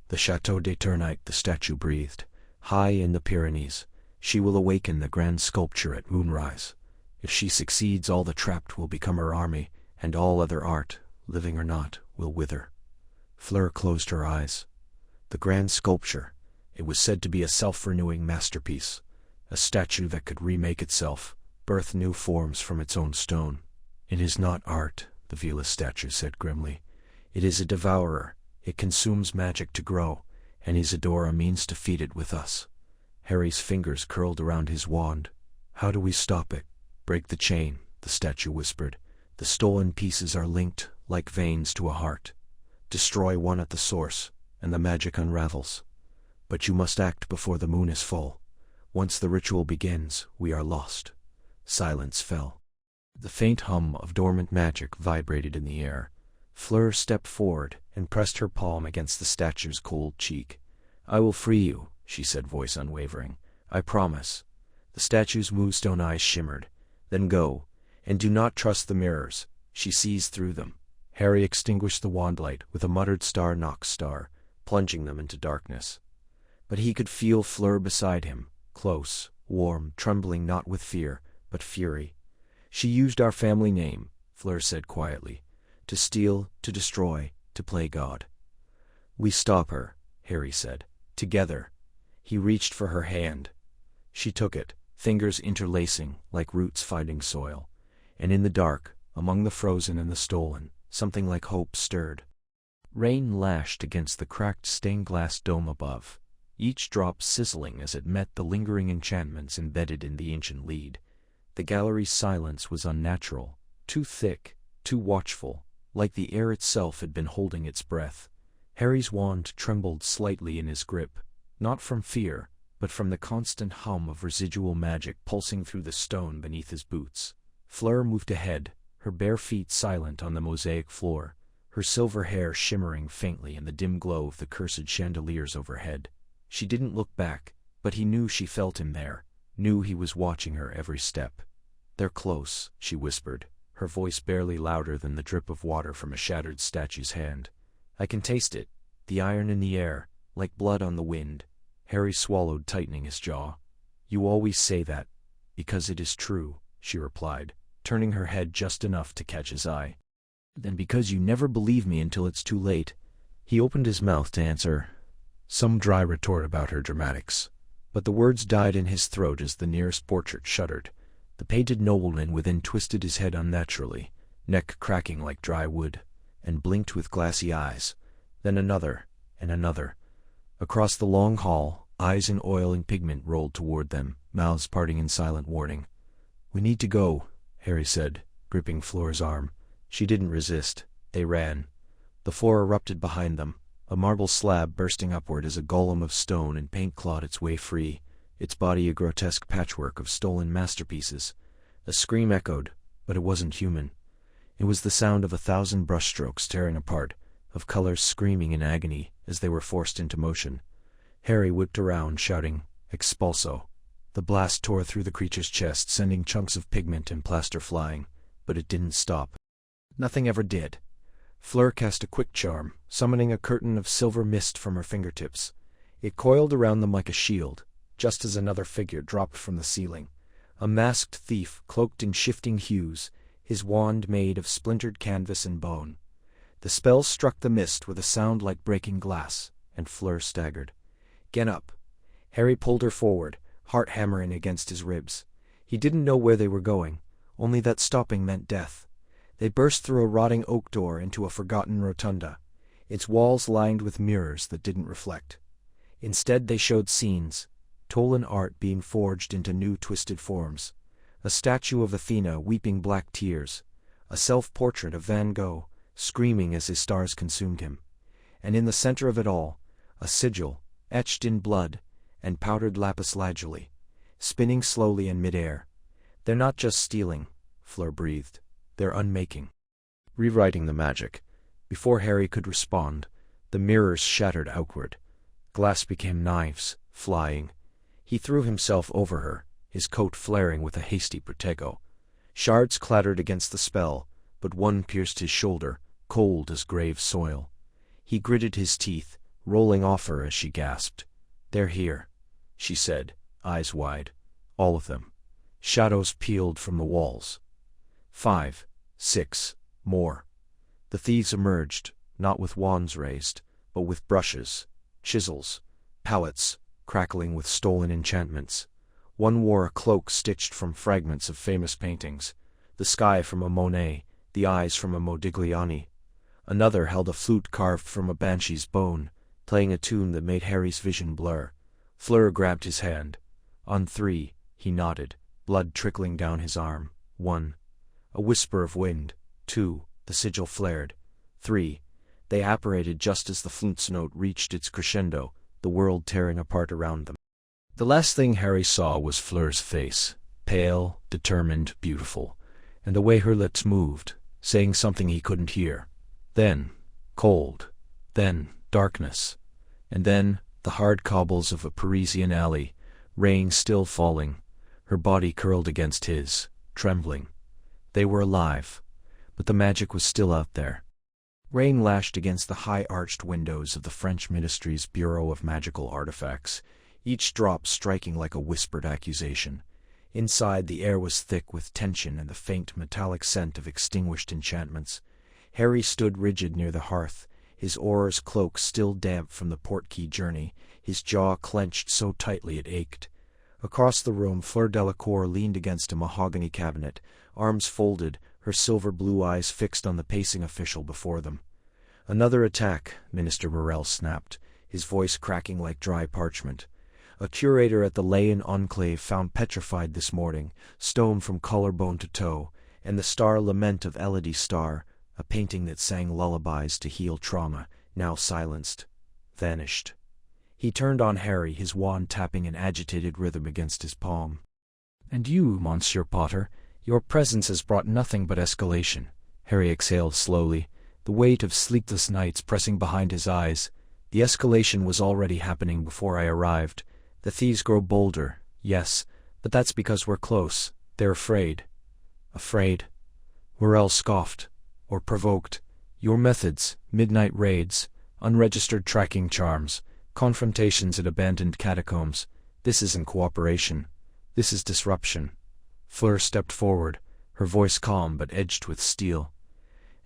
"The Château d'Eternite," the statue breathed. "High in the Pyrenees. She will awaken the grand sculpture at moonrise. If she succeeds, all the trapped will become her army, and all other art, living or not, will wither." Fleur closed her eyes. The grand sculpture. It was said to be a self-renewing masterpiece, a statue that could remake itself, birth new forms from its own stone. "It is not art," the Vila statue said grimly. "It is a devourer. It consumes magic to grow, and Isidora means to feed it with us." Harry's fingers curled around his wand. "How do we stop it?" "Break the chain," the statue whispered. "The stolen pieces are linked, like veins to a heart. Destroy one at the source, and the magic unravels. But you must act before the moon is full. Once the ritual begins, we are lost." Silence fell. The faint hum of dormant magic vibrated in the air. Fleur stepped forward and pressed her palm against the statue's cold cheek. "I will free you," she said, voice unwavering. "I promise." The statue's moonstone eyes shimmered. "Then go, and do not trust the mirrors. She sees through them." Harry extinguished the wand light with a muttered star knock star, plunging them into darkness. But he could feel Fleur beside him, close, warm, trembling not with fear, but fury. "She used our family name," Fleur said quietly, "to steal, to destroy, to play God." "We stop her," Harry said. "Together." He reached for her hand. She took it, fingers interlacing like roots finding soil. And in the dark, among the frozen and the stolen, something like hope stirred. Rain lashed against the cracked stained-glass dome above, each drop sizzling as it met the lingering enchantments embedded in the ancient lead. The gallery's silence was unnatural, too thick, too watchful, like the air itself had been holding its breath. Harry's wand trembled slightly in his grip, not from fear, but from the constant hum of residual magic pulsing through the stone beneath his boots. Fleur moved ahead, her bare feet silent on the mosaic floor, her silver hair shimmering faintly in the dim glow of the cursed chandeliers overhead. She didn't look back, but he knew she felt him there, knew he was watching her every step. "They're close," she whispered, her voice barely louder than the drip of water from a shattered statue's hand. "I can taste it, the iron in the air, like blood on the wind." Harry swallowed, tightening his jaw. "You always say that, because it is true," she replied, turning her head just enough to catch his eye. "Then because you never believe me until it's too late." He opened his mouth to answer some dry retort about her dramatics, but the words died in his throat as the nearest portrait shuddered. The painted nobleman within twisted his head unnaturally, neck cracking like dry wood, and blinked with glassy eyes. Then another, and another. Across the long hall, eyes in oil and pigment rolled toward them, mouths parting in silent warning. "We need to go," Harry said, gripping Fleur's arm. She didn't resist. They ran. The floor erupted behind them, a marble slab bursting upward as a golem of stone and paint clawed its way free, its body a grotesque patchwork of stolen masterpieces. A scream echoed, but it wasn't human. It was the sound of 1,000 brushstrokes tearing apart, of colors screaming in agony as they were forced into motion. Harry whipped around, shouting, "Expulso!" The blast tore through the creature's chest, sending chunks of pigment and plaster flying, but it didn't stop. Nothing ever did. Fleur cast a quick charm, summoning a curtain of silver mist from her fingertips. It coiled around them like a shield, just as another figure dropped from the ceiling. A masked thief, cloaked in shifting hues, his wand made of splintered canvas and bone. The spell struck the mist with a sound like breaking glass, and Fleur staggered. "Get up." Harry pulled her forward, heart hammering against his ribs. He didn't know where they were going, only that stopping meant death. They burst through a rotting oak door into a forgotten rotunda, its walls lined with mirrors that didn't reflect. Instead they showed scenes, Tolan art being forged into new twisted forms. A statue of Athena weeping black tears, a self-portrait of Van Gogh, screaming as his stars consumed him. And in the center of it all, a sigil, etched in blood, and powdered lapis lazuli, spinning slowly in midair. "They're not just stealing," Fleur breathed. "They're unmaking." Rewriting the magic. Before Harry could respond, the mirrors shattered outward. Glass became knives, flying. He threw himself over her, his coat flaring with a hasty protego. Shards clattered against the spell, but one pierced his shoulder, cold as grave soil. He gritted his teeth, rolling off her as she gasped. "They're here," she said, eyes wide. "All of them." Shadows peeled from the walls. 5, 6, more. The thieves emerged, not with wands raised, but with brushes, chisels, palettes, crackling with stolen enchantments. One wore a cloak stitched from fragments of famous paintings, the sky from a Monet, the eyes from a Modigliani. Another held a flute carved from a banshee's bone, playing a tune that made Harry's vision blur. Fleur grabbed his hand. On 3, he nodded, blood trickling down his arm. 1. A whisper of wind. 2. The sigil flared. 3. They apparated just as the flute's note reached its crescendo, the world tearing apart around them. The last thing Harry saw was Fleur's face, pale, determined, beautiful, and the way her lips moved, saying something he couldn't hear. Then, cold. Then, darkness. And then, The hard cobbles of a Parisian alley, rain still falling, her body curled against his, trembling. They were alive, but the magic was still out there. Rain lashed against the high-arched windows of the French Ministry's Bureau of Magical Artifacts, each drop striking like a whispered accusation. Inside, the air was thick with tension and the faint metallic scent of extinguished enchantments. Harry stood rigid near the hearth, his Auror's cloak still damp from the Portkey journey, his jaw clenched so tightly it ached. Across the room, Fleur Delacour leaned against a mahogany cabinet, arms folded, her silver-blue eyes fixed on the pacing official before them. "Another attack," Minister Morel snapped, his voice cracking like dry parchment. "A curator at the Layan Enclave found petrified this morning, stone from collarbone to toe, and the star Lament of Elodie Star, a painting that sang lullabies to heal trauma, now silenced, vanished." He turned on Harry, his wand tapping an agitated rhythm against his palm. "And you, Monsieur Potter, your presence has brought nothing but escalation." Harry exhaled slowly, the weight of sleepless nights pressing behind his eyes. "The escalation was already happening before I arrived. The thieves grow bolder, yes, but that's because we're close. They're afraid." "Afraid?" Morel scoffed. "Or provoked. Your methods, midnight raids, unregistered tracking charms, confrontations at abandoned catacombs, this isn't cooperation. This is disruption." Fleur stepped forward, her voice calm but edged with steel.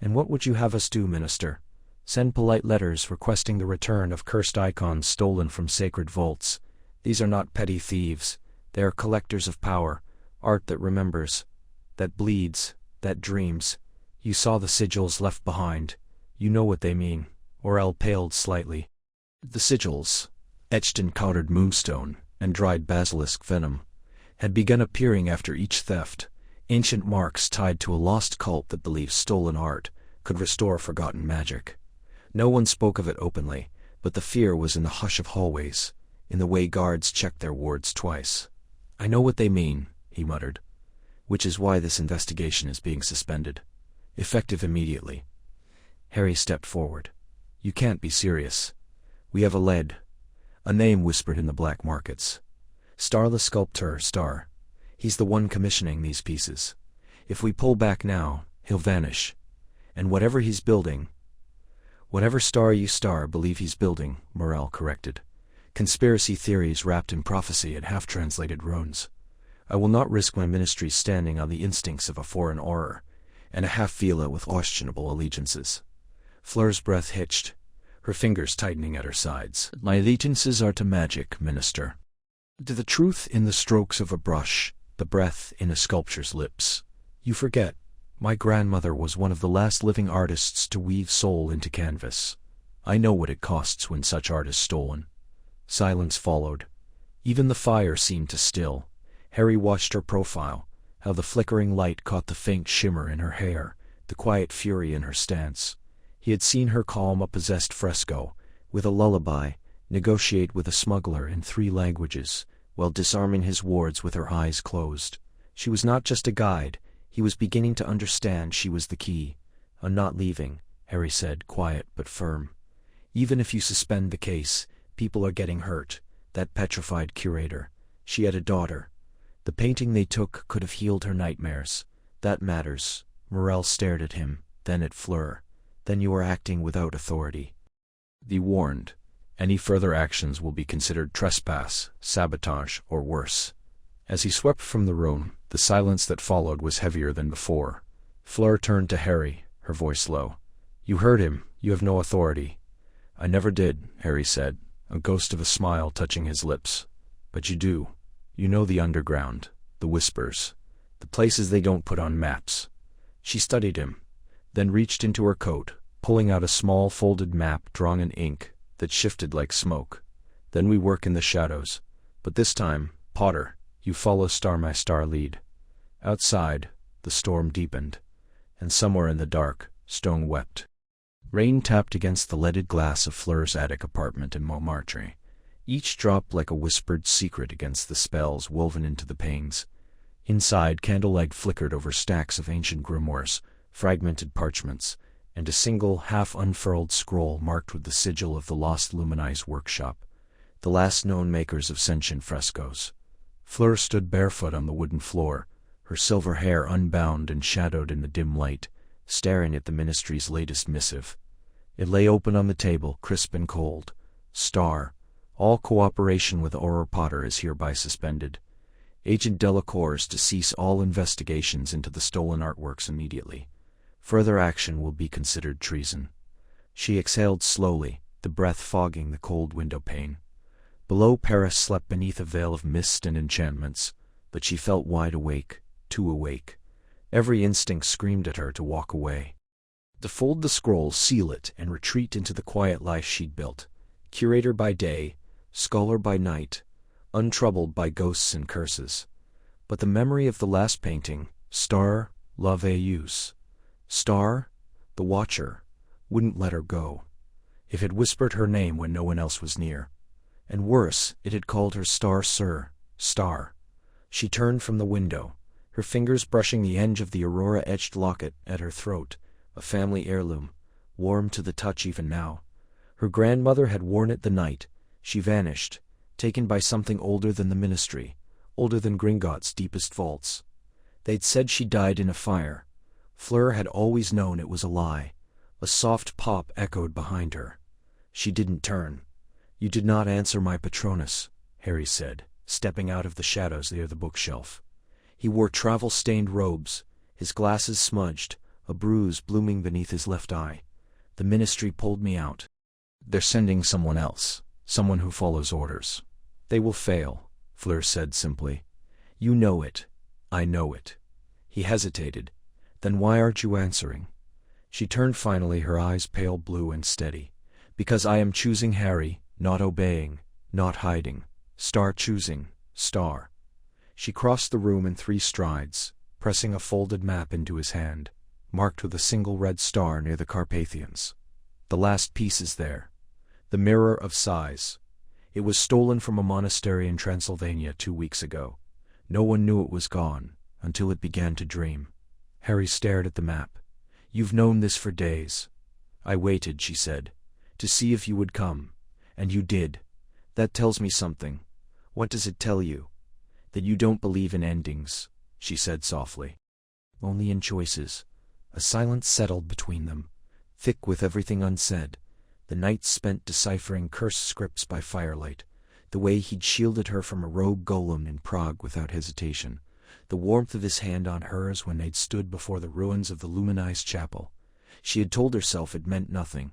"And what would you have us do, Minister? Send polite letters requesting the return of cursed icons stolen from sacred vaults? These are not petty thieves. They are collectors of power, art that remembers, that bleeds, that dreams. You saw the sigils left behind. You know what they mean." Auror paled slightly. The sigils, etched in powdered moonstone and dried basilisk venom, had begun appearing after each theft, ancient marks tied to a lost cult that believed stolen art could restore forgotten magic. No one spoke of it openly, but the fear was in the hush of hallways, in the way guards checked their wards twice. "I know what they mean," he muttered, "which is why this investigation is being suspended. Effective immediately." Harry stepped forward. "You can't be serious. We have a name whispered in the black markets. Starless Sculptor Star. He's the one commissioning these pieces. If we pull back now, he'll vanish. And whatever he's building—" "Whatever star you believe he's building," Morel corrected. "Conspiracy theories wrapped in prophecy and half-translated runes. I will not risk my ministry standing on the instincts of a foreign Auror, and a half-vila with questionable allegiances." Fleur's breath hitched, her fingers tightening at her sides. "My allegiances are to magic, Minister. To the truth in the strokes of a brush, the breath in a sculpture's lips. You forget, my grandmother was one of the last living artists to weave soul into canvas. I know what it costs when such art is stolen." Silence followed. Even the fire seemed to still. Harry watched her profile, how the flickering light caught the faint shimmer in her hair, the quiet fury in her stance. He had seen her calm a possessed fresco, with a lullaby, negotiate with a smuggler in 3 languages, while disarming his wards with her eyes closed. She was not just a guide, he was beginning to understand she was the key. "I'm not leaving," Harry said, quiet but firm. "Even if you suspend the case, people are getting hurt. That petrified curator. She had a daughter. The painting they took could have healed her nightmares. That matters." Morel stared at him, then at Fleur. "Then you are acting without authority. Be warned. Any further actions will be considered trespass, sabotage, or worse." As he swept from the room, the silence that followed was heavier than before. Fleur turned to Harry, her voice low. "You heard him. You have no authority." "I never did," Harry said, a ghost of a smile touching his lips. "But you do. You know the underground, the whispers, the places they don't put on maps." She studied him, then reached into her coat, pulling out a small folded map drawn in ink that shifted like smoke. "Then we work in the shadows. But this time, Potter, you follow Star My Star lead." Outside, the storm deepened, and somewhere in the dark, Stone wept. Rain tapped against the leaded glass of Fleur's attic apartment in Montmartre, each drop like a whispered secret against the spells woven into the panes. Inside, candlelight flickered over stacks of ancient grimoires, fragmented parchments, and a single half-unfurled scroll marked with the sigil of the lost Lumini's workshop. the last known makers of sentient frescoes. Fleur stood barefoot on the wooden floor, her silver hair unbound and shadowed in the dim light, staring at the ministry's latest missive. It lay open on the table, crisp and cold. Star, all cooperation with Auror Potter is hereby suspended. Agent Delacour is to cease all investigations into the stolen artworks immediately. Further action will be considered treason. She exhaled slowly, the breath fogging the cold window pane. Below, Paris slept beneath a veil of mist and enchantments, but she felt wide awake, too awake. Every instinct screamed at her to walk away. To fold the scroll, seal it, and retreat into the quiet life she'd built. Curator by day, scholar by night, untroubled by ghosts and curses. But the memory of the last painting, Star, la veilleuse, Star, the watcher, wouldn't let her go. It had whispered her name when no one else was near. And worse, it had called her Star, sir, Star. She turned from the window, her fingers brushing the edge of the aurora-etched locket at her throat, a family heirloom, warm to the touch even now. Her grandmother had worn it the night she vanished, taken by something older than the ministry, older than Gringotts' deepest vaults. They'd said she died in a fire. Fleur had always known it was a lie. A soft pop echoed behind her. She didn't turn. "You did not answer my Patronus," Harry said, stepping out of the shadows near the bookshelf. He wore travel-stained robes, his glasses smudged, a bruise blooming beneath his left eye. "The ministry pulled me out. They're sending someone else, someone who follows orders. They will fail," Fleur said simply. "You know it. I know it." He hesitated. "Then why aren't you answering?" She turned finally, her eyes pale blue and steady. "Because I am choosing Harry, not obeying, not hiding. Star choosing, Star." She crossed the room in 3 strides, pressing a folded map into his hand, marked with a single red star near the Carpathians. "The last piece is there. The Mirror of Sighs. It was stolen from a monastery in Transylvania 2 weeks ago. No one knew it was gone, until it began to dream." Harry stared at the map. "You've known this for days." "I waited," she said, "to see if you would come. And you did. That tells me something." "What does it tell you?" "That you don't believe in endings," she said softly. "Only in choices." A silence settled between them, thick with everything unsaid. The nights spent deciphering cursed scripts by firelight, the way he'd shielded her from a rogue golem in Prague without hesitation, the warmth of his hand on hers when they'd stood before the ruins of the luminized chapel. She had told herself it meant nothing.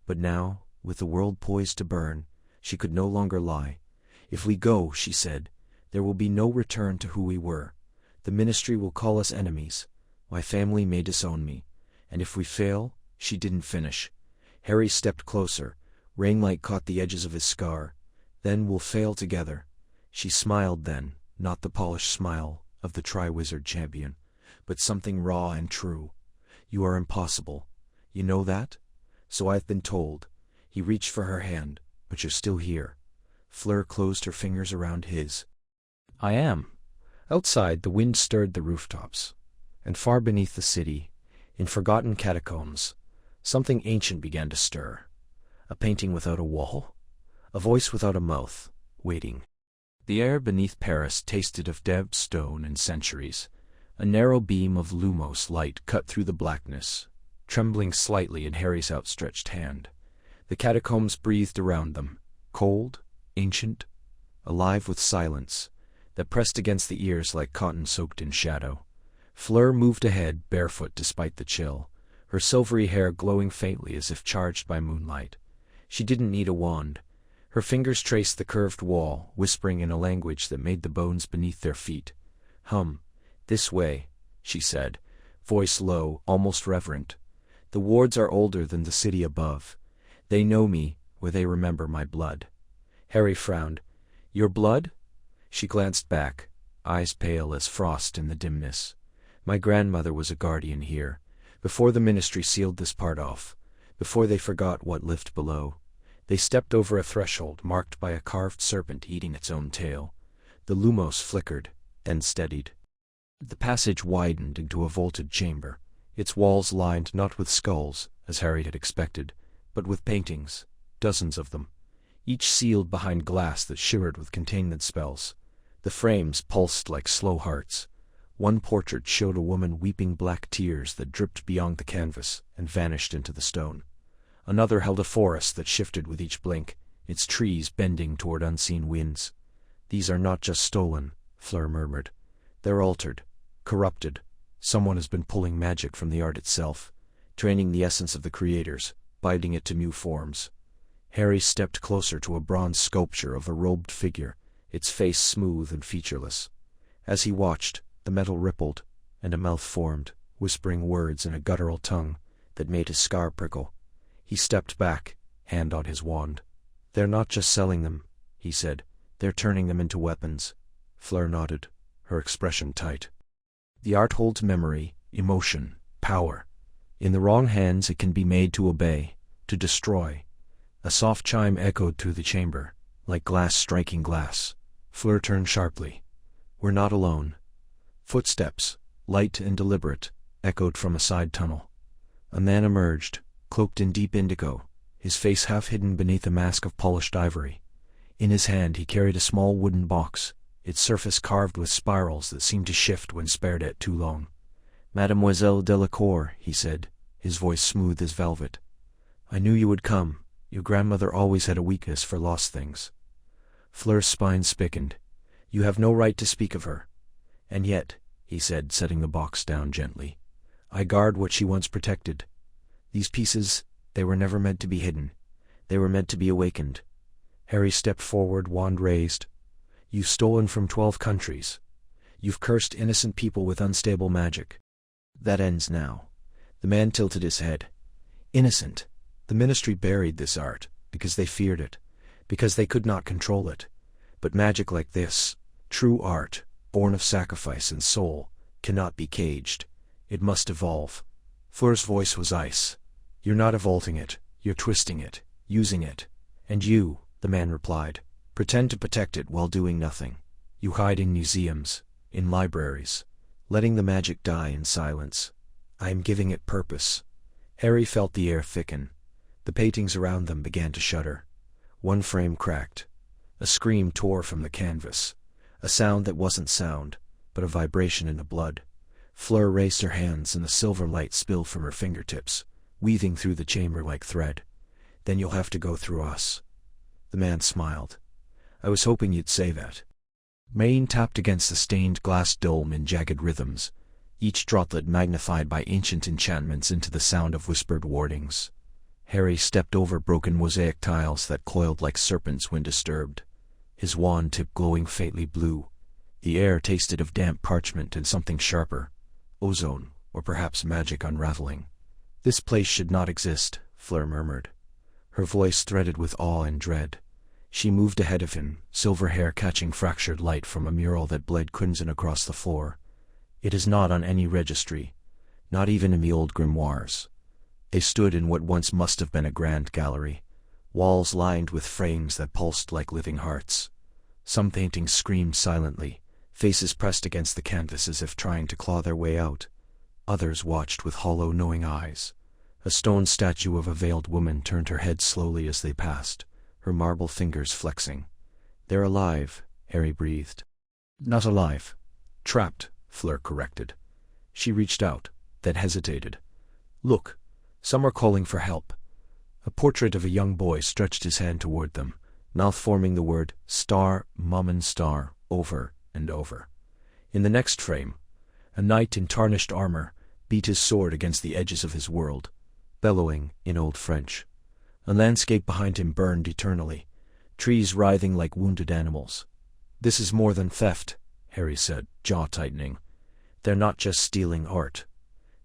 But now, with the world poised to burn, she could no longer lie. "If we go," she said, "there will be no return to who we were. The ministry will call us enemies. My family may disown me. And if we fail—" She didn't finish. Harry stepped closer. Rainlight caught the edges of his scar. "Then we'll fail together." She smiled then, not the polished smile of the Triwizard champion, but something raw and true. "You are impossible. You know that?" "So I've been told." He reached for her hand. "But you're still here." Fleur closed her fingers around his. "I am." Outside, the wind stirred the rooftops. And far beneath the city, in forgotten catacombs, something ancient began to stir. A painting without a wall, a voice without a mouth, waiting. The air beneath Paris tasted of damp stone and centuries. A narrow beam of lumos light cut through the blackness, trembling slightly in Harry's outstretched hand. The catacombs breathed around them, cold, ancient, alive with silence, that pressed against the ears like cotton soaked in shadow. Fleur moved ahead, barefoot despite the chill, her silvery hair glowing faintly as if charged by moonlight. She didn't need a wand. Her fingers traced the curved wall, whispering in a language that made the bones beneath their feet. "This way," she said, voice low, almost reverent. "The wards are older than the city above. They know me, or they remember my blood." Harry frowned. "Your blood?" She glanced back, eyes pale as frost in the dimness. "My grandmother was a guardian here, before the ministry sealed this part off, before they forgot what lived below." They stepped over a threshold marked by a carved serpent eating its own tail. The lumos flickered, then steadied. The passage widened into a vaulted chamber, its walls lined not with skulls, as Harry had expected, but with paintings, dozens of them. each sealed behind glass that shivered with containment spells. The frames pulsed like slow hearts. One portrait showed a woman weeping black tears that dripped beyond the canvas and vanished into the stone. Another held a forest that shifted with each blink, its trees bending toward unseen winds. "These are not just stolen," Fleur murmured. "They're altered, corrupted. Someone has been pulling magic from the art itself, training the essence of the creators, binding it to new forms." Harry stepped closer to a bronze sculpture of a robed figure, its face smooth and featureless. As he watched, the metal rippled, and a mouth formed, whispering words in a guttural tongue that made his scar prickle. He stepped back, hand on his wand. "They're not just selling them," he said. "They're turning them into weapons." Fleur nodded, her expression tight. "The art holds memory, emotion, power. In the wrong hands it can be made to obey, to destroy." A soft chime echoed through the chamber, like glass striking glass. Fleur turned sharply. "We're not alone." Footsteps, light and deliberate, echoed from a side tunnel. A man emerged, cloaked in deep indigo, his face half hidden beneath a mask of polished ivory. In his hand he carried a small wooden box, its surface carved with spirals that seemed to shift when spared at too long. "Mademoiselle Delacour," he said, his voice smooth as velvet. "I knew you would come. Your grandmother always had a weakness for lost things." Fleur's spine spickened. "You have no right to speak of her." "And yet," he said, setting the box down gently, "I guard what she once protected. These pieces, they were never meant to be hidden. They were meant to be awakened." Harry stepped forward, wand raised. "You've stolen from 12 countries. You've cursed innocent people with unstable magic. That ends now." The man tilted his head. "Innocent. The ministry buried this art, because they feared it, because they could not control it. But magic like this, true art, born of sacrifice and soul, cannot be caged. It must evolve." Fleur's voice was ice. "You're not evolving it, you're twisting it, using it. And you," the man replied, "pretend to protect it while doing nothing. You hide in museums, in libraries, letting the magic die in silence. I am giving it purpose." Harry felt the air thicken. The paintings around them began to shudder. One frame cracked. A scream tore from the canvas. A sound that wasn't sound, but a vibration in the blood. Fleur raised her hands and the silver light spilled from her fingertips, weaving through the chamber like thread. "Then you'll have to go through us." The man smiled. "I was hoping you'd say that." Rain tapped against the stained glass dome in jagged rhythms, each droplet magnified by ancient enchantments into the sound of whispered warnings. Harry stepped over broken mosaic tiles that coiled like serpents when disturbed, his wand tip glowing faintly blue. The air tasted of damp parchment and something sharper, ozone, or perhaps magic unraveling. "This place should not exist," Fleur murmured. Her voice threaded with awe and dread. She moved ahead of him, silver hair catching fractured light from a mural that bled crimson across the floor. "It is not on any registry, not even in the old grimoires." They stood in what once must have been a grand gallery, walls lined with frames that pulsed like living hearts. Some paintings screamed silently, faces pressed against the canvas as if trying to claw their way out. Others watched with hollow, knowing eyes. A stone statue of a veiled woman turned her head slowly as they passed, her marble fingers flexing. "They're alive," Harry breathed. "Not alive. Trapped," Fleur corrected. She reached out, then hesitated. "Look, some are calling for help." A portrait of a young boy stretched his hand toward them, mouth forming the word "star, Mummin star" over and over. In the next frame, a knight in tarnished armor beat his sword against the edges of his world, bellowing in Old French. A landscape behind him burned eternally, trees writhing like wounded animals. "This is more than theft," Harry said, jaw tightening. "They're not just stealing art.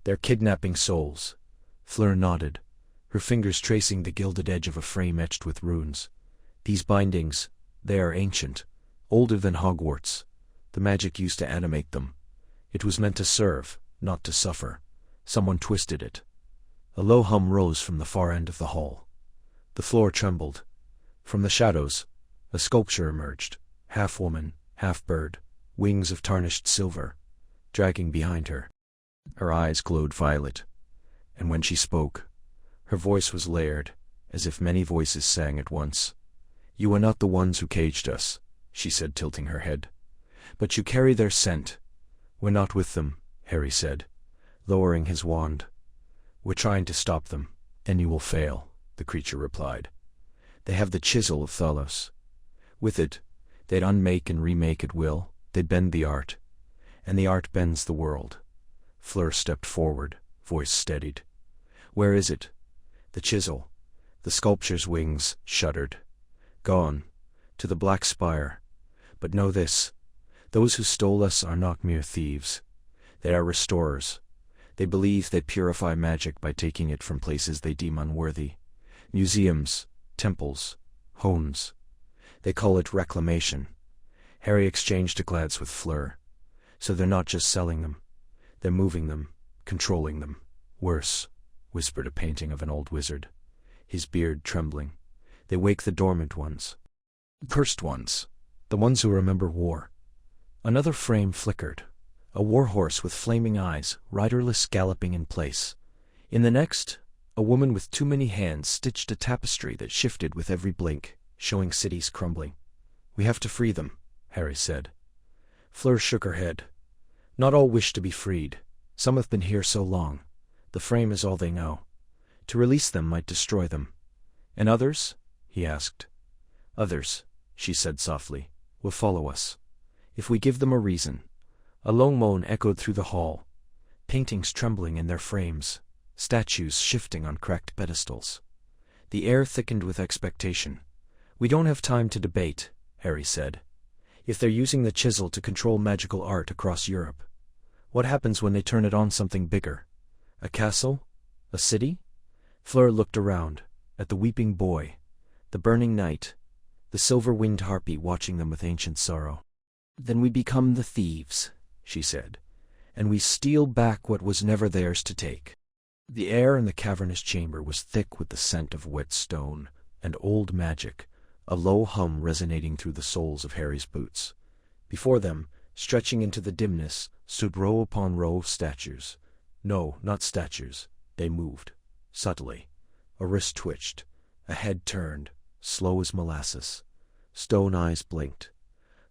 They're kidnapping souls." Fleur nodded, her fingers tracing the gilded edge of a frame etched with runes. "These bindings, they are ancient, older than Hogwarts. The magic used to animate them. It was meant to serve, not to suffer. Someone twisted it." A low hum rose from the far end of the hall. The floor trembled. From the shadows, a sculpture emerged, half woman, half bird, wings of tarnished silver, dragging behind her. Her eyes glowed violet, and when she spoke, her voice was layered, as if many voices sang at once. You are not the ones who caged us, she said, tilting her head. But you carry their scent. We're not with them, Harry said, lowering his wand. We're trying to stop them, and you will fail, the creature replied. They have the chisel of Thalos. With it, they'd unmake and remake at will, they'd bend the art. And the art bends the world. Fleur stepped forward, voice steadied. Where is it? The chisel. The sculpture's wings shuddered. Gone. To the black spire. But know this. Those who stole us are not mere thieves. They are restorers. They believe they purify magic by taking it from places they deem unworthy. Museums, temples, homes. They call it reclamation. Harry exchanged a glance with Fleur. So they're not just selling them. They're moving them, controlling them. Worse, whispered a painting of an old wizard, his beard trembling. They wake the dormant ones. Cursed ones. The ones who remember war. Another frame flickered. A warhorse with flaming eyes, riderless, galloping in place. In the next, a woman with too many hands stitched a tapestry that shifted with every blink, showing cities crumbling. We have to free them, Harry said. Fleur shook her head. Not all wish to be freed. Some have been here so long. The frame is all they know. To release them might destroy them. And others? He asked. Others, she said softly, will follow us. If we give them a reason. A low moan echoed through the hall. Paintings trembling in their frames. Statues shifting on cracked pedestals. The air thickened with expectation. We don't have time to debate, Harry said. If they're using the chisel to control magical art across Europe, what happens when they turn it on something bigger? A castle? A city? Fleur looked around, at the weeping boy, the burning night, the silver-winged harpy watching them with ancient sorrow. Then we become the thieves, she said, and we steal back what was never theirs to take. The air in the cavernous chamber was thick with the scent of wet stone and old magic, a low hum resonating through the soles of Harry's boots. Before them, stretching into the dimness, stood row upon row of statues. No, not statues. They moved, subtly. A wrist twitched, a head turned, slow as molasses. Stone eyes blinked.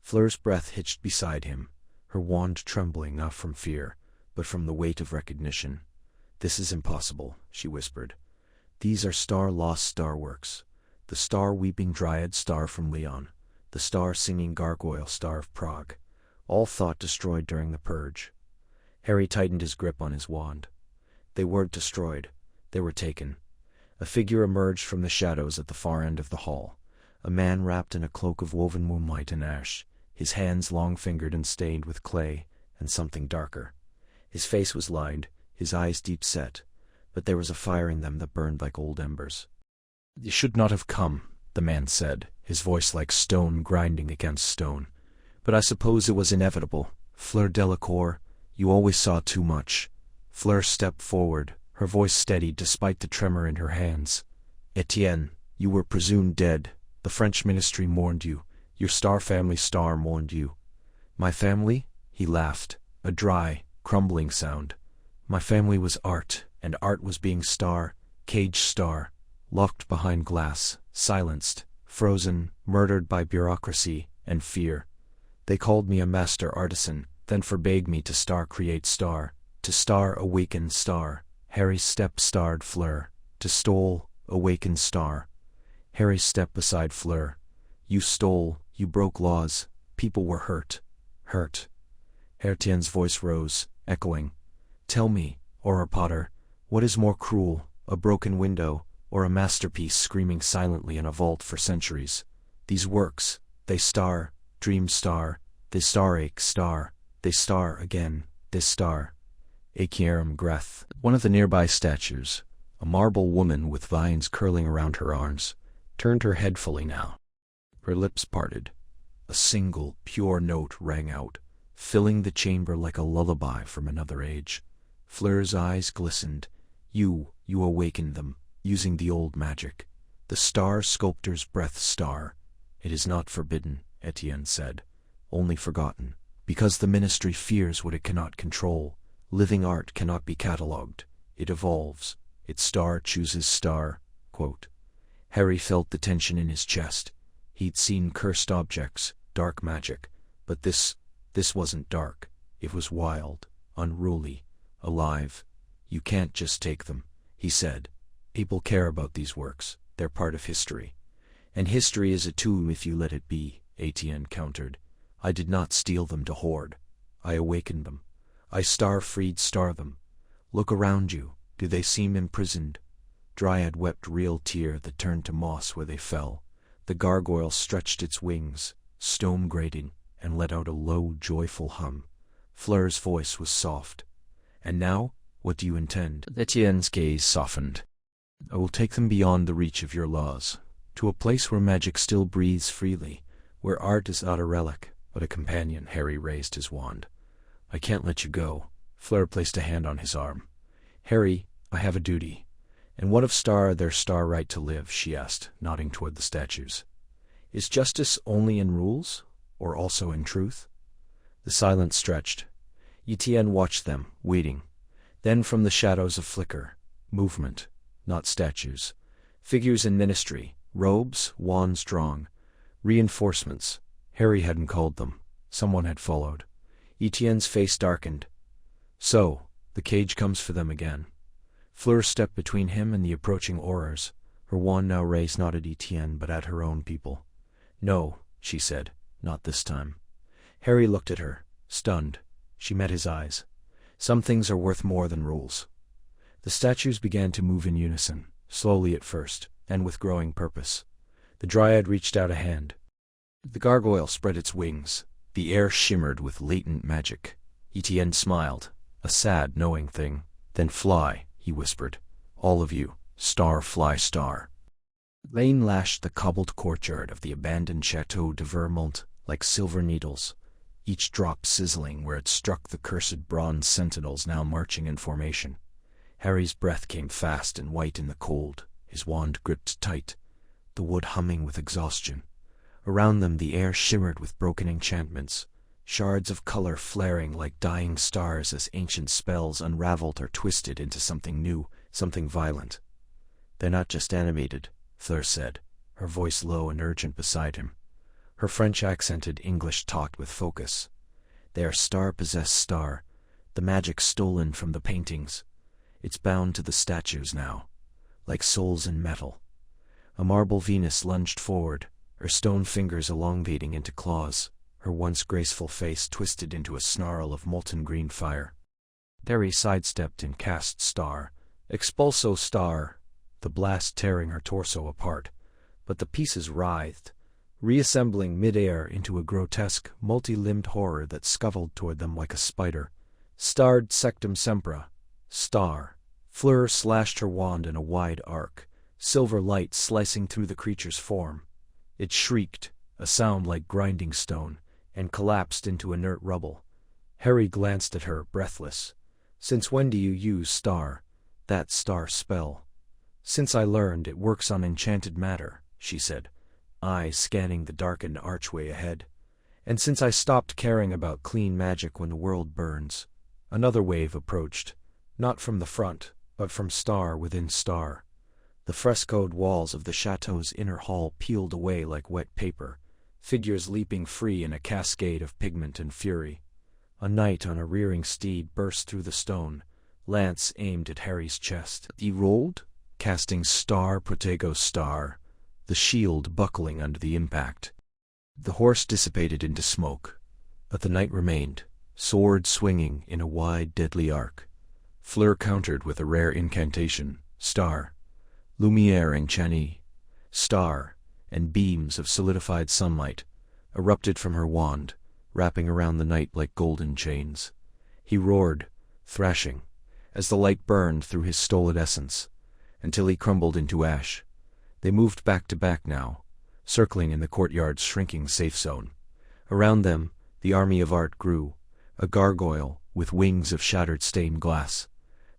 Fleur's breath hitched beside him, her wand trembling not from fear, but from the weight of recognition. This is impossible, she whispered. These are star-lost star works. The star-weeping dryad star from Leon, the star-singing gargoyle star of Prague, all thought destroyed during the purge. Harry tightened his grip on his wand. They weren't destroyed. They were taken. A figure emerged from the shadows at the far end of the hall, a man wrapped in a cloak of woven moonlight and ash, his hands long-fingered and stained with clay and something darker. His face was lined, his eyes deep-set, but there was a fire in them that burned like old embers. You should not have come, the man said, his voice like stone grinding against stone. But I suppose it was inevitable. Fleur Delacour, you always saw too much. Fleur stepped forward, her voice steady despite the tremor in her hands. Etienne, you were presumed dead. The French ministry mourned you. Your star family star mourned you. My family? He laughed, a dry, crumbling sound. My family was art, and art was being star, caged star, locked behind glass, silenced, frozen, murdered by bureaucracy and fear. They called me a master artisan, then forbade me to star create star, to star awaken star. Harry's step starred Fleur, to stole, awaken star. Harry's step beside Fleur. You stole, you broke laws, people were hurt. Hurt. Etienne's voice rose, echoing. Tell me, Auror Potter, what is more cruel, a broken window, or a masterpiece screaming silently in a vault for centuries? These works, they star, dream star, they star-ache star, they star again, this star. Akierum Greth, one of the nearby statues, a marble woman with vines curling around her arms, turned her head fully now. Her lips parted. A single, pure note rang out, filling the chamber like a lullaby from another age. Fleur's eyes glistened. You awakened them, using the old magic. The star sculptor's breath star. It is not forbidden, Etienne said, only forgotten, because the ministry fears what it cannot control. Living art cannot be catalogued. It evolves. Its star chooses star. Quote. Harry felt the tension in his chest. He'd seen cursed objects, dark magic, but this wasn't dark. It was wild, unruly, alive. You can't just take them, he said. People care about these works. They're part of history. And history is a tomb if you let it be, Etienne countered. I did not steal them to hoard. I awakened them. I star-freed them. Look around you. Do they seem imprisoned? Dryad wept real tear that turned to moss where they fell. The gargoyle stretched its wings, stone grating, and let out a low, joyful hum. Fleur's voice was soft. And now, what do you intend? Etienne's gaze softened. I will take them beyond the reach of your laws, to a place where magic still breathes freely, where art is not a relic, but a companion. Harry raised his wand. I can't let you go. Fleur placed a hand on his arm. Harry, I have a duty. And what of their star right to live? She asked, nodding toward the statues. Is justice only in rules, or also in truth? The silence stretched. Etienne watched them, waiting. Then from the shadows a flicker, movement, not statues. Figures in ministry, robes, wands drawn. Reinforcements. Harry hadn't called them. Someone had followed. Etienne's face darkened. So, the cage comes for them again. Fleur stepped between him and the approaching Aurors. Her wand now raised not at Etienne but at her own people. No, she said, not this time. Harry looked at her, stunned. She met his eyes. Some things are worth more than rules. The statues began to move in unison, slowly at first, and with growing purpose. The Dryad reached out a hand. The gargoyle spread its wings. The air shimmered with latent magic. Etienne smiled, a sad, knowing thing. Then fly, he whispered. All of you, star fly star. Rain lashed the cobbled courtyard of the abandoned Chateau de Vermont like silver needles, each drop sizzling where it struck the cursed bronze sentinels now marching in formation. Harry's breath came fast and white in the cold, his wand gripped tight, the wood humming with exhaustion. Around them the air shimmered with broken enchantments, shards of color flaring like dying stars as ancient spells unraveled or twisted into something new, something violent. They're not just animated, Fleur said, her voice low and urgent beside him. Her French-accented English talked with focus. They are star-possessed star, the magic stolen from the paintings. It's bound to the statues now, like souls in metal. A marble Venus lunged forward, her stone fingers elongating into claws, her once graceful face twisted into a snarl of molten green fire. Harry sidestepped and cast star, expulso star, the blast tearing her torso apart, but the pieces writhed, reassembling mid-air into a grotesque, multi-limbed horror that scuttled toward them like a spider. Starred sectum sempra, star. Fleur slashed her wand in a wide arc, silver light slicing through the creature's form. It shrieked, a sound like grinding stone, and collapsed into inert rubble. Harry glanced at her, breathless. Since when do you use star, that star spell? Since I learned it works on enchanted matter, she said, eyes scanning the darkened archway ahead. And since I stopped caring about clean magic when the world burns. Another wave approached, not from the front, but from star within star. The frescoed walls of the chateau's inner hall peeled away like wet paper, figures leaping free in a cascade of pigment and fury. A knight on a rearing steed burst through the stone, lance aimed at Harry's chest. He rolled, casting star protego star, the shield buckling under the impact. The horse dissipated into smoke, but the knight remained, sword swinging in a wide, deadly arc. Fleur countered with a rare incantation, star. Lumière enchanée, star, and beams of solidified sunlight erupted from her wand, wrapping around the knight like golden chains. He roared, thrashing, as the light burned through his stolid essence, until he crumbled into ash. They moved back to back now, circling in the courtyard's shrinking safe zone. Around them, the army of art grew, a gargoyle with wings of shattered stained glass,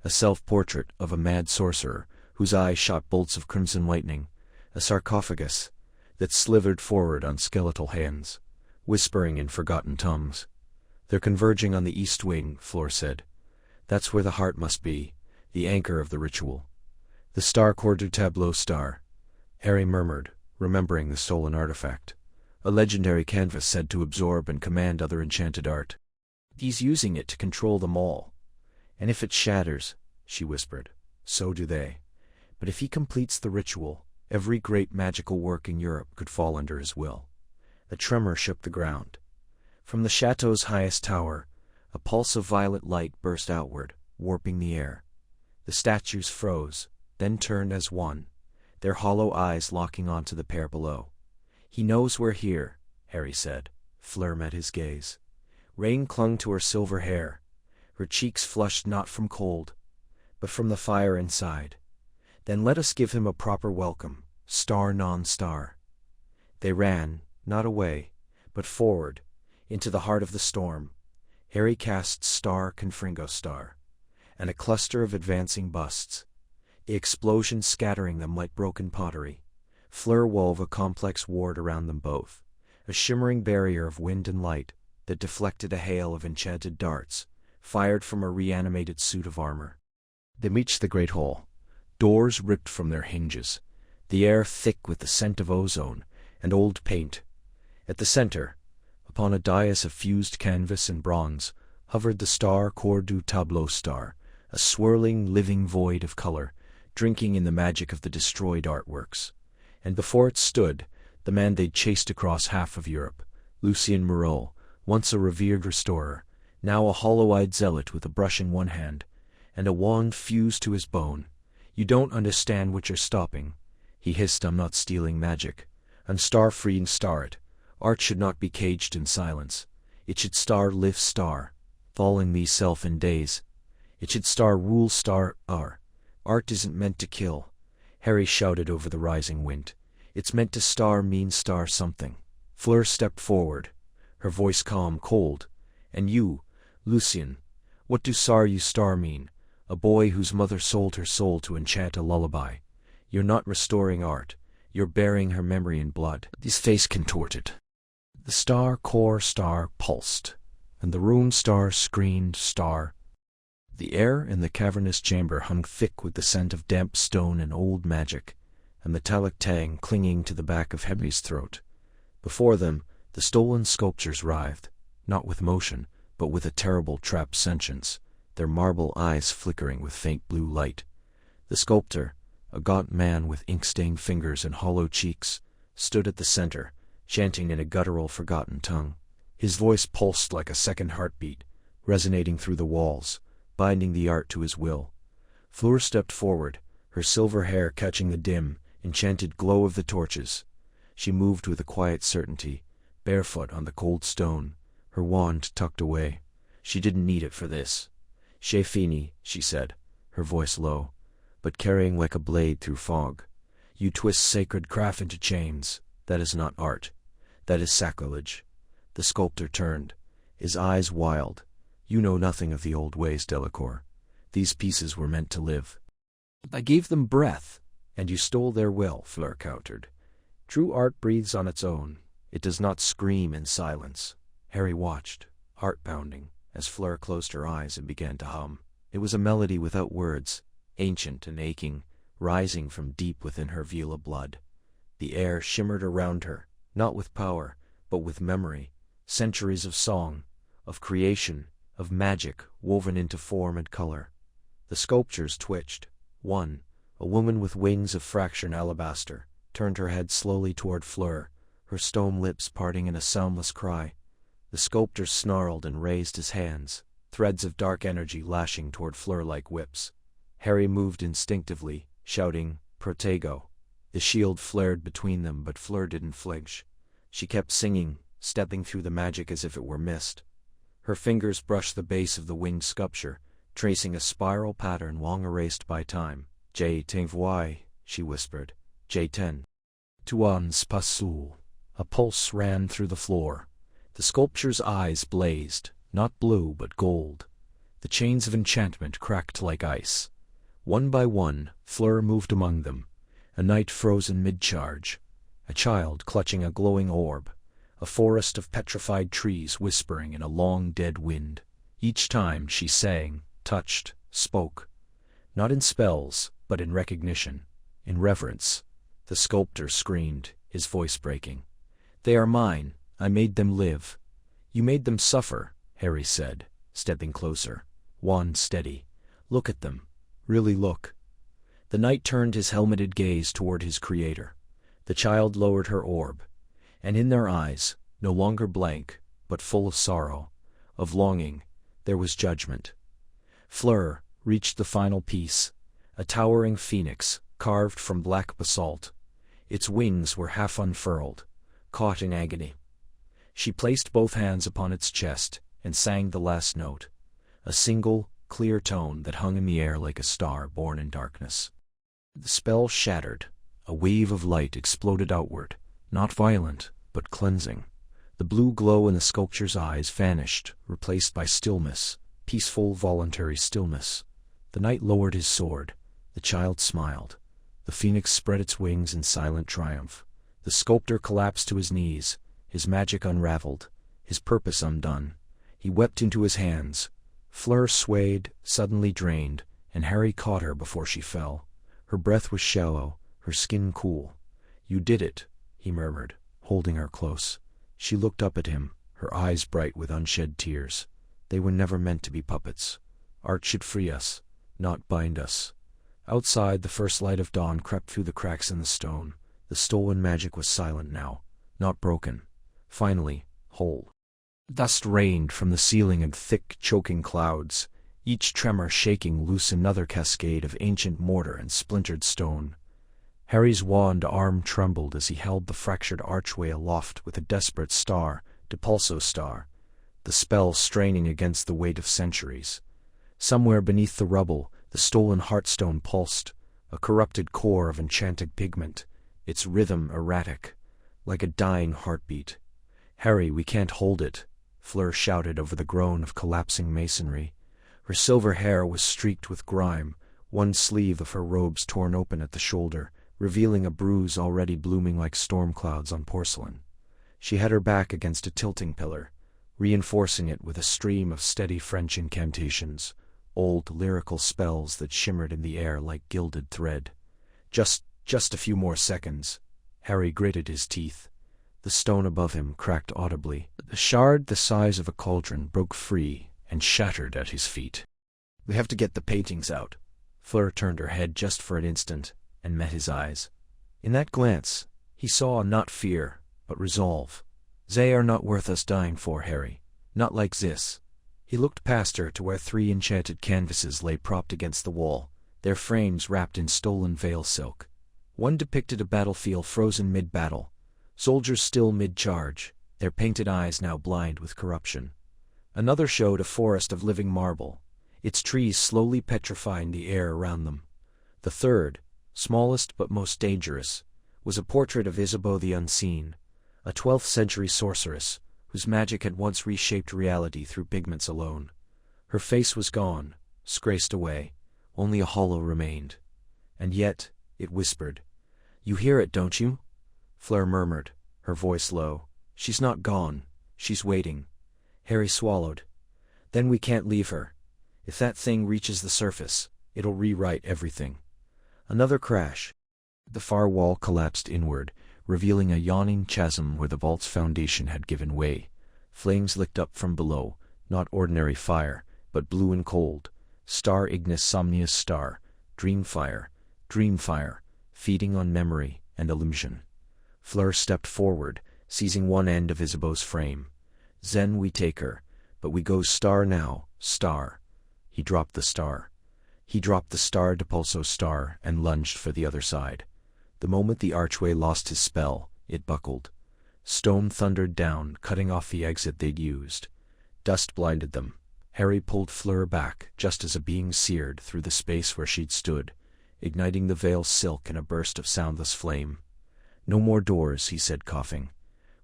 a self-portrait of a mad sorcerer whose eyes shot bolts of crimson lightning, a sarcophagus that slithered forward on skeletal hands, whispering in forgotten tongues. They're converging on the east wing, Fleur said. That's where the heart must be, the anchor of the ritual. The star corps du tableau star, Harry murmured, remembering the stolen artifact. A legendary canvas said to absorb and command other enchanted art. He's using it to control them all. And if it shatters, she whispered, so do they. But if he completes the ritual, every great magical work in Europe could fall under his will. A tremor shook the ground. From the chateau's highest tower, a pulse of violet light burst outward, warping the air. The statues froze, then turned as one, their hollow eyes locking onto the pair below. "He knows we're here," Harry said. Fleur met his gaze. Rain clung to her silver hair. Her cheeks flushed not from cold, but from the fire inside. "Then let us give him a proper welcome, star non-star." They ran, not away, but forward, into the heart of the storm. Harry cast star confringo star, and a cluster of advancing busts, the explosion scattering them like broken pottery. Fleur wove a complex ward around them both, a shimmering barrier of wind and light that deflected a hail of enchanted darts, fired from a reanimated suit of armor. They reached the great hall, doors ripped from their hinges, the air thick with the scent of ozone and old paint. At the center, upon a dais of fused canvas and bronze, hovered the star Corps du Tableau star, a swirling, living void of color, drinking in the magic of the destroyed artworks. And before it stood, the man they'd chased across half of Europe, Lucien Moreau, once a revered restorer, now a hollow-eyed zealot with a brush in one hand, and a wand fused to his bone. "You don't understand what you're stopping," he hissed. "I'm not stealing magic. I'm star-free and star it. Art should not be caged in silence. It should star live star, falling me self in days. It should star rule star R. Art isn't meant to kill," Harry shouted over the rising wind. "It's meant to star mean star something." Fleur stepped forward, her voice calm, cold. "And you, Lucien, what do you star mean? A boy whose mother sold her soul to enchant a lullaby. You're not restoring art. You're burying her memory in blood." His face contorted. The star core star pulsed, and the rune star screamed star. The air in the cavernous chamber hung thick with the scent of damp stone and old magic, a metallic tang clinging to the back of Henry's throat. Before them, the stolen sculptures writhed, not with motion, but with a terrible trapped sentience, their marble eyes flickering with faint blue light. The sculptor, a gaunt man with ink-stained fingers and hollow cheeks, stood at the center, chanting in a guttural, forgotten tongue. His voice pulsed like a second heartbeat, resonating through the walls, binding the art to his will. Fleur stepped forward, her silver hair catching the dim, enchanted glow of the torches. She moved with a quiet certainty, barefoot on the cold stone, her wand tucked away. She didn't need it for this. "C'est fini," she said, her voice low, but carrying like a blade through fog. "You twist sacred craft into chains. That is not art. That is sacrilege." The sculptor turned, his eyes wild. "You know nothing of the old ways, Delacour. These pieces were meant to live." "I gave them breath, and you stole their will," Fleur countered. "True art breathes on its own. It does not scream in silence." Harry watched, heart-pounding, as Fleur closed her eyes and began to hum. It was a melody without words, ancient and aching, rising from deep within her Vila blood. The air shimmered around her, not with power, but with memory, centuries of song, of creation, of magic woven into form and color. The sculptures twitched. One, a woman with wings of fractured alabaster, turned her head slowly toward Fleur, her stone lips parting in a soundless cry. The sculptor snarled and raised his hands, threads of dark energy lashing toward Fleur like whips. Harry moved instinctively, shouting, "Protego." The shield flared between them, but Fleur didn't flinch. She kept singing, stepping through the magic as if it were mist. Her fingers brushed the base of the winged sculpture, tracing a spiral pattern long erased by time. "Je t'envoie," she whispered. "J10. Tuans pasul." A pulse ran through the floor. The sculpture's eyes blazed, not blue but gold. The chains of enchantment cracked like ice. One by one, Fleur moved among them, a knight frozen mid-charge, a child clutching a glowing orb, a forest of petrified trees whispering in a long dead wind. Each time she sang, touched, spoke, not in spells, but in recognition, in reverence. The sculptor screamed, his voice breaking. "They are mine. I made them live." "You made them suffer," Harry said, stepping closer. "Wand steady. Look at them. Really look." The knight turned his helmeted gaze toward his creator. The child lowered her orb, and in their eyes, no longer blank, but full of sorrow, of longing, there was judgment. Fleur reached the final piece, a towering phoenix, carved from black basalt. Its wings were half unfurled, caught in agony. She placed both hands upon its chest and sang the last note, a single, clear tone that hung in the air like a star born in darkness. The spell shattered. A wave of light exploded outward, not violent, but cleansing. The blue glow in the sculpture's eyes vanished, replaced by stillness, peaceful, voluntary stillness. The knight lowered his sword. The child smiled. The phoenix spread its wings in silent triumph. The sculptor collapsed to his knees, his magic unraveled, his purpose undone. He wept into his hands. Fleur swayed, suddenly drained, and Harry caught her before she fell. Her breath was shallow, her skin cool. "You did it," he murmured, holding her close. She looked up at him, her eyes bright with unshed tears. They were never meant to be puppets. Art should free us, not bind us. Outside, the first light of dawn crept through the cracks in the stone. The stolen magic was silent now, not broken. Finally, whole. Dust rained from the ceiling in thick, choking clouds, each tremor shaking loose another cascade of ancient mortar and splintered stone. Harry's wand arm trembled as he held the fractured archway aloft with a desperate star, depulso star, the spell straining against the weight of centuries. Somewhere beneath the rubble, the stolen heartstone pulsed, a corrupted core of enchanted pigment, its rhythm erratic, like a dying heartbeat. "Harry, we can't hold it," Fleur shouted over the groan of collapsing masonry. Her silver hair was streaked with grime, one sleeve of her robes torn open at the shoulder, revealing a bruise already blooming like storm clouds on porcelain. She had her back against a tilting pillar, reinforcing it with a stream of steady French incantations, old lyrical spells that shimmered in the air like gilded thread. Just a few more seconds. Harry gritted his teeth. The stone above him cracked audibly. The shard the size of a cauldron broke free and shattered at his feet. "We have to get the paintings out." Fleur turned her head just for an instant and met his eyes. In that glance, he saw not fear, but resolve. "They are not worth us dying for, Harry. Not like this." He looked past her to where 3 enchanted canvases lay propped against the wall, their frames wrapped in stolen veil silk. One depicted a battlefield frozen mid-battle, soldiers still mid-charge, their painted eyes now blind with corruption. Another showed a forest of living marble, its trees slowly petrifying the air around them. The third, smallest but most dangerous, was a portrait of Isabeau the Unseen, a 12th-century sorceress whose magic had once reshaped reality through pigments alone. Her face was gone, scraped away, only a hollow remained. And yet, it whispered. "You hear it, don't you?" Fleur murmured, her voice low. "She's not gone. She's waiting." Harry swallowed. "Then we can't leave her. If that thing reaches the surface, it'll rewrite everything." Another crash. The far wall collapsed inward, revealing a yawning chasm where the vault's foundation had given way. Flames licked up from below, not ordinary fire, but blue and cold. Star ignis somnius star, dream fire, feeding on memory and illusion. Fleur stepped forward, seizing one end of Isabeau's frame. "Then we take her, but we go star now, star." He dropped the star. He dropped the star depulso star and lunged for the other side. The moment the archway lost his spell, it buckled. Stone thundered down, cutting off the exit they'd used. Dust blinded them. Harry pulled Fleur back just as a being seared through the space where she'd stood, igniting the veil's silk in a burst of soundless flame. "No more doors," he said, coughing.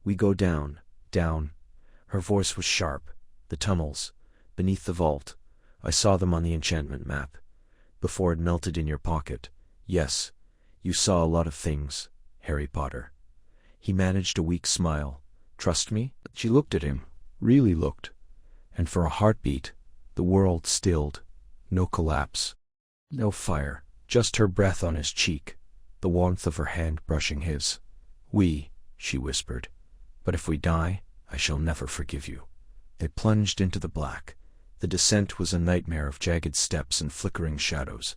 "We go down, down." Her voice was sharp. "The tunnels, beneath the vault. I saw them on the enchantment map. Before it melted in your pocket. Yes, you saw a lot of things, Harry Potter." He managed a weak smile. "Trust me?" She looked at him, really looked. And for a heartbeat, the world stilled. No collapse. No fire. Just her breath on his cheek, the warmth of her hand brushing his. "We," she whispered. "But if we die, I shall never forgive you." They plunged into the black. The descent was a nightmare of jagged steps and flickering shadows.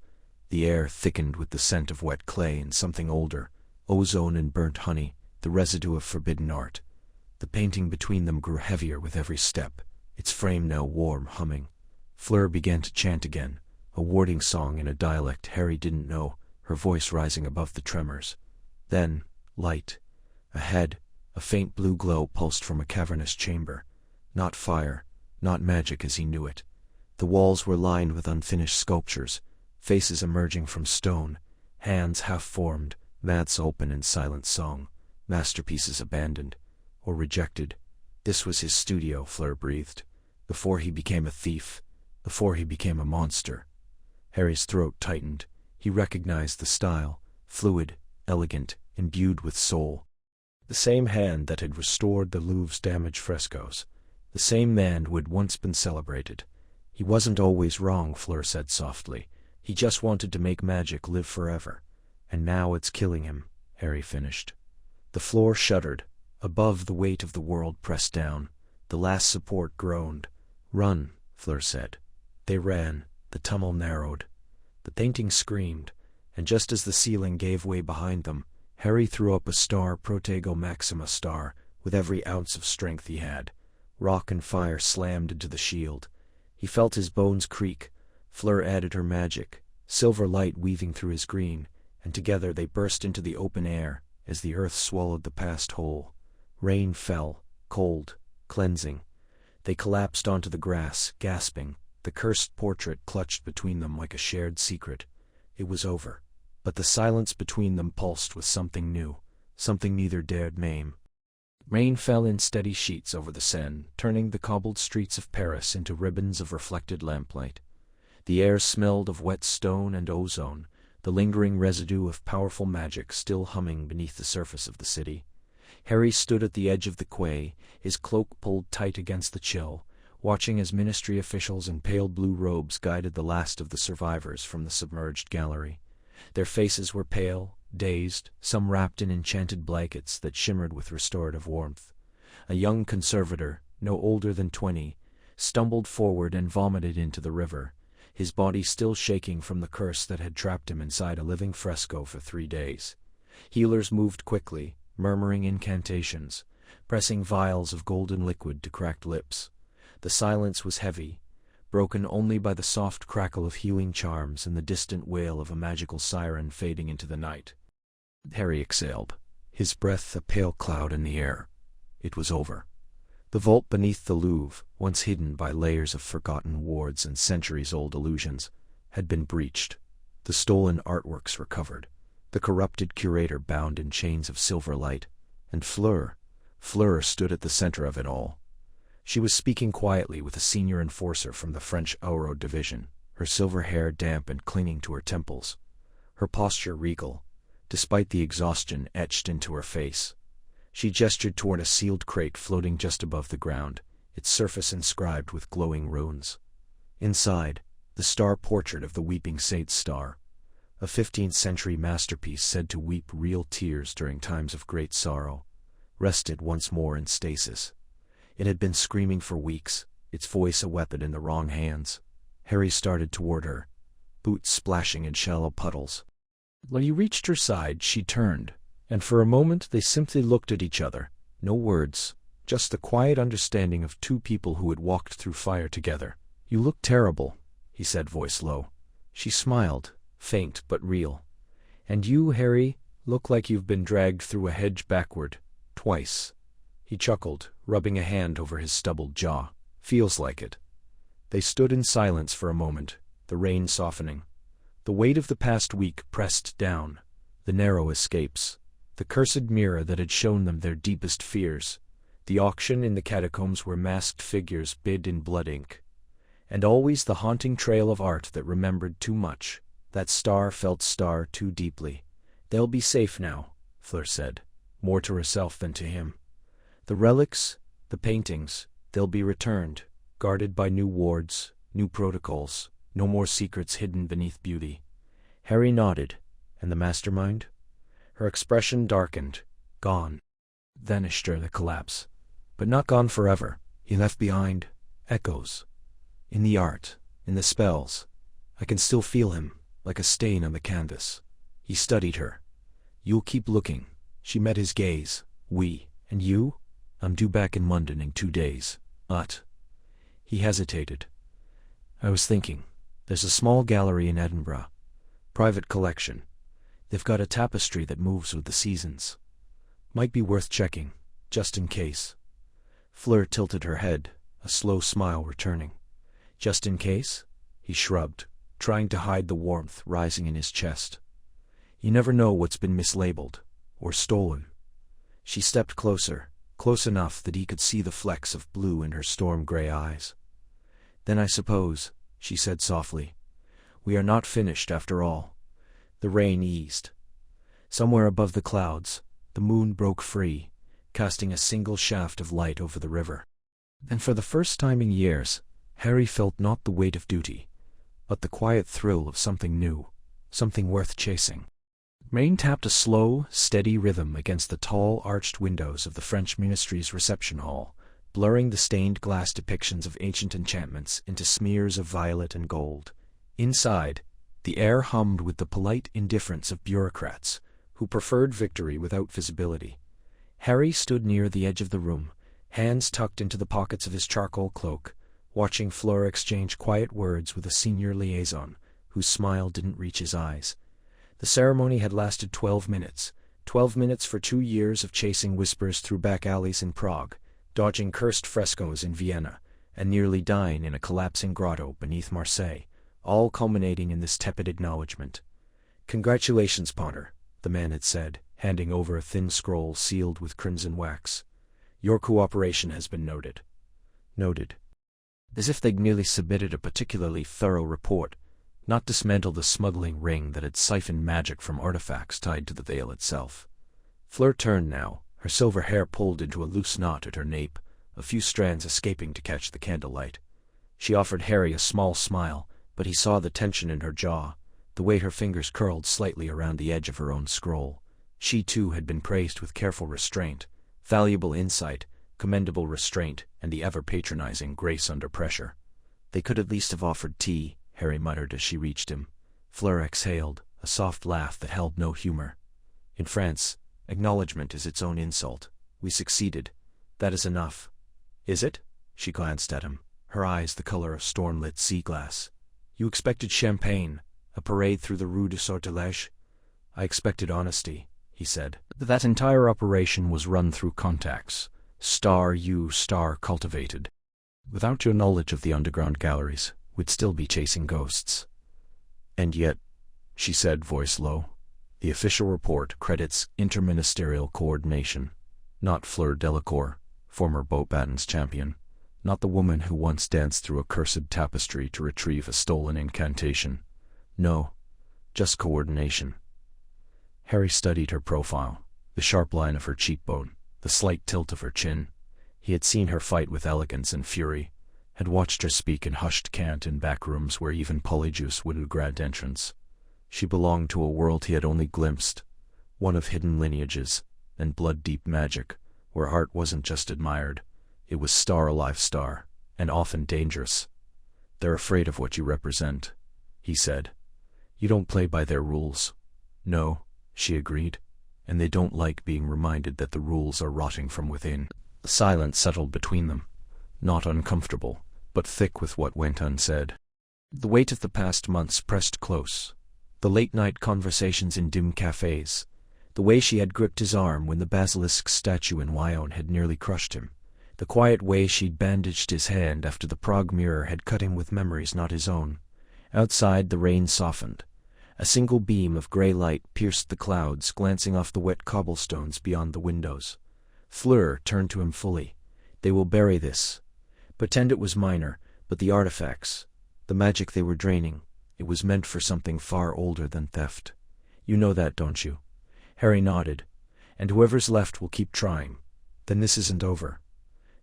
The air thickened with the scent of wet clay and something older, ozone and burnt honey, the residue of forbidden art. The painting between them grew heavier with every step, its frame now warm, humming. Fleur began to chant again, a warding song in a dialect Harry didn't know, her voice rising above the tremors. Then, light. Ahead, a faint blue glow pulsed from a cavernous chamber. Not fire, not magic as he knew it. The walls were lined with unfinished sculptures, faces emerging from stone, hands half-formed, mouths open in silent song, masterpieces abandoned, or rejected. This was his studio, Fleur breathed. Before he became a thief, before he became a monster. Harry's throat tightened. He recognized the style, fluid, elegant, imbued with soul. The same hand that had restored the Louvre's damaged frescoes. The same man who had once been celebrated. He wasn't always wrong, Fleur said softly. He just wanted to make magic live forever. And now it's killing him, Harry finished. The floor shuddered. Above, the weight of the world pressed down. The last support groaned. "Run," Fleur said. They ran. The tunnel narrowed. The painting screamed, and just as the ceiling gave way behind them, Harry threw up a star, Protego Maxima star, with every ounce of strength he had. Rock and fire slammed into the shield. He felt his bones creak. Fleur added her magic, silver light weaving through his green, and together they burst into the open air as the earth swallowed the past whole. Rain fell, cold, cleansing. They collapsed onto the grass, gasping, the cursed portrait clutched between them like a shared secret. It was over, but the silence between them pulsed with something new, something neither dared maim. Rain fell in steady sheets over the Seine, turning the cobbled streets of Paris into ribbons of reflected lamplight. The air smelled of wet stone and ozone, the lingering residue of powerful magic still humming beneath the surface of the city. Harry stood at the edge of the quay, his cloak pulled tight against the chill, watching as ministry officials in pale blue robes guided the last of the survivors from the submerged gallery. Their faces were pale, dazed, some wrapped in enchanted blankets that shimmered with restorative warmth. A young conservator, no older than 20, stumbled forward and vomited into the river, his body still shaking from the curse that had trapped him inside a living fresco for 3 days. Healers moved quickly, murmuring incantations, pressing vials of golden liquid to cracked lips. The silence was heavy, broken only by the soft crackle of healing charms and the distant wail of a magical siren fading into the night. Harry exhaled, his breath a pale cloud in the air. It was over. The vault beneath the Louvre, once hidden by layers of forgotten wards and centuries-old illusions, had been breached. The stolen artworks recovered, the corrupted curator bound in chains of silver light, and Fleur stood at the center of it all. She was speaking quietly with a senior enforcer from the French Auror division, her silver hair damp and clinging to her temples, her posture regal, despite the exhaustion etched into her face. She gestured toward a sealed crate floating just above the ground, its surface inscribed with glowing runes. Inside, the star portrait of the weeping saint's star, a 15th-century masterpiece said to weep real tears during times of great sorrow, rested once more in stasis. It had been screaming for weeks, its voice a weapon in the wrong hands. Harry started toward her, boots splashing in shallow puddles. When he reached her side, she turned, and for a moment they simply looked at each other. No words, just the quiet understanding of two people who had walked through fire together. "You look terrible," he said, voice low. She smiled, faint but real. "And you, Harry, look like you've been dragged through a hedge backward, twice." He chuckled, rubbing a hand over his stubbled jaw. "Feels like it." They stood in silence for a moment, the rain softening. The weight of the past week pressed down, the narrow escapes, the cursed mirror that had shown them their deepest fears, the auction in the catacombs where masked figures bid in blood ink, and always the haunting trail of art that remembered too much. That star felt star too deeply. "They'll be safe now," Fleur said, more to herself than to him. "The relics, the paintings, they'll be returned, guarded by new wards, new protocols, no more secrets hidden beneath beauty." Harry nodded. "And the mastermind?" Her expression darkened. Gone. Vanished ere the collapse. But not gone forever. He left behind echoes. In the art, in the spells. I can still feel him, like a stain on the canvas. He studied her. You'll keep looking. She met his gaze. We. And you? I'm due back in London in 2 days. But. He hesitated. I was thinking. There's a small gallery in Edinburgh. Private collection. They've got a tapestry that moves with the seasons. Might be worth checking, just in case. Fleur tilted her head, a slow smile returning. Just in case? He shrugged, trying to hide the warmth rising in his chest. You never know what's been mislabeled, or stolen. She stepped closer, close enough that he could see the flecks of blue in her storm-gray eyes. Then I suppose, she said softly, we are not finished after all. The rain eased. Somewhere above the clouds, the moon broke free, casting a single shaft of light over the river. And for the first time in years, Harry felt not the weight of duty, but the quiet thrill of something new, something worth chasing. Rain tapped a slow, steady rhythm against the tall, arched windows of the French ministry's reception hall, blurring the stained glass depictions of ancient enchantments into smears of violet and gold. Inside, the air hummed with the polite indifference of bureaucrats, who preferred victory without visibility. Harry stood near the edge of the room, hands tucked into the pockets of his charcoal cloak, watching Fleur exchange quiet words with a senior liaison, whose smile didn't reach his eyes. The ceremony had lasted 12 minutes, 12 minutes for 2 years of chasing whispers through back alleys in Prague, dodging cursed frescoes in Vienna, and nearly dying in a collapsing grotto beneath Marseille, all culminating in this tepid acknowledgement. Congratulations, Potter, the man had said, handing over a thin scroll sealed with crimson wax. Your cooperation has been noted. Noted. As if they'd merely submitted a particularly thorough report, not dismantled the smuggling ring that had siphoned magic from artifacts tied to the veil itself. Fleur turned now, her silver hair pulled into a loose knot at her nape, a few strands escaping to catch the candlelight. She offered Harry a small smile, but he saw the tension in her jaw, the way her fingers curled slightly around the edge of her own scroll. She too had been praised with careful restraint, valuable insight, commendable restraint, and the ever-patronizing grace under pressure. They could at least have offered tea, Harry muttered as she reached him. Fleur exhaled, a soft laugh that held no humor. In France, acknowledgement is its own insult. We succeeded. That is enough. Is it? She glanced at him, her eyes the color of storm-lit sea glass. You expected champagne, a parade through the Rue du Sortilège? I expected honesty, he said. That entire operation was run through contacts, star cultivated. Without your knowledge of the underground galleries, we'd still be chasing ghosts. And yet, she said, voice low, the official report credits interministerial coordination, not Fleur Delacour, former Beauxbatons champion, not the woman who once danced through a cursed tapestry to retrieve a stolen incantation. No, just coordination. Harry studied her profile, the sharp line of her cheekbone, the slight tilt of her chin. He had seen her fight with elegance and fury, had watched her speak in hushed cant in back rooms where even Polyjuice wouldn't grant entrance. She belonged to a world he had only glimpsed, one of hidden lineages and blood-deep magic, where art wasn't just admired, it was star-alive star, and often dangerous. They're afraid of what you represent, he said. You don't play by their rules. No, she agreed, and they don't like being reminded that the rules are rotting from within. The silence settled between them, not uncomfortable, but thick with what went unsaid. The weight of the past months pressed close. The late-night conversations in dim cafes, the way she had gripped his arm when the basilisk statue in Wyone had nearly crushed him, the quiet way she'd bandaged his hand after the Prague mirror had cut him with memories not his own. Outside, the rain softened. A single beam of grey light pierced the clouds, glancing off the wet cobblestones beyond the windows. Fleur turned to him fully. They will bury this. Pretend it was minor, but the artifacts, the magic they were draining, it was meant for something far older than theft. You know that, don't you? Harry nodded. And whoever's left will keep trying. Then this isn't over.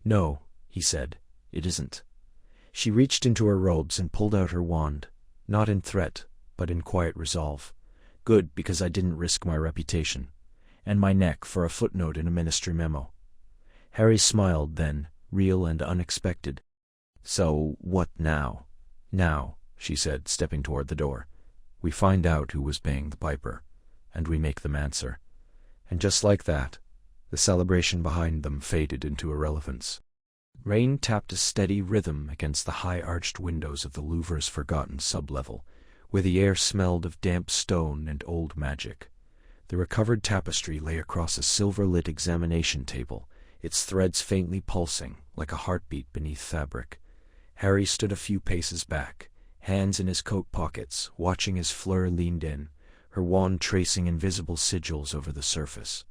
No, he said, it isn't. She reached into her robes and pulled out her wand, not in threat, but in quiet resolve. Good, because I didn't risk my reputation. and my neck for a footnote in a ministry memo. Harry smiled then, real and unexpected. "So, what now?" "Now," she said, stepping toward the door, "we find out who was paying the piper, and we make them answer." And just like that, the celebration behind them faded into irrelevance. Rain tapped a steady rhythm against the high-arched windows of the Louvre's forgotten sublevel, where the air smelled of damp stone and old magic. The recovered tapestry lay across a silver-lit examination table, its threads faintly pulsing like a heartbeat beneath fabric. Harry stood a few paces back, hands in his coat pockets, watching as Fleur leaned in, her wand tracing invisible sigils over the surface.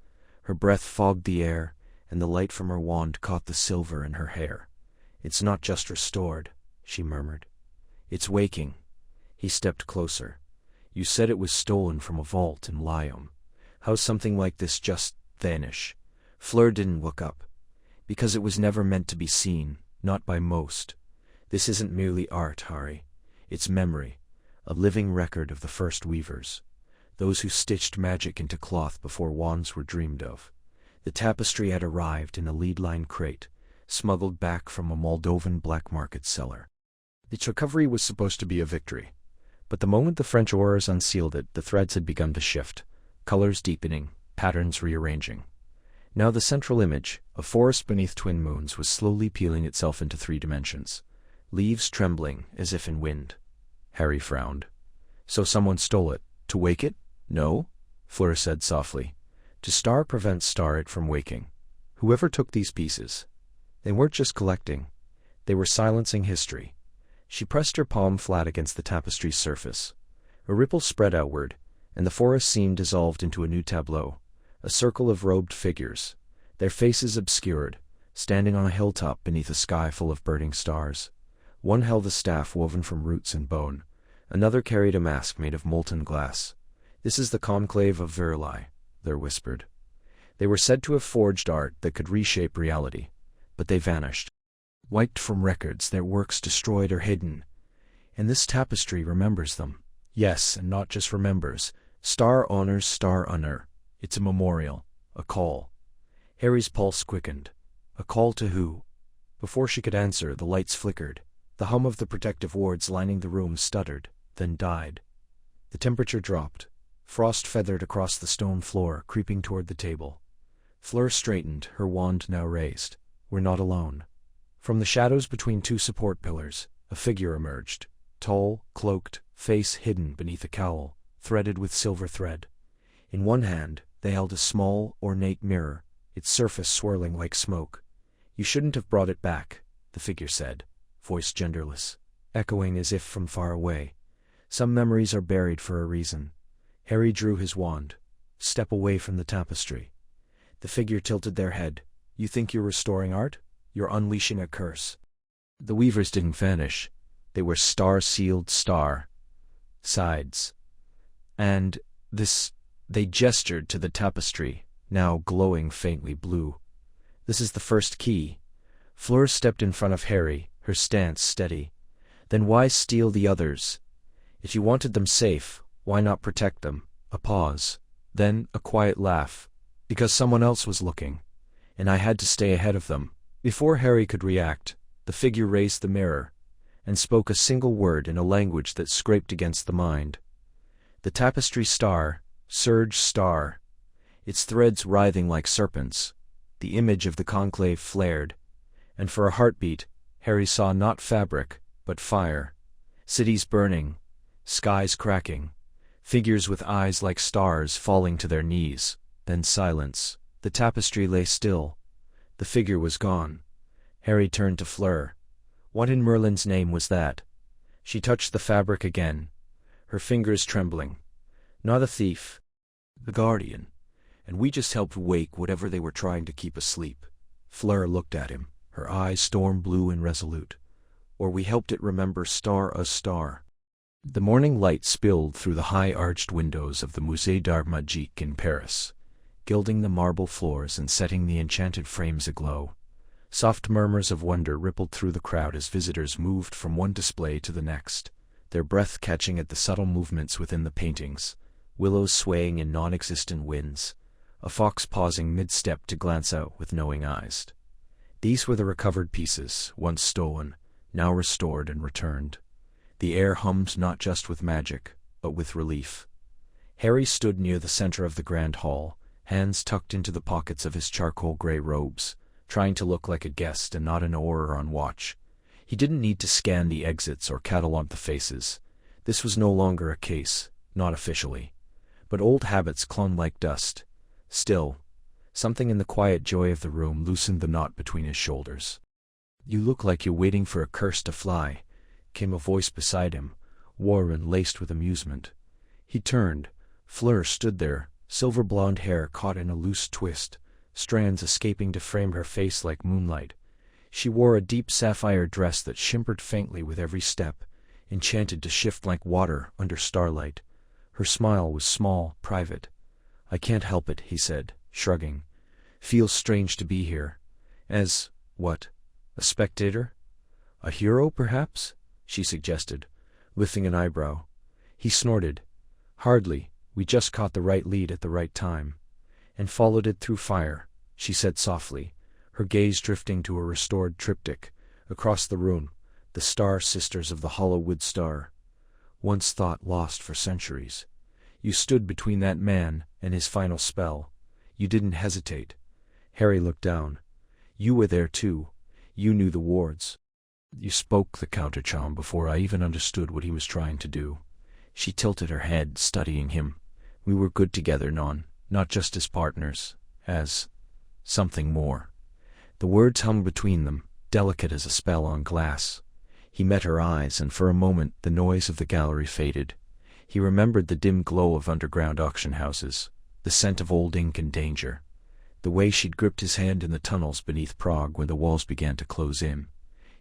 Her breath fogged the air, and the light from her wand caught the silver in her hair. "It's not just restored," she murmured. "It's waking." He stepped closer. "You said it was stolen from a vault in Lyon. How's something like this just vanish?" Fleur didn't look up. "Because it was never meant to be seen, not by most. This isn't merely art, Harry. It's memory, a living record of the first weavers, those who stitched magic into cloth before wands were dreamed of." The tapestry had arrived in a lead-lined crate, smuggled back from a Moldovan black market cellar. Its recovery was supposed to be a victory, but the moment the French Aurors unsealed it, the threads had begun to shift, colors deepening, patterns rearranging. Now the central image, a forest beneath twin moons, was slowly peeling itself into 3 dimensions, leaves trembling as if in wind. Harry frowned. "So someone stole it, to wake it?" "No," Fleur said softly. "To prevent it from waking. Whoever took these pieces, they weren't just collecting, they were silencing history." She pressed her palm flat against the tapestry's surface. A ripple spread outward, and the forest scene dissolved into a new tableau, a circle of robed figures, their faces obscured, standing on a hilltop beneath a sky full of burning stars. One held a staff woven from roots and bone, another carried a mask made of molten glass. "This is the conclave of Versailles," they whispered. They were said to have forged art that could reshape reality, but they vanished. Wiped from records, their works destroyed or hidden. And this tapestry remembers them. Yes, and not just remembers. Star honors star honor. It's a memorial, a call. Harry's pulse quickened. A call to who? Before she could answer, the lights flickered. The hum of the protective wards lining the room stuttered, then died. The temperature dropped. Frost feathered across the stone floor, creeping toward the table. Fleur straightened, her wand now raised. "We're not alone." From the shadows between 2 support pillars, a figure emerged, tall, cloaked, face hidden beneath a cowl, threaded with silver thread. In one hand, they held a small, ornate mirror, its surface swirling like smoke. "You shouldn't have brought it back," the figure said, voice genderless, echoing as if from far away. "Some memories are buried for a reason." Harry drew his wand. "Step away from the tapestry." The figure tilted their head. "You think you're restoring art? You're unleashing a curse." The weavers didn't vanish. They were star-sealed sides. And this... They gestured to the tapestry, now glowing faintly blue. "This is the first key." Fleur stepped in front of Harry, her stance steady. "Then why steal the others? If you wanted them safe, why not protect them?" A pause. Then a quiet laugh. "Because someone else was looking, and I had to stay ahead of them." Before Harry could react, the figure raised the mirror, and spoke a single word in a language that scraped against the mind. The tapestry surged star, its threads writhing like serpents. The image of the conclave flared, and for a heartbeat, Harry saw not fabric, but fire. Cities burning, skies cracking, figures with eyes like stars falling to their knees, then silence. The tapestry lay still. The figure was gone. Harry turned to Fleur. "What in Merlin's name was that?" She touched the fabric again, her fingers trembling. "Not a thief. The guardian. And we just helped wake whatever they were trying to keep asleep." Fleur looked at him, her eyes storm blue and resolute. "Or we helped it remember a star." The morning light spilled through the high-arched windows of the Musée d'Art Magique in Paris, gilding the marble floors and setting the enchanted frames aglow. Soft murmurs of wonder rippled through the crowd as visitors moved from one display to the next, their breath catching at the subtle movements within the paintings, willows swaying in non-existent winds, a fox pausing mid-step to glance out with knowing eyes. These were the recovered pieces, once stolen, now restored and returned. The air hummed not just with magic, but with relief. Harry stood near the center of the grand hall, hands tucked into the pockets of his charcoal-gray robes, trying to look like a guest and not an Auror on watch. He didn't need to scan the exits or catalog the faces. This was no longer a case, not officially. But old habits clung like dust. Still, something in the quiet joy of the room loosened the knot between his shoulders. "You look like you're waiting for a curse to fly," came a voice beside him, warm and laced with amusement. He turned. Fleur stood there, silver blonde hair caught in a loose twist, strands escaping to frame her face like moonlight. She wore a deep sapphire dress that shimmered faintly with every step, enchanted to shift like water under starlight. Her smile was small, private. "I can't help it," he said, shrugging. "Feels strange to be here. What? A spectator? A hero, perhaps?" she suggested, lifting an eyebrow. He snorted. "Hardly. We just caught the right lead at the right time." "And followed it through fire," she said softly, her gaze drifting to a restored triptych. Across the room, the star sisters of the hollow wood star. Once thought lost for centuries. You stood between that man and his final spell. You didn't hesitate." Harry looked down. "You were there too. You knew the wards." "You spoke the countercharm before I even understood what he was trying to do." She tilted her head, studying him. "We were good together, not just as partners, as something more." The words hung between them, delicate as a spell on glass. He met her eyes, and for a moment the noise of the gallery faded. He remembered the dim glow of underground auction houses, the scent of old ink and danger, the way she'd gripped his hand in the tunnels beneath Prague when the walls began to close in.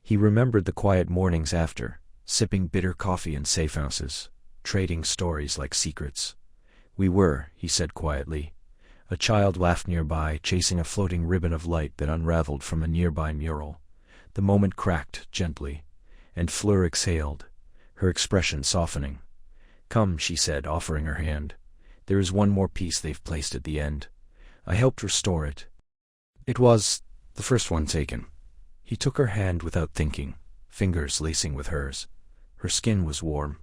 He remembered the quiet mornings after, sipping bitter coffee in safe houses, trading stories like secrets. "We were," he said quietly. A child laughed nearby, chasing a floating ribbon of light that unraveled from a nearby mural. The moment cracked gently, and Fleur exhaled, her expression softening. "Come," she said, offering her hand. "There is one more piece they've placed at the end. I helped restore it. It was the first one taken." He took her hand without thinking, fingers lacing with hers. Her skin was warm.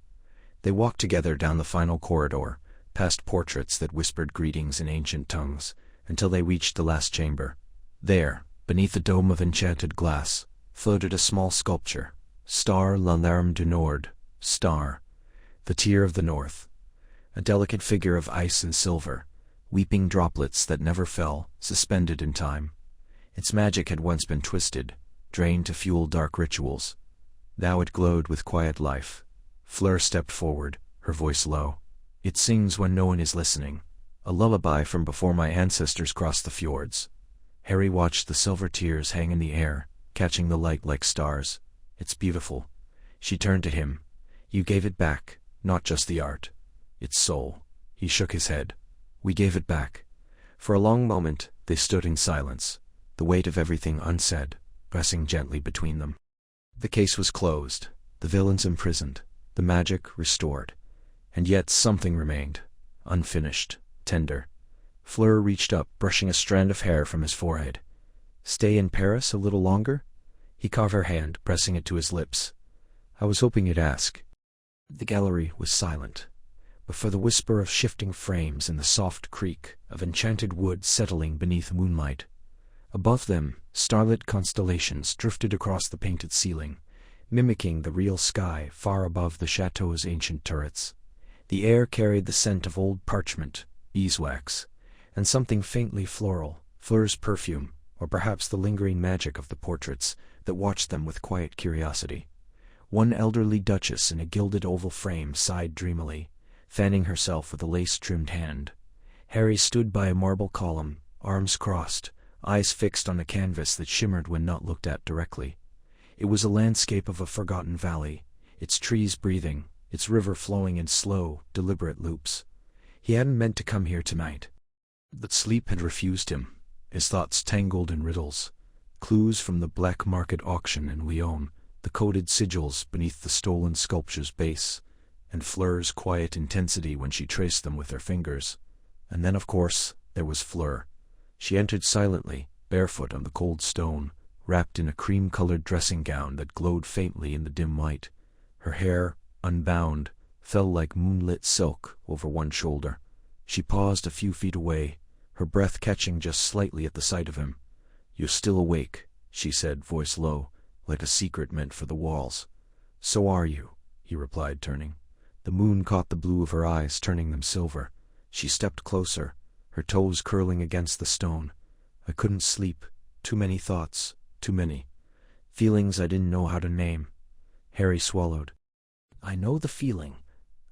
They walked together down the final corridor, past portraits that whispered greetings in ancient tongues, until they reached the last chamber. There, beneath the dome of enchanted glass, floated a small sculpture. Star la larme du Nord, star, the tear of the north. A delicate figure of ice and silver, weeping droplets that never fell, suspended in time. Its magic had once been twisted, drained to fuel dark rituals. Now it glowed with quiet life. Fleur stepped forward, her voice low. "It sings when no one is listening. A lullaby from before my ancestors crossed the fjords." Harry watched the silver tears hang in the air, catching the light like stars. "It's beautiful." She turned to him. "You gave it back, not just the art. Its soul." He shook his head. "We gave it back." For a long moment, they stood in silence, the weight of everything unsaid, pressing gently between them. The case was closed, the villains imprisoned, the magic restored. And yet something remained, unfinished, tender. Fleur reached up, brushing a strand of hair from his forehead. "Stay in Paris a little longer?" He caught her hand, pressing it to his lips. "I was hoping you'd ask." The gallery was silent, but for the whisper of shifting frames and the soft creak of enchanted wood settling beneath moonlight. Above them, starlit constellations drifted across the painted ceiling, mimicking the real sky far above the chateau's ancient turrets. The air carried the scent of old parchment, beeswax, and something faintly floral, Fleur's perfume, or perhaps the lingering magic of the portraits that watched them with quiet curiosity. One elderly duchess in a gilded oval frame sighed dreamily, fanning herself with a lace-trimmed hand. Harry stood by a marble column, arms crossed, eyes fixed on a canvas that shimmered when not looked at directly. It was a landscape of a forgotten valley, its trees breathing, its river flowing in slow, deliberate loops. He hadn't meant to come here tonight. But sleep had refused him, his thoughts tangled in riddles. Clues from the black market auction in Lyon, the coded sigils beneath the stolen sculpture's base, and Fleur's quiet intensity when she traced them with her fingers. And then, of course, There was Fleur. She entered silently, barefoot on the cold stone, wrapped in a cream-colored dressing gown that glowed faintly in the dim light. Her hair, unbound, fell like moonlit silk over one shoulder. She paused a few feet away, her breath catching just slightly at the sight of him. "You're still awake," she said, voice low, like a secret meant for the walls. "So are you," he replied, turning. The moon caught the blue of her eyes, turning them silver. She stepped closer, her toes curling against the stone. "I couldn't sleep. Too many thoughts. Too many. Feelings I didn't know how to name." Harry swallowed. "I know the feeling."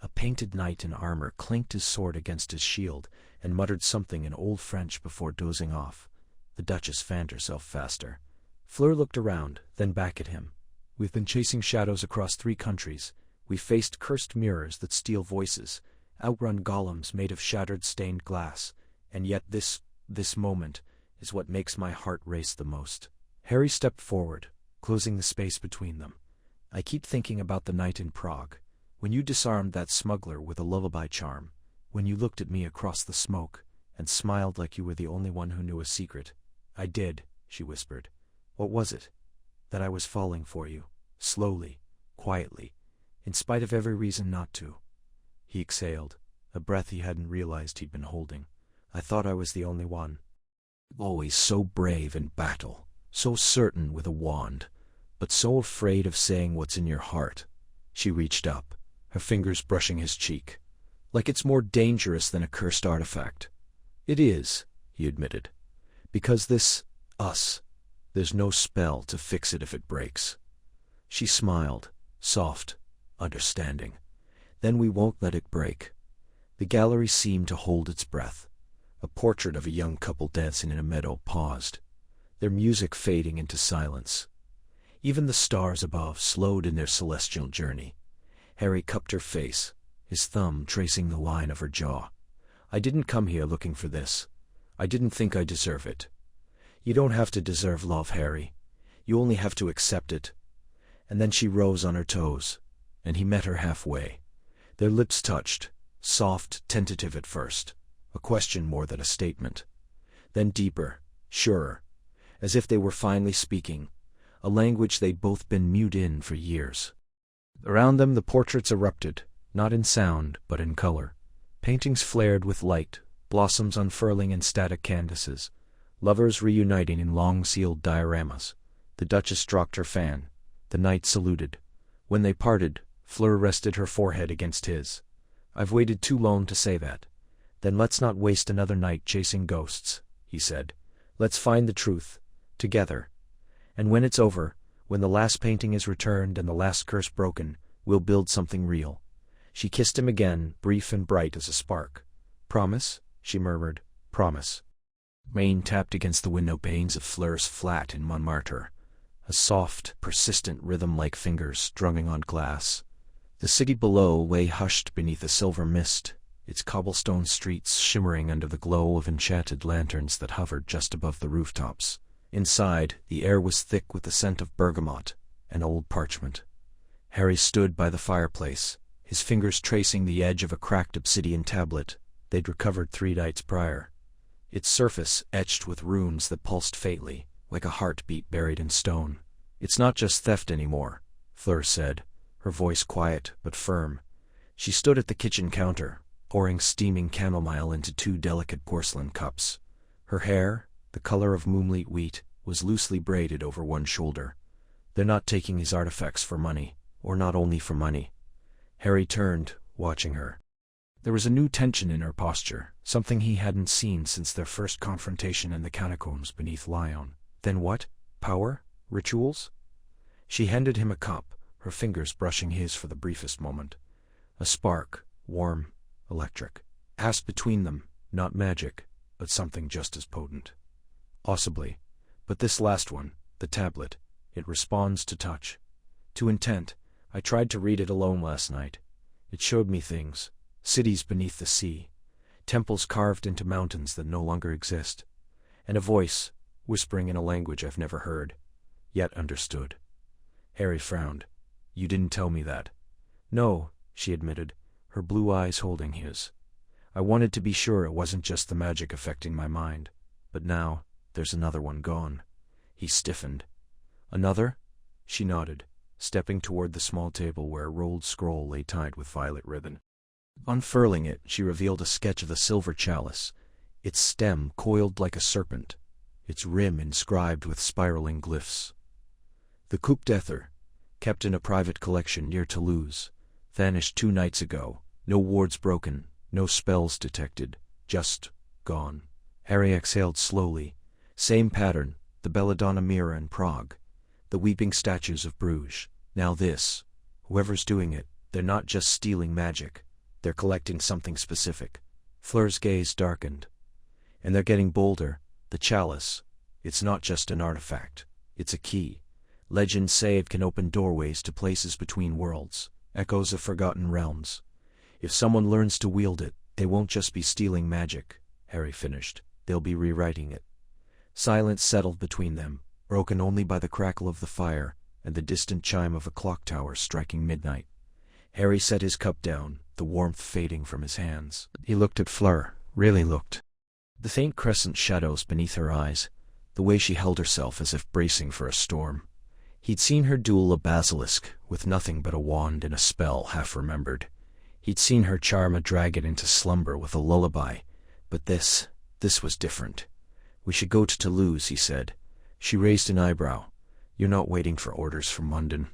A painted knight in armor clinked his sword against his shield and muttered something in Old French before dozing off. The Duchess fanned herself faster. Fleur looked around, then back at him. "We've been chasing shadows across 3 countries. We faced cursed mirrors that steal voices, outrun golems made of shattered stained glass, and yet this moment is what makes my heart race the most." Harry stepped forward, closing the space between them. "I keep thinking about the night in Prague, when you disarmed that smuggler with a lullaby charm, when you looked at me across the smoke and smiled like you were the only one who knew a secret." "I did," she whispered. "What was it?" "That I was falling for you, slowly, quietly, in spite of every reason not to." He exhaled, a breath he hadn't realized he'd been holding. "I thought I was the only one. Always so brave in battle, so certain with a wand, but so afraid of saying what's in your heart." She reached up, her fingers brushing his cheek. "Like it's more dangerous than a cursed artifact." "It is," he admitted. "Because there's no spell to fix it if it breaks." She smiled, soft, understanding. "Then we won't let it break." The gallery seemed to hold its breath. A portrait of a young couple dancing in a meadow paused, their music fading into silence. Even the stars above slowed in their celestial journey. Harry cupped her face, his thumb tracing the line of her jaw. "I didn't come here looking for this. I didn't think I deserve it." "You don't have to deserve love, Harry. You only have to accept it." And then she rose on her toes, and he met her halfway. Their lips touched, soft, tentative at first, a question more than a statement. Then deeper, surer, as if they were finally speaking, a language they'd both been mute in for years. Around them the portraits erupted, not in sound, but in color. Paintings flared with light, blossoms unfurling in static canvases, lovers reuniting in long-sealed dioramas. The Duchess stroked her fan. The knight saluted. When they parted, Fleur rested her forehead against his. "I've waited too long to say that." "Then let's not waste another night chasing ghosts," he said. "Let's find the truth, together. And when it's over, when the last painting is returned and the last curse broken, we'll build something real." She kissed him again, brief and bright as a spark. "Promise?" she murmured. "Promise." Rain tapped against the window panes of Fleur's flat in Montmartre, a soft, persistent rhythm like fingers drumming on glass. The city below lay hushed beneath a silver mist, its cobblestone streets shimmering under the glow of enchanted lanterns that hovered just above the rooftops. Inside, the air was thick with the scent of bergamot and old parchment. Harry stood by the fireplace, his fingers tracing the edge of a cracked obsidian tablet they'd recovered 3 nights prior. Its surface etched with runes that pulsed faintly, like a heartbeat buried in stone. "It's not just theft anymore," Fleur said, her voice quiet but firm. She stood at the kitchen counter, pouring steaming chamomile into 2 delicate porcelain cups. Her hair, the color of moonlit wheat, was loosely braided over one shoulder. "They're not taking these artifacts for money, or not only for money." Harry turned, watching her. There was a new tension in her posture, something he hadn't seen since their first confrontation in the catacombs beneath Lion. "Then what? Power? Rituals?" She handed him a cup, her fingers brushing his for the briefest moment. A spark, warm, electric, passed between them, not magic, but something just as potent. "Possibly. But this last one, the tablet, it responds to touch. To intent. I tried to read it alone last night. It showed me things. Cities beneath the sea. Temples carved into mountains that no longer exist. And a voice, whispering in a language I've never heard, yet understood." Harry frowned. "You didn't tell me that." "No," she admitted, her blue eyes holding his. I wanted to be sure it wasn't just the magic affecting my mind. But now, there's another one gone. He stiffened. Another? She nodded, stepping toward the small table where a rolled scroll lay tied with violet ribbon. Unfurling it, she revealed a sketch of a silver chalice, its stem coiled like a serpent, its rim inscribed with spiraling glyphs. The coupe d'ether, kept in a private collection near Toulouse, vanished 2 nights ago. No wards broken, no spells detected, just gone. Harry exhaled slowly. Same pattern, the Belladonna mirror in Prague, the weeping statues of Bruges. Now this. Whoever's doing it, they're not just stealing magic, they're collecting something specific. Fleur's gaze darkened. And they're getting bolder. The chalice. It's not just an artifact. It's a key. Legends say it can open doorways to places between worlds, echoes of forgotten realms. If someone learns to wield it, they won't just be stealing magic, Harry finished. They'll be rewriting it. Silence settled between them, broken only by the crackle of the fire and the distant chime of a clock tower striking midnight. Harry set his cup down, the warmth fading from his hands. He looked at Fleur, really looked. The faint crescent shadows beneath her eyes, the way she held herself as if bracing for a storm. He'd seen her duel a basilisk, with nothing but a wand and a spell half-remembered. He'd seen her charm a dragon into slumber with a lullaby. But this was different. We should go to Toulouse, he said. She raised an eyebrow. You're not waiting for orders from London.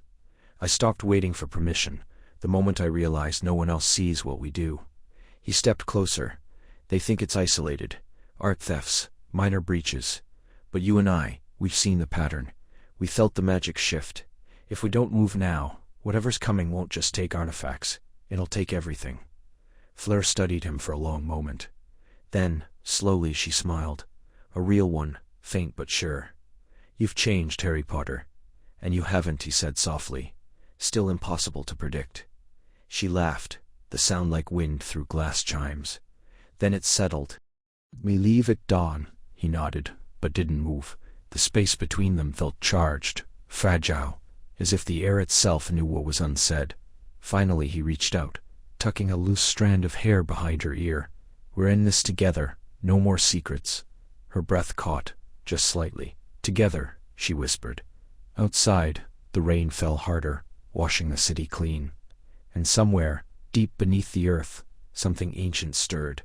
I stopped waiting for permission, the moment I realized no one else sees what we do. He stepped closer. They think it's isolated. Art thefts, minor breaches. But you and I, we've seen the pattern. We felt the magic shift. If we don't move now, whatever's coming won't just take artifacts. It'll take everything. Fleur studied him for a long moment. Then, slowly, she smiled. A real one, faint but sure. You've changed, Harry Potter. And you haven't, he said softly. Still impossible to predict. She laughed, the sound like wind through glass chimes. Then it settled. We leave at dawn, he nodded, but didn't move. The space between them felt charged, fragile, as if the air itself knew what was unsaid. Finally he reached out, tucking a loose strand of hair behind her ear. We're in this together, no more secrets. Her breath caught, just slightly. Together, she whispered. Outside, the rain fell harder, washing the city clean. And somewhere, deep beneath the earth, something ancient stirred.